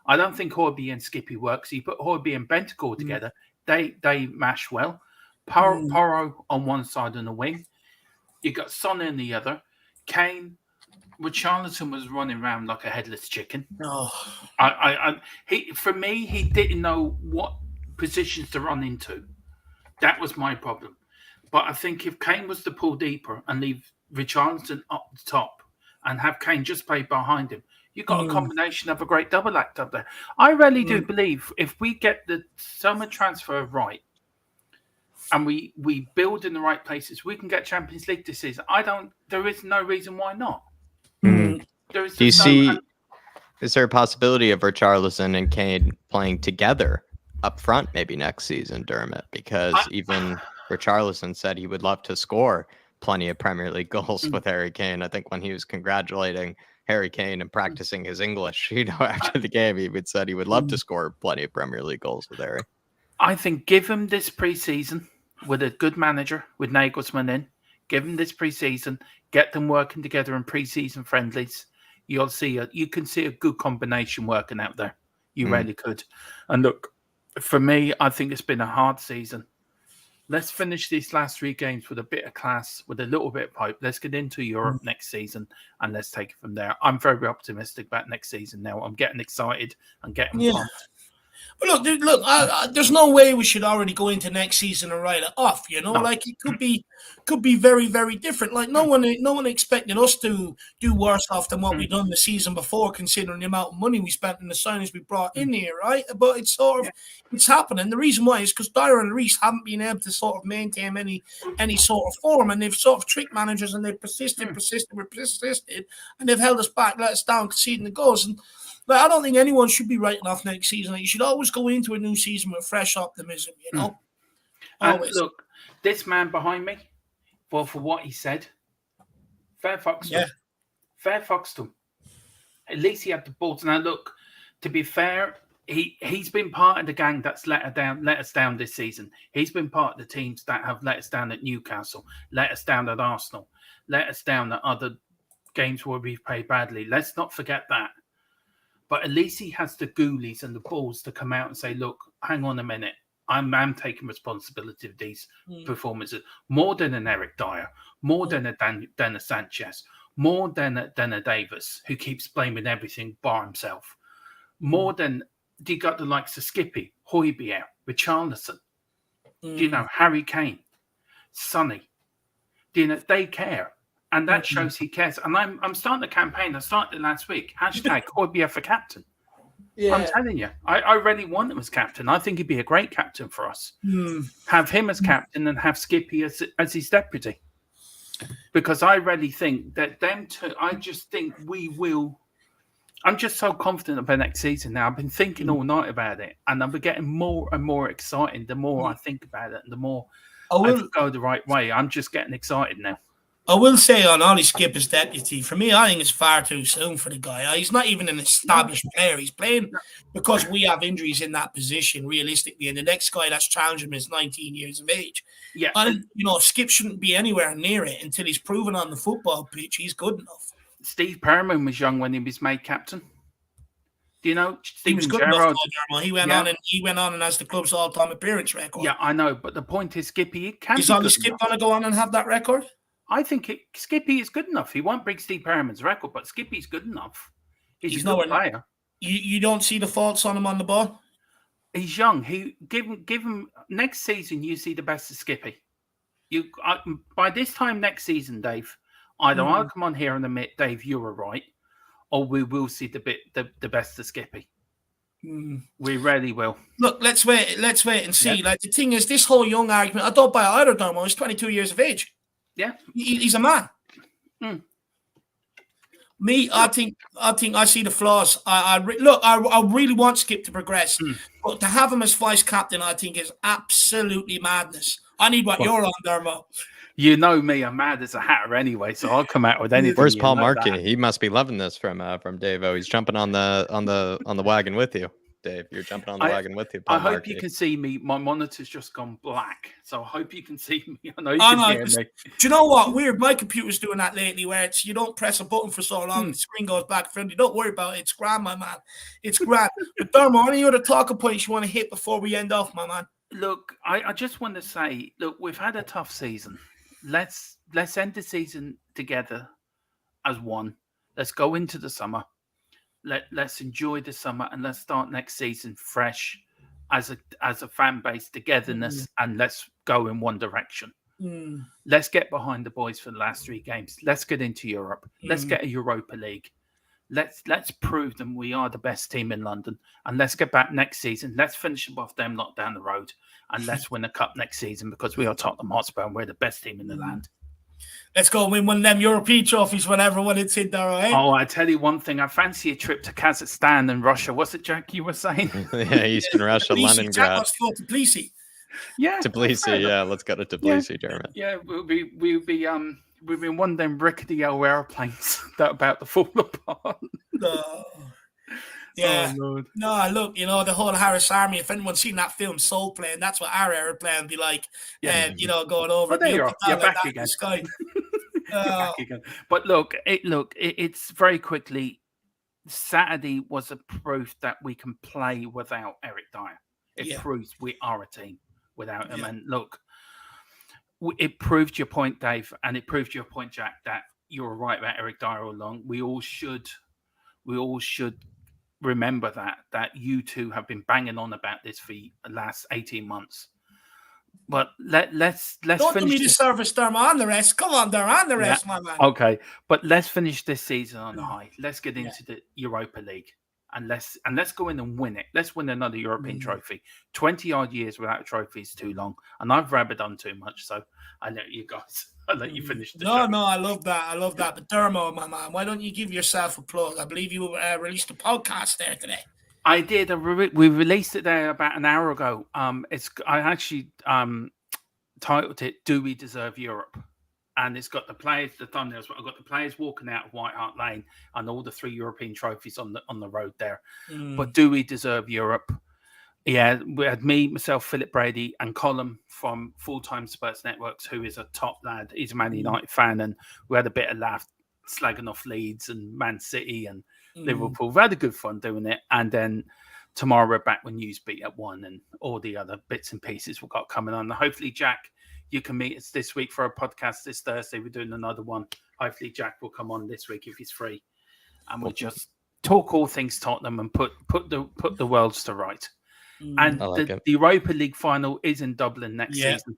I don't think Hojbjerg and Skippy works. You put Hojbjerg and Bentancur together, they mash well. Porro on one side and the wing. You got Son in the other. Kane, Richarlison was running around like a headless chicken. For me, he didn't know what positions to run into. That was my problem. But I think if Kane was to pull deeper and leave Richarlison up the top and have Kane just play behind him, you got a combination of a great double act up there. I really do believe if we get the summer transfer right, and we build in the right places, we can get Champions League this season. There is no reason why not. Is there a possibility of Richarlison and Kane playing together up front maybe next season, Dermot? Because even Richarlison said he would love to score plenty of Premier League goals with Harry Kane. I think when he was congratulating Harry Kane and practicing his English, after the game, he said he would love to score plenty of Premier League goals with Harry. I think give him this pre-season with a good manager, with Nagelsmann in. Give them this pre-season. Get them working together in pre-season friendlies. You can see a good combination working out there. You really could. And look, for me, I think it's been a hard season. Let's finish these last 3 games with a bit of class, with a little bit of hope. Let's get into Europe next season, and let's take it from there. I'm very optimistic about next season now. I'm getting excited. I'm getting pumped. But look, there's no way we should already go into next season and write it off. No. Like it could be very, very different. Like no one expected us to do worse off than what we done the season before, considering the amount of money we spent and the signings we brought in here, right? But it's sort of it's happening. The reason why is because Dyer and Reece haven't been able to sort of maintain any sort of form, and they've sort of tricked managers, and they've persisted, and they've held us back, let us down, conceding the goals. And but I don't think anyone should be writing off next season. You should always go into a new season with fresh optimism, And look, this man behind me, well, for what he said, fair fucks to him. Fair fucks to him. At least he had the balls. Now, look, to be fair, he's been part of the gang that's let us down this season. He's been part of the teams that have let us down at Newcastle, let us down at Arsenal, let us down at other games where we've played badly. Let's not forget that. But at least he has the ghoulies and the balls to come out and say, look, hang on a minute. I'm taking responsibility of these performances more than an Eric Dyer, more than a Sanchez, more than a Davis, who keeps blaming everything bar himself, more than you got the likes of Skippy, Hojbjerg, Richarlison, Harry Kane, Sonny. They care. And that shows he cares. And I'm starting a campaign. I started last week. Hashtag Hojbjerg for captain. Yeah. I'm telling you, I really want him as captain. I think he'd be a great captain for us. Have him as captain and have Skippy as his deputy. Because I really think that them two, I just think we will. I'm just so confident about next season now. I've been thinking all night about it. And I'm getting more and more excited the more I think about it and the more I go the right way. I'm just getting excited now. I will say on Ollie Skip as deputy, for me, I think it's far too soon for the guy. He's not even an established player. He's playing because we have injuries in that position, realistically. And the next guy that's challenging him is 19 years of age. Yeah. And, Skip shouldn't be anywhere near it until he's proven on the football pitch he's good enough. Steve Perriman was young when he was made captain. Do you know? He was good enough. He went on and has the club's all-time appearance record. Yeah, I know. But the point is, Skippy can is Ollie Skip going to go on and have that record? I think Skippy is good enough. He won't break Steve Perriman's record, but Skippy's good enough. He's a good player. You don't see the faults on him on the ball? He's young. Give him next season. You see the best of Skippy. By this time next season, Dave, either I'll come on here and admit, Dave, you were right, or we will see the best of Skippy. We really will. Look, let's wait and see. Yeah. Like the thing is, this whole young argument, I don't buy either Dermo. He's 22 years of age. Yeah, he's a man. Me, I think I see the flaws. I really want Skip to progress, but to have him as vice captain, I think is absolutely madness. I need what you're on, Dermo. You know me, I'm mad as a hatter anyway, so I'll come out with anything. Where's Paul Markey? He must be loving this from Dave-O. He's jumping on the wagon with you. Dave, you're jumping on the wagon with you. Paul I hope Markey. You can see me. My monitor's just gone black, so I hope you can see me. I know you can hear me. Do you know what? Weird. My computer's doing that lately, where it's you don't press a button for so long, the screen goes black. Friendly. Don't worry about it. It's grand, my man. It's grand. But Dermo, any other talking points you want to hit before we end off, my man? Look, I just want to say, look, we've had a tough season. Let's end the season together as one. Let's go into the summer. Let's enjoy the summer and let's start next season fresh as a fan base, togetherness, and let's go in one direction. Let's get behind the boys for the last 3 games. Let's get into Europe. Let's get a Europa League. Let's prove them we are the best team in London, and let's get back next season. Let's finish them off them lot down the road, and let's win a cup next season because we are Tottenham Hotspur and we're the best team in the land. Let's go and win one of them European trophies whenever it's in there, eh? Oh, I tell you one thing. I fancy a trip to Kazakhstan and Russia. What's it, Jack, you were saying? Yeah, Eastern Russia, Leningrad. Jack wants to go to Tbilisi. Yeah. Tbilisi, yeah. Let's go to Tbilisi, German. Yeah, we'll be in one of them rickety old airplanes that are about to fall apart. No. Yeah. Oh, no, look, the whole Harris Army, if anyone's seen that film Soul Plane, that's what our airplane be like. Yeah. Going over. Oh, there you are. You're like back again. Sky. Back again. But look, it's very quickly. Saturday was a proof that we can play without Eric Dyer. It proves we are a team without him. And look, it proved your point, Dave, and it proved your point, Jack, that you were right about Eric Dyer all along. We all should remember that you two have been banging on about this for the last 18 months. But let's Don't finish do me the service, Derma, on the rest. Come on, Derma, on the rest, my man. Okay, but let's finish this season on a high. Let's get into the Europa League, and let's go in and win it. Let's win another European trophy. 20-odd years without a trophy is too long, and I've rabbited on too much, so I let you guys. I'll let you finish the show. No, I love that. But Dermo, my man, why don't you give yourself a plug? I believe you released a podcast there today. I did. We released it there about an hour ago. I actually titled it "Do We Deserve Europe?" And it's got the players, the thumbnails. I've got the players walking out of White Hart Lane and all the 3 European trophies on the road there. But do we deserve Europe? Yeah, we had me, myself, Philip Brady, and Colin from Full Time Spurs Networks, who is a top lad. He's a Man United fan, and we had a bit of laugh slagging off Leeds and Man City and Liverpool. We had a good fun doing it. And then tomorrow we're back with Newsbeat at 1 and all the other bits and pieces we've got coming on. Hopefully, Jack, you can meet us this week for a podcast. This Thursday, we're doing another one. Hopefully, Jack will come on this week if he's free, and we'll just talk all things Tottenham and put the worlds to right. And the Europa League final is in Dublin next season.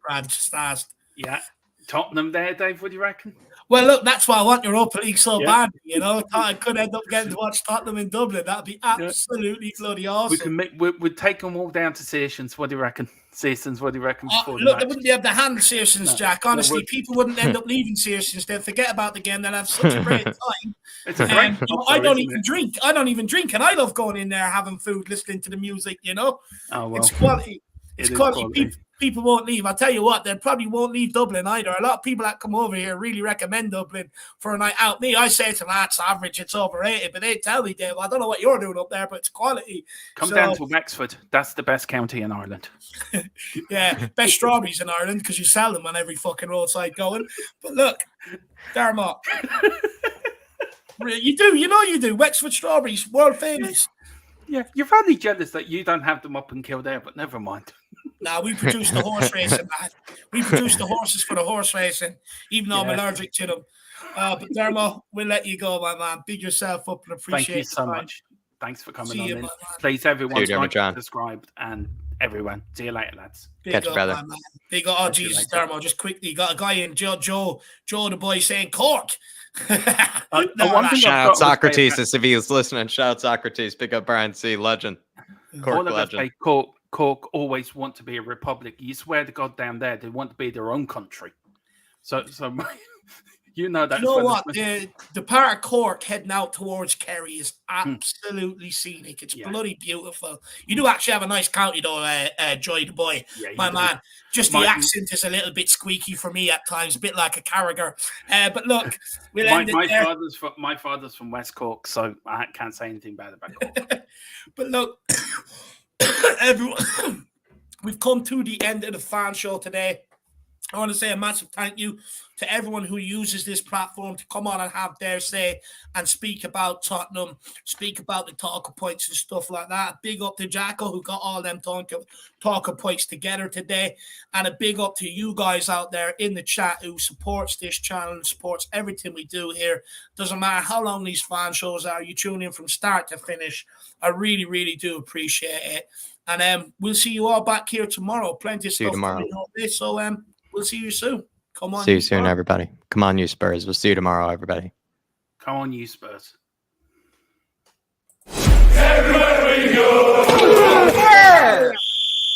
Yeah, Tottenham there, Dave. What do you reckon? Well, look, that's why I want Europa League so bad. You know, I could end up getting to watch Tottenham in Dublin. That'd be absolutely bloody awesome. We'd take them all down to Seasons. What do you reckon? Seasons, what do you reckon? Look, they wouldn't be able to handle Seasons, Jack. Honestly, people wouldn't end up leaving Seasons. They'd forget about the game. They'll have such a great time. It's a great I don't even drink. I don't even drink, and I love going in there, having food, listening to the music. You know, it's quality. It's quality. People won't leave. I'll tell you what, they probably won't leave Dublin either. A lot of people that come over here really recommend Dublin for a night out. Me, I say to them, that's average, it's overrated. But they tell me, Dave, I don't know what you're doing up there, but it's quality. Come down to Wexford. That's the best county in Ireland. Yeah, best strawberries in Ireland because you sell them on every fucking roadside going. But look, Dermot. You do. You know you do. Wexford strawberries, world famous. Yeah, you're probably jealous that you don't have them up in Kildare, but never mind. Now we produce the horse racing, man. We produce the horses for the horse racing, even though I'm allergic to them. But Dermo, we'll let you go, my man. Big yourself up and appreciate it. Thank you so much. Thanks for coming on in. Please, everyone, subscribe and everyone. See you later, lads. Catch you, brother. Man. Big up. Oh, Jesus, Dermo, just quickly. You got a guy in Joe the boy saying Cork. Shout out Socrates if he's listening. Shout out Socrates. Pick up Brian C. Legend. Cork legend. Cork always want to be a republic. You swear to God down there, they want to be their own country. So you know that. You know what? The part of Cork heading out towards Kerry is absolutely scenic. It's bloody beautiful. You do actually have a nice county though, Joy the boy. Yeah, my man. Just the accent is a little bit squeaky for me at times, a bit like a Carragher. But look, we'll end it there. My father's from West Cork, so I can't say anything bad about Cork. But look, everyone, we've come to the end of the fan show today. I want to say a massive thank you to everyone who uses this platform to come on and have their say and speak about Tottenham, speak about the talking points and stuff like that. Big up to Jacko who got all them talking points together today. And a big up to you guys out there in the chat who supports this channel and supports everything we do here. Doesn't matter how long these fan shows are, you tune in from start to finish. I really, really do appreciate it. And we'll see you all back here tomorrow. Plenty of stuff coming up this. So we'll see you soon. Come on. See you soon, everybody. Come on, you Spurs. We'll see you tomorrow, everybody. Come on, you Spurs. There